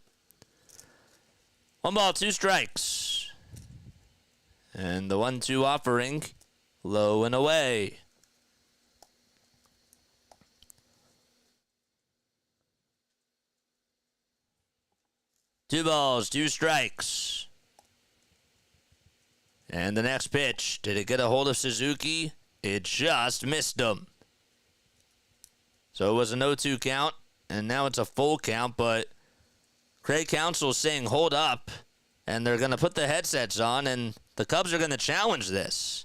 1 ball, 2 strikes. And the 1-2 offering, low and away. Two balls, 2 strikes. And the next pitch, did it get a hold of Suzuki? It just missed him. So it was a 0-2 count, and now it's a full count, but Craig Counsell is saying hold up, and they're going to put the headsets on, and the Cubs are going to challenge this.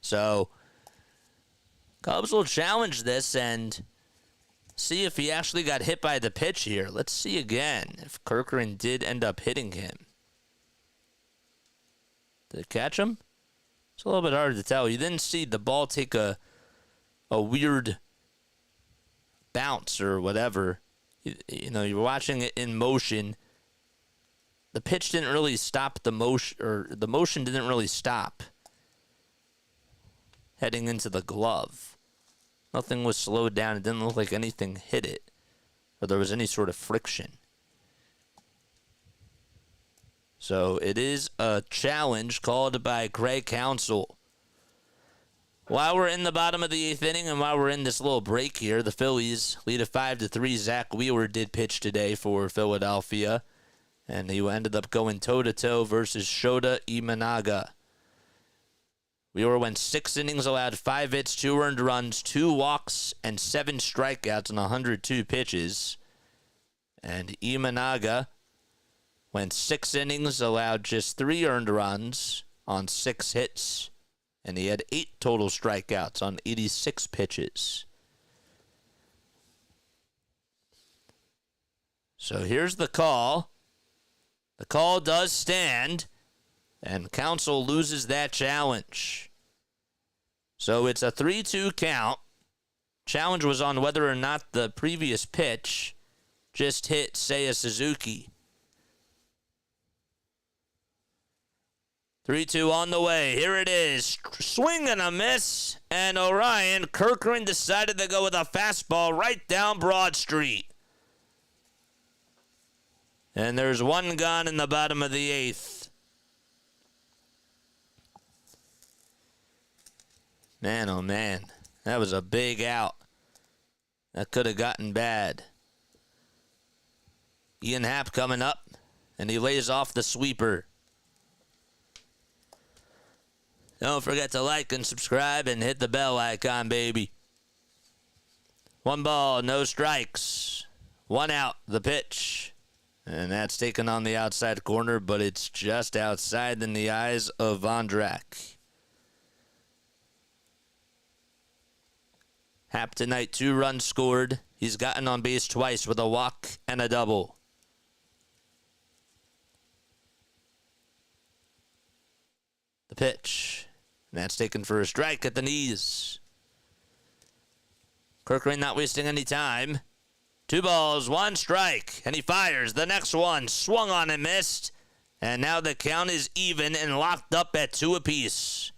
So Cubs will challenge this and see if he actually got hit by the pitch here. Let's see again if Kirkering did end up hitting him. Did it catch him? It's a little bit hard to tell. You didn't see the ball take a weird bounce or whatever. You know, you're watching it in motion. The pitch didn't really stop the motion, or the motion didn't really stop heading into the glove. Nothing was slowed down. It didn't look like anything hit it, or there was any sort of friction. So it is a challenge called by Craig Counsell. While we're in the bottom of the 8th inning and while we're in this little break here, the Phillies lead a 5-3. Zack Wheeler did pitch today for Philadelphia, and he ended up going toe-to-toe versus Shota Imanaga. Wheeler went 6 innings, allowed 5 hits, 2 earned runs, 2 walks, and 7 strikeouts on 102 pitches. And Imanaga went 6 innings, allowed just 3 earned runs on 6 hits, and he had 8 total strikeouts on 86 pitches. So here's the call. The call does stand, and Counsell loses that challenge. So it's a 3-2 count. Challenge was on whether or not the previous pitch just hit Seiya Suzuki. 3-2 on the way. Here it is. Swing and a miss. And Orion Kirkering decided to go with a fastball right down Broad Street. And there's 1 gone in the bottom of the 8th. Man, oh man. That was a big out. That could have gotten bad. Ian Happ coming up. and he lays off the sweeper. Don't forget to like and subscribe and hit the bell icon, baby. 1 ball, no strikes. 1 out, the pitch. And that's taken on the outside corner, but it's just outside in the eyes of Vondrak. Happ tonight, 2 runs scored. He's gotten on base twice with a walk and a double. The pitch. And that's taken for a strike at the knees. Kerkering not wasting any time. 2 balls, 1 strike. And he fires. The next one swung on and missed. And now the count is even and locked up at 2 apiece.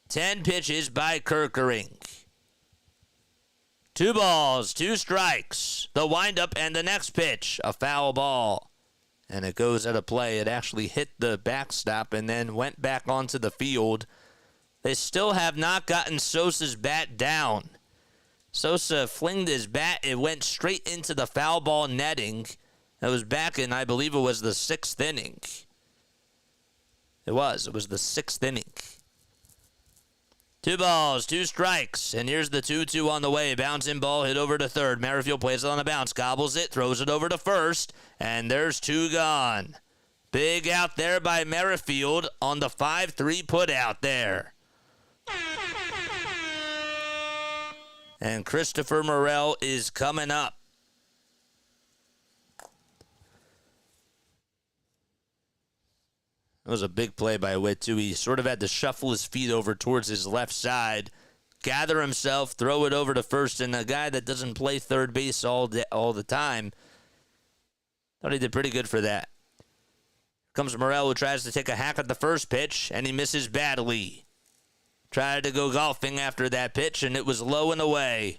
10 pitches by Kerkering. 2 balls, 2 strikes. The windup and the next pitch. A foul ball. And it goes out of play. It actually hit the backstop and then went back onto the field. They still have not gotten Sosa's bat down. Sosa flinged his bat. It went straight into the foul ball netting. It was back in, I believe it was the 6th inning. It was the 6th inning. 2 balls, 2 strikes, and here's the 2-2 on the way. Bouncing ball hit over to third. Merrifield plays it on a bounce, gobbles it, throws it over to first, and there's 2 gone. Big out there by Merrifield on the 5-3 put out there. And Christopher Morel is coming up. It was a big play by Witt, too. He sort of had to shuffle his feet over towards his left side, gather himself, throw it over to first, and a guy that doesn't play third base all the time, thought he did pretty good for that. Here comes Morel, who tries to take a hack at the first pitch, and he misses badly. Tried to go golfing after that pitch, and it was low and away.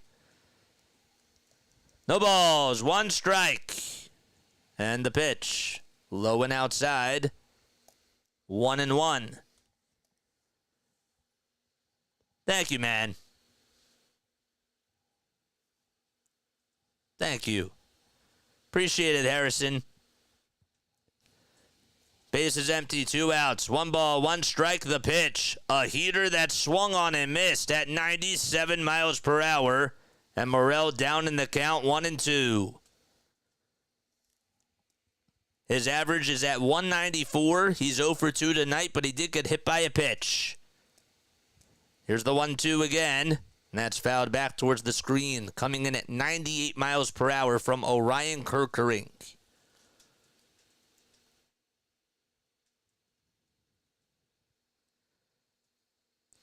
No balls, 1 strike. And the pitch, low and outside. 1-1. Thank you, man. Thank you. Appreciate it, Harrison. Base is empty, 2 outs. 1 ball, 1 strike, the pitch. A heater that swung on and missed at 97 miles per hour. And Morel down in the count, 1-2. His average is at 194. He's 0 for 2 tonight, but he did get hit by a pitch. Here's the 1-2 again. And that's fouled back towards the screen. Coming in at 98 miles per hour from Orion Kerkering.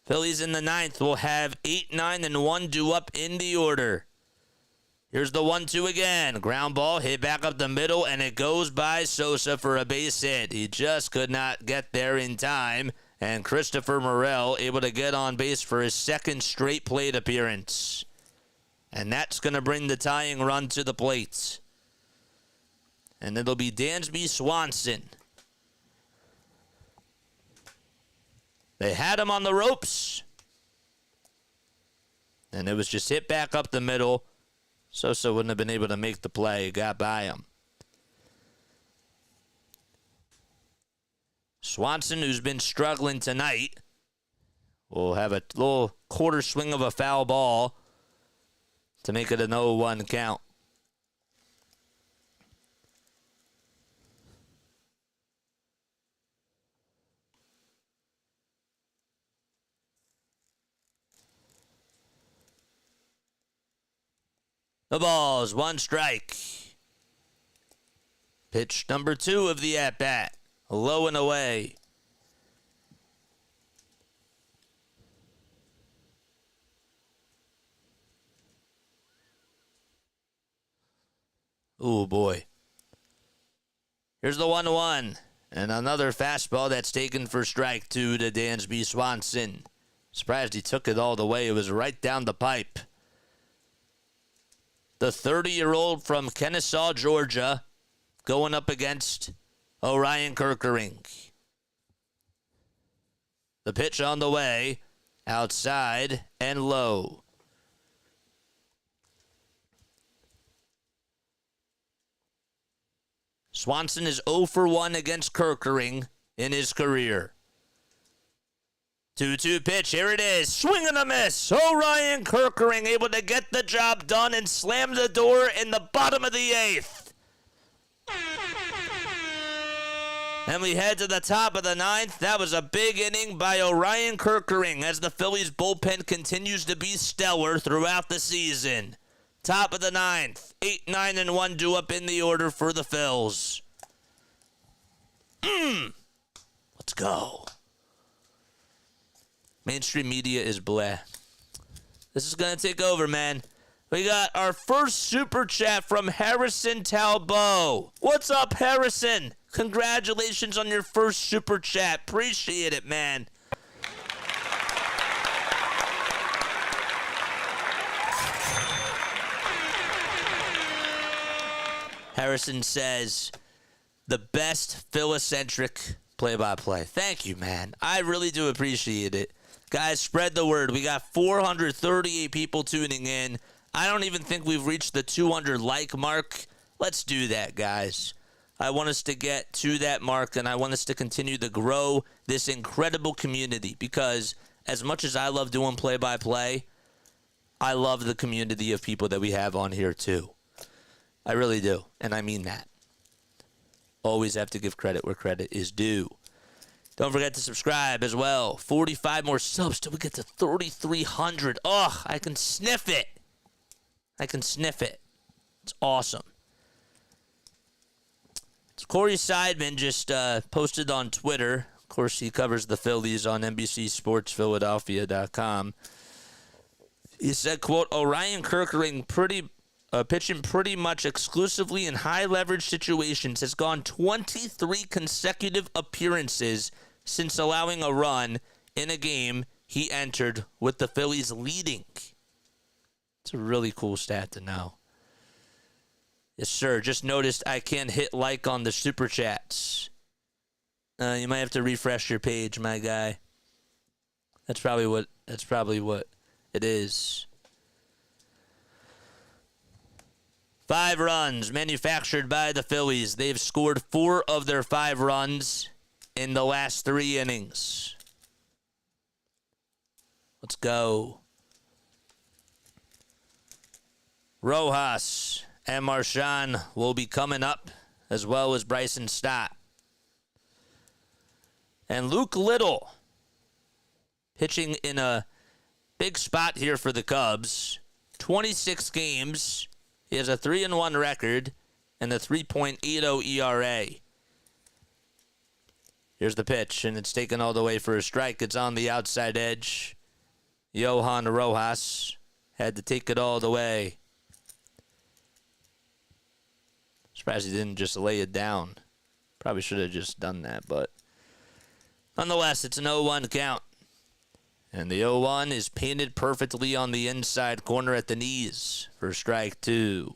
Phillies in the 9th will have 8, 9, and 1 due up in the order. Here's the 1-2 again. Ground ball hit back up the middle, and it goes by Sosa for a base hit. He just could not get there in time. And Christopher Morel able to get on base for his 2nd straight plate appearance. And that's going to bring the tying run to the plate. And it'll be Dansby Swanson. They had him on the ropes. And it was just hit back up the middle. Sosa wouldn't have been able to make the play. Got by him. Swanson, who's been struggling tonight, will have a little quarter swing of a foul ball to make it an 0-1 count. The balls, 1 strike. Pitch number 2 of the at-bat. Low and away. Oh, boy. Here's the 1-1. And another fastball that's taken for strike 2 to Dansby Swanson. Surprised he took it all the way. It was right down the pipe. The 30-year-old from Kennesaw, Georgia, going up against Orion Kerkering. The pitch on the way, outside and low. Swanson is 0 for 1 against Kerkering in his career. 2-2 pitch. Here it is. Swing and a miss. Orion Kerkering able to get the job done and slam the door in the bottom of the 8th. And we head to the top of the 9th. That was a big inning by Orion Kerkering as the Phillies bullpen continues to be stellar throughout the season. Top of the 9th. 8, 9, and 1 due up in the order for the Phils. Let's go. Mainstream media is bleh. This is going to take over, man. We got our first super chat from Harrison Talbot. What's up, Harrison? Congratulations on your first super chat. Appreciate it, man. Harrison says, the best Phillicentric play-by-play. Thank you, man. I really do appreciate it. Guys, spread the word. We got 438 people tuning in. I don't even think we've reached the 200 like mark. Let's do that, guys. I want us to get to that mark, and I want us to continue to grow this incredible community because as much as I love doing play-by-play, I love the community of people that we have on here too. I really do, and I mean that. Always have to give credit where credit is due. Don't forget to subscribe as well. 45 more subs till we get to 3,300. Oh, I can sniff it. I can sniff it. It's awesome. Corey Seidman just posted on Twitter. Of course, he covers the Phillies on NBCSportsPhiladelphia.com. He said, quote, Orion Kerkering pitching pretty much exclusively in high-leverage situations, has gone 23 consecutive appearances since allowing a run in a game he entered with the Phillies leading. It's a really cool stat to know. Yes, sir. Just noticed I can't hit like on the super chats. You might have to refresh your page, my guy. That's probably what it is. 5 runs manufactured by the Phillies. They've scored 4 of their 5 runs in the last 3 innings. Let's go. Rojas and Marchand will be coming up, as well as Bryson Stott. And Luke Little pitching in a big spot here for the Cubs. 26 games. He has a 3-1 record and a 3.80 ERA. Here's the pitch, and it's taken all the way for a strike. It's on the outside edge. Johan Rojas had to take it all the way. Surprised he didn't just lay it down. Probably should have just done that, but nonetheless, it's an 0-1 count. And the 0-1 is painted perfectly on the inside corner at the knees for strike 2.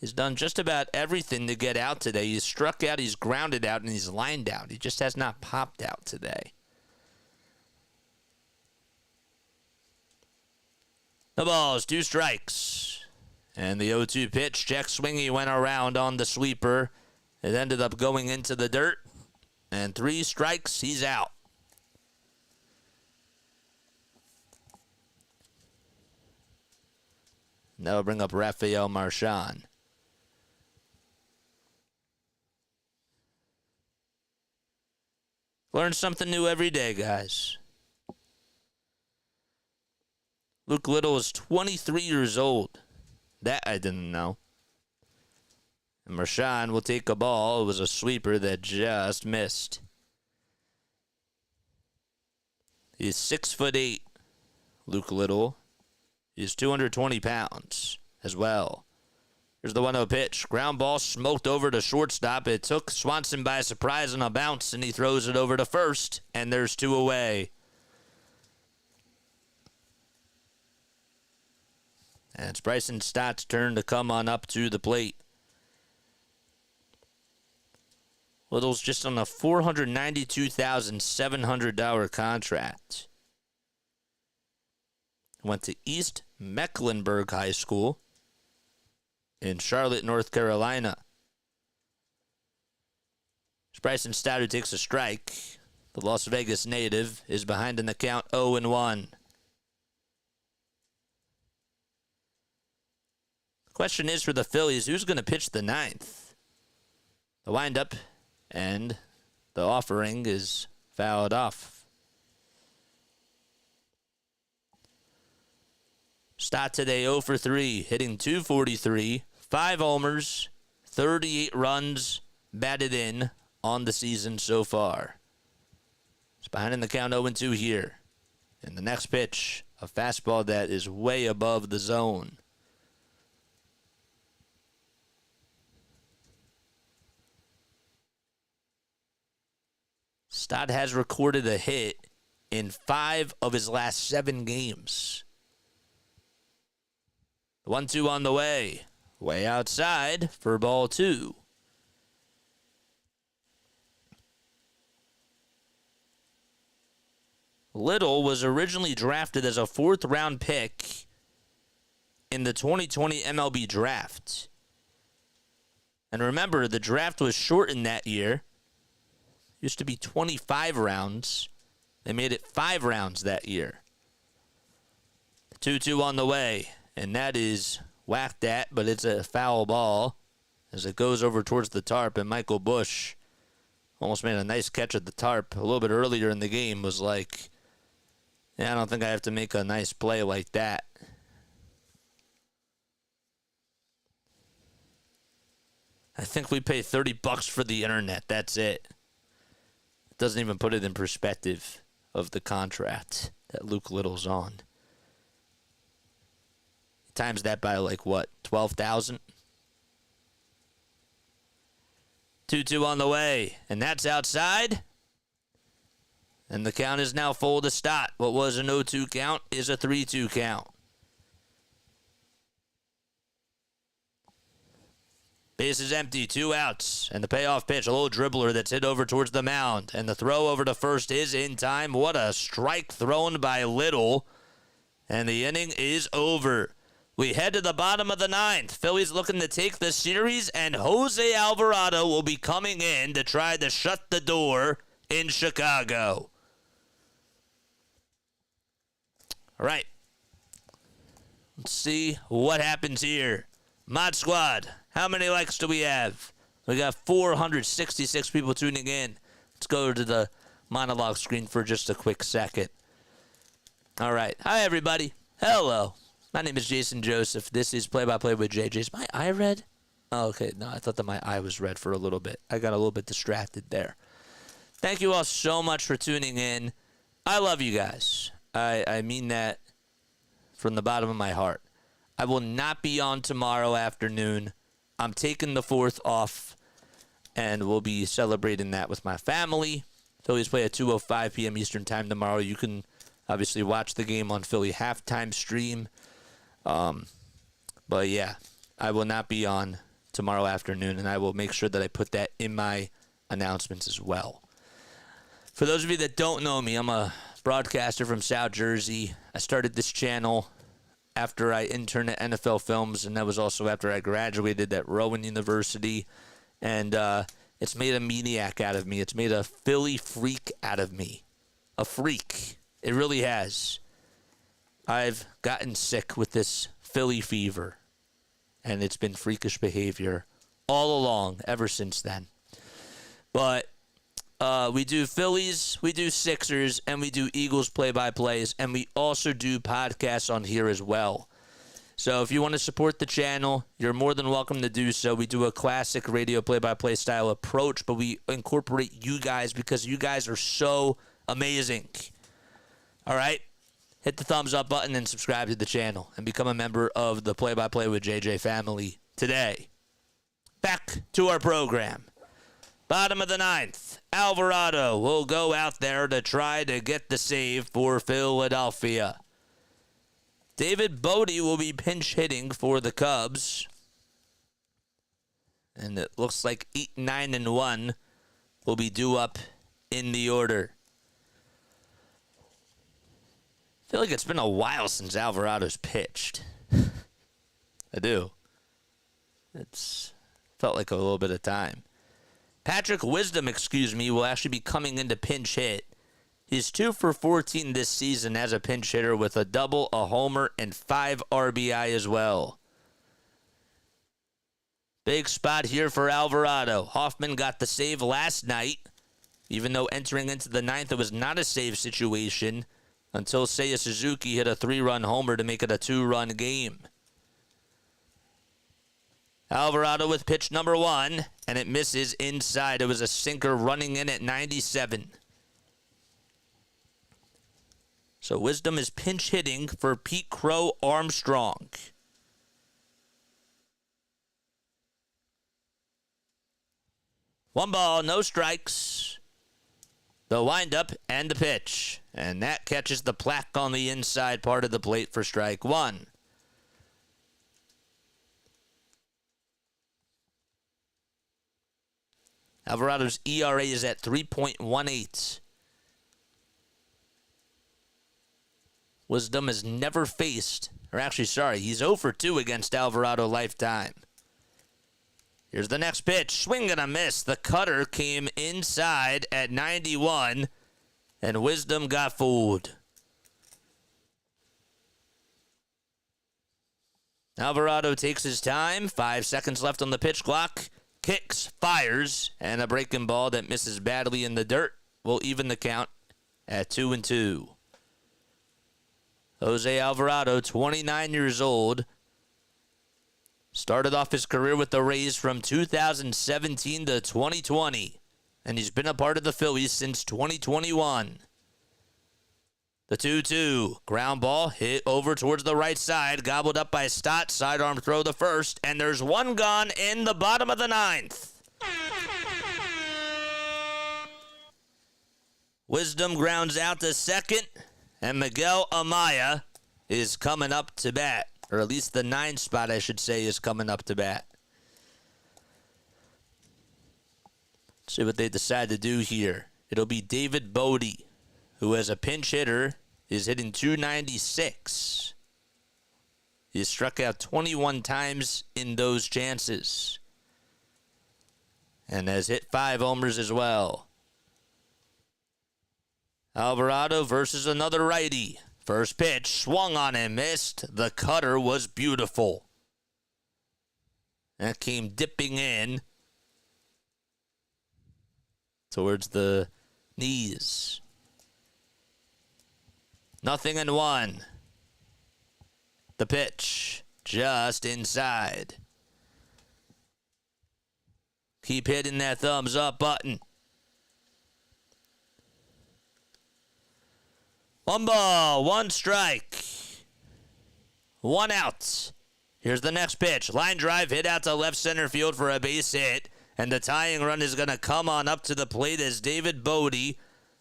He's done just about everything to get out today. He's struck out, he's grounded out, and he's lined out. He just has not popped out today. The ball's 2 strikes. And the 0-2 pitch, check swing, he went around on the sweeper. It ended up going into the dirt. And 3 strikes, he's out. Now we'll bring up Rafael Marchand. Learn something new every day, guys. Luke Little is 23 years old. That I didn't know. And Marchand will take a ball. It was a sweeper that just missed. He's 6'8", Luke Little. He's 220 pounds as well. Here's the 1-0 pitch. Ground ball smoked over to shortstop. It took Swanson by surprise on a bounce, and he throws it over to first, and there's 2 away. And it's Bryson Stott's turn to come on up to the plate. Little's just on a $492,700 contract. Went to East Mecklenburg High School. in Charlotte, North Carolina. Bryson Stott, who takes a strike. The Las Vegas native is behind in the count 0-1. Question is for the Phillies, who's going to pitch the ninth? The windup and the offering is fouled off. Stott today 0 for 3, hitting .243, 5 homers, 38 runs batted in on the season so far. It's behind in the count 0-2 here. And the next pitch, a fastball that is way above the zone. Stott has recorded a hit in 5 of his last 7 games. The 1-2 on the way. Way outside for ball 2. Little was originally drafted as a 4th-round pick in the 2020 MLB draft. And remember, the draft was shortened that year. Used to be 25 rounds. They made it 5 rounds that year. 2-2 on the way. And that is whacked at, but it's a foul ball as it goes over towards the tarp. And Michael Busch almost made a nice catch at the tarp a little bit earlier in the game. Was like, yeah, I don't think I have to make a nice play like that. I think we pay $30 for the internet. That's it. It doesn't even put it in perspective of the contract that Luke Little's on. Times that by like what, 12,000? 2-2 on the way, and that's outside. And the count is now full to Stott. What was an 0-2 count is a 3-2 count. Base is empty, 2 outs, and the payoff pitch, a little dribbler that's hit over towards the mound, and the throw over to first is in time. What a strike thrown by Little, and the inning is over. We head to the bottom of the 9th. Phillies looking to take the series, and Jose Alvarado will be coming in to try to shut the door in Chicago. All right. Let's see what happens here. Mod Squad, how many likes do we have? We got 466 people tuning in. Let's go to the monologue screen for just a quick second. All right. Hi, everybody. Hello. My name is Jason Joseph. This is Play-by-Play with JJ. Is my eye red? Oh, okay. No, I thought that my eye was red for a little bit. I got a little bit distracted there. Thank you all so much for tuning in. I love you guys. I mean that from the bottom of my heart. I will not be on tomorrow afternoon. I'm taking the 4th off, and we'll be celebrating that with my family. Phillies play at 2:05 p.m. Eastern Time tomorrow. You can obviously watch the game on Philly Halftime Stream. But yeah, I will not be on tomorrow afternoon, and I will make sure that I put that in my announcements as well. For those of you that don't know me, I'm a broadcaster from South Jersey. I started this channel after I interned at NFL Films, and that was also after I graduated at Rowan University. And it's made a maniac out of me. It's made a Philly freak out of me. A freak. It really has. I've gotten sick with this Philly fever, and it's been freakish behavior all along ever since then. But we do Phillies, we do Sixers, and we do Eagles play-by-plays, and we also do podcasts on here as well. So if you want to support the channel, you're more than welcome to do so. We do a classic radio play-by-play style approach, but we incorporate you guys because you guys are so amazing. All right? Hit the thumbs up button and subscribe to the channel and become a member of the Play-by-Play with JJ family today. Back to our program. Bottom of the 9th, Alvarado will go out there to try to get the save for Philadelphia. David Bodie will be pinch hitting for the Cubs. And it looks like 8, 9, and 1 will be due up in the order. I feel like it's been a while since Alvarado's pitched. I do. It's felt like a little bit of time. Patrick Wisdom, will actually be coming in to pinch hit. He's 2 for 14 this season as a pinch hitter with a double, a homer, and 5 RBI as well. Big spot here for Alvarado. Hoffman got the save last night. Even though entering into the ninth, it was not a save situation until Seiya Suzuki hit a 3-run homer to make it a 2-run game. Alvarado with pitch number 1, and it misses inside. It was a sinker running in at 97. So Wisdom is pinch hitting for Pete Crow Armstrong. One ball, no strikes. The windup and the pitch. And that catches the plaque on the inside part of the plate for strike 1. Alvarado's ERA is at 3.18. Wisdom has never faced, he's 0 for 2 against Alvarado lifetime. Here's the next pitch. Swing and a miss. The cutter came inside at 91, and Wisdom got fooled. Alvarado takes his time. 5 seconds left on the pitch clock. Kicks, fires, and a breaking ball that misses badly in the dirt will even the count at 2-2. Jose Alvarado, 29 years old, started off his career with the Rays from 2017 to 2020, and he's been a part of the Phillies since 2021. The 2-2, ground ball hit over towards the right side, gobbled up by Stott, sidearm throw to first, and there's one gone in the bottom of the 9th. Wisdom grounds out to second, and Miguel Amaya is coming up to bat. Or at least the 9 spot, I should say, is coming up to bat. Let's see what they decide to do here. It'll be David Bodie, who as a pinch hitter is hitting .296. He struck out 21 times in those chances. And has hit 5 homers as well. Alvarado versus another righty. First pitch, swung on and missed. The cutter was beautiful. That came dipping in towards the knees. 0-1. The pitch, just inside. Keep hitting that thumbs up button. 1 ball, 1 strike. 1 out. Here's the next pitch. Line drive hit out to left center field for a base hit. And the tying run is going to come on up to the plate as David Bodie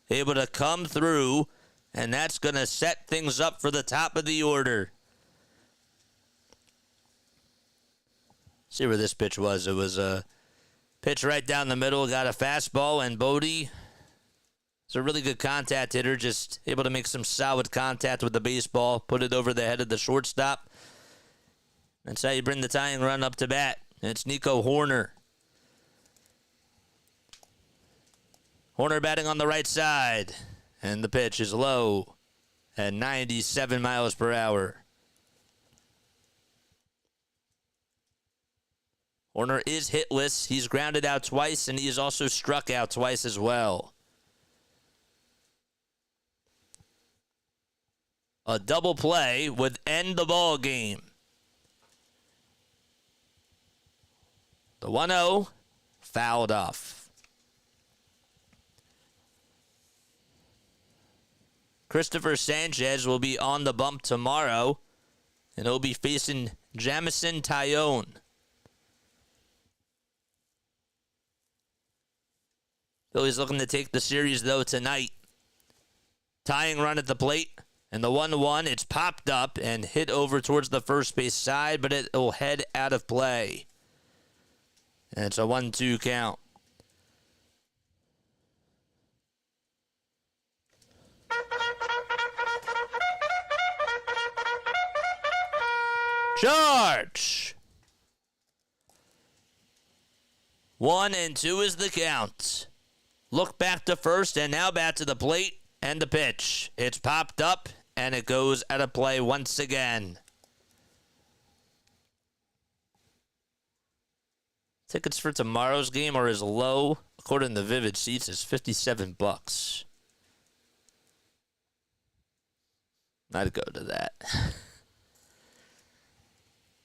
able to come through. And that's going to set things up for the top of the order. See where this pitch was. It was a pitch right down the middle. Got a fastball, and Bodie is a really good contact hitter. Just able to make some solid contact with the baseball. Put it over the head of the shortstop. That's how you bring the tying run up to bat. And it's Nico Hoerner. Hoerner batting on the right side. And the pitch is low at 97 miles per hour. Hoerner is hitless. He's grounded out twice, and he has also struck out twice as well. A double play would end the ball game. The 1-0 fouled off. Christopher Sanchez will be on the bump tomorrow, and he'll be facing Jamison Tyone. Phillies looking to take the series, though, tonight. Tying run at the plate, and the 1-1, it's popped up and hit over towards the first base side, but it will head out of play. And it's a 1-2 count. Charge! 1-2 is the count. Look back to first, and now back to the plate and the pitch. It's popped up, and it goes out of play once again. Tickets for tomorrow's game are as low, according to Vivid Seats, as $57. I'd go to that.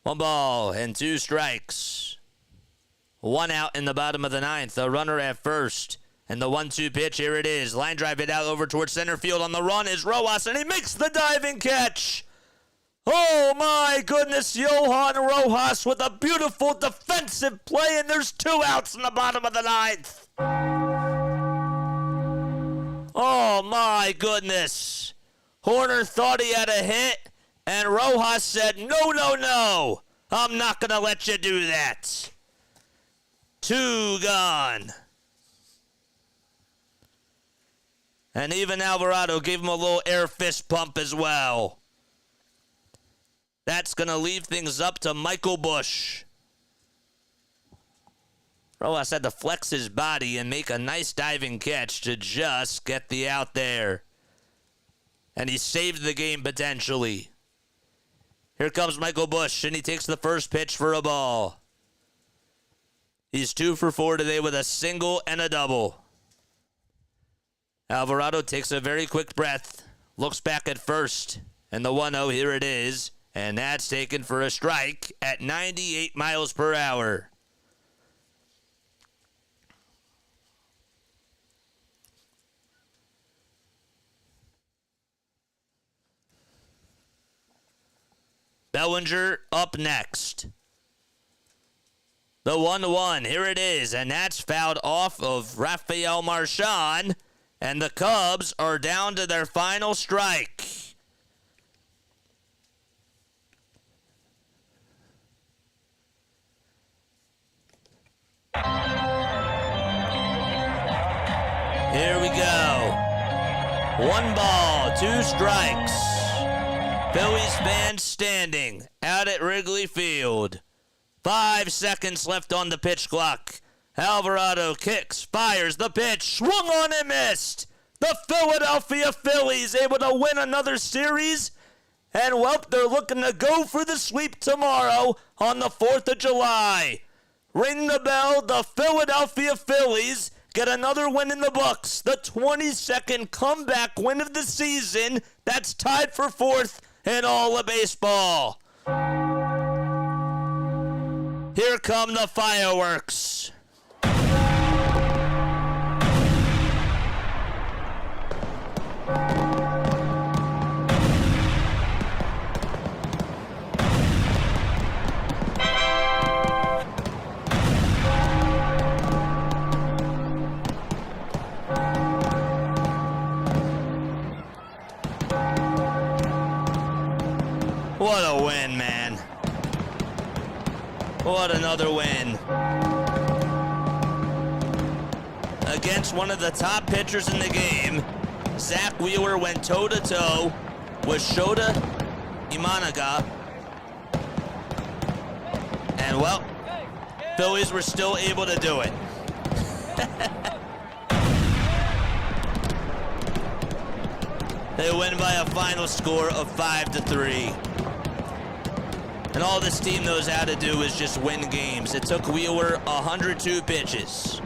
1-2 strikes. 1 out in the bottom of the ninth. A runner at first. And the 1-2 pitch, here it is. Line drive it out over towards center field. On the run is Rojas, and he makes the diving catch. Oh, my goodness. Johan Rojas with a beautiful defensive play, and there's 2 outs in the bottom of the ninth. Oh, my goodness. Horner thought he had a hit, and Rojas said, no, no, no. I'm not going to let you do that. 2 gone. And even Alvarado gave him a little air fist pump as well. That's going to leave things up to Michael Busch. Rojas had to flex his body and make a nice diving catch to just get the out there. And he saved the game potentially. Here comes Michael Busch, and he takes the first pitch for a ball. He's 2 for 4 today with a single and a double. Alvarado takes a very quick breath, looks back at first, and the 1-0, here it is, and that's taken for a strike at 98 miles per hour. Bellinger up next. The 1-1, here it is, and that's fouled off of Rafael Marchand. And the Cubs are down to their final strike. Here we go. 1 ball, 2 strikes. Phillies fans standing out at Wrigley Field. 5 seconds left on the pitch clock. Alvarado kicks, fires the pitch, swung on and missed. The Philadelphia Phillies able to win another series. And, well, they're looking to go for the sweep tomorrow on the 4th of July. Ring the bell, the Philadelphia Phillies get another win in the books. The 22nd comeback win of the season. That's tied for 4th in all of baseball. Here come the fireworks. What a win, man. What another win. Against one of the top pitchers in the game, Zack Wheeler went toe-to-toe with Shota Imanaga. And, well, Phillies were still able to do it. They win by a final score of 5-3. And all this team knows how to do is just win games. It took Wheeler 102 pitches.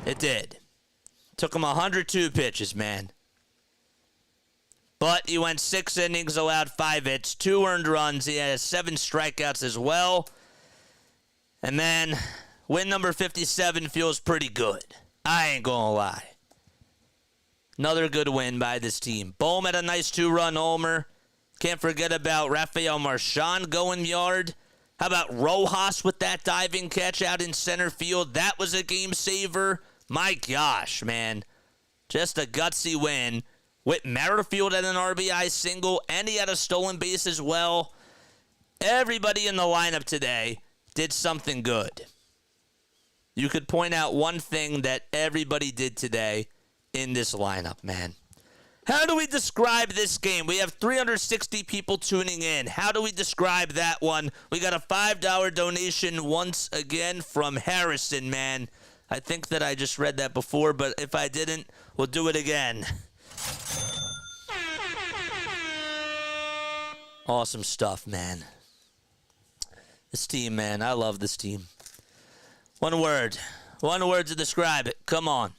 It did. Took him 102 pitches, man. But he went 6 innings, allowed 5 hits, 2 earned runs. He had 7 strikeouts as well. And, man, win number 57 feels pretty good. I ain't gonna lie. Another good win by this team. Bohm had a nice 2-run homer. Can't forget about Rafael Marchand going yard. How about Rojas with that diving catch out in center field? That was a game saver. My gosh, man. Just a gutsy win. Whit Merrifield had an RBI single, and he had a stolen base as well. Everybody in the lineup today did something good. You could point out one thing that everybody did today in this lineup, man. How do we describe this game? We have 360 people tuning in. How do we describe that one? We got a $5 donation once again from Harrison, man. I think that I just read that before, but if I didn't, we'll do it again. Awesome stuff, man. This team, man. I love this team. One word. One word to describe it. Come on.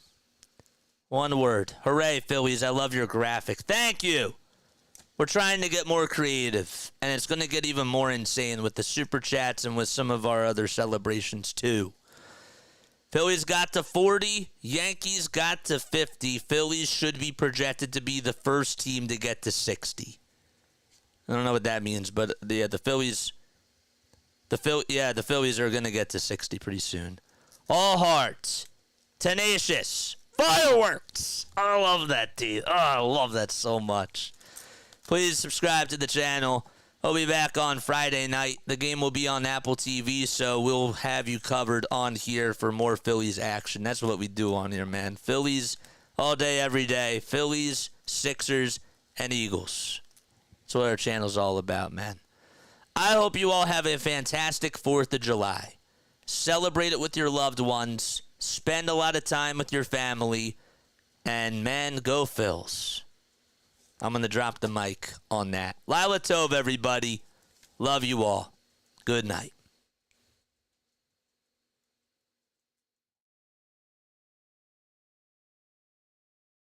One word. Hooray, Phillies. I love your graphic. Thank you. We're trying to get more creative, and it's going to get even more insane with the Super Chats and with some of our other celebrations, too. Phillies got to 40. Yankees got to 50. Phillies should be projected to be the first team to get to 60. I don't know what that means, but yeah, the Phillies are going to get to 60 pretty soon. All hearts. Tenacious. Fireworks. I love that team. Oh, I love that so much. Please subscribe to the channel. We'll be back on Friday night. The game will be on Apple TV, so we'll have you covered on here for more Phillies action. That's what we do on here, man. Phillies all day, every day. Phillies, Sixers, and Eagles. That's what our channel's all about, man. I hope you all have a fantastic 4th of July. Celebrate it with your loved ones. Spend a lot of time with your family. And, man, go Phils. I'm going to drop the mic on that. Lila Tove, everybody. Love you all. Good night.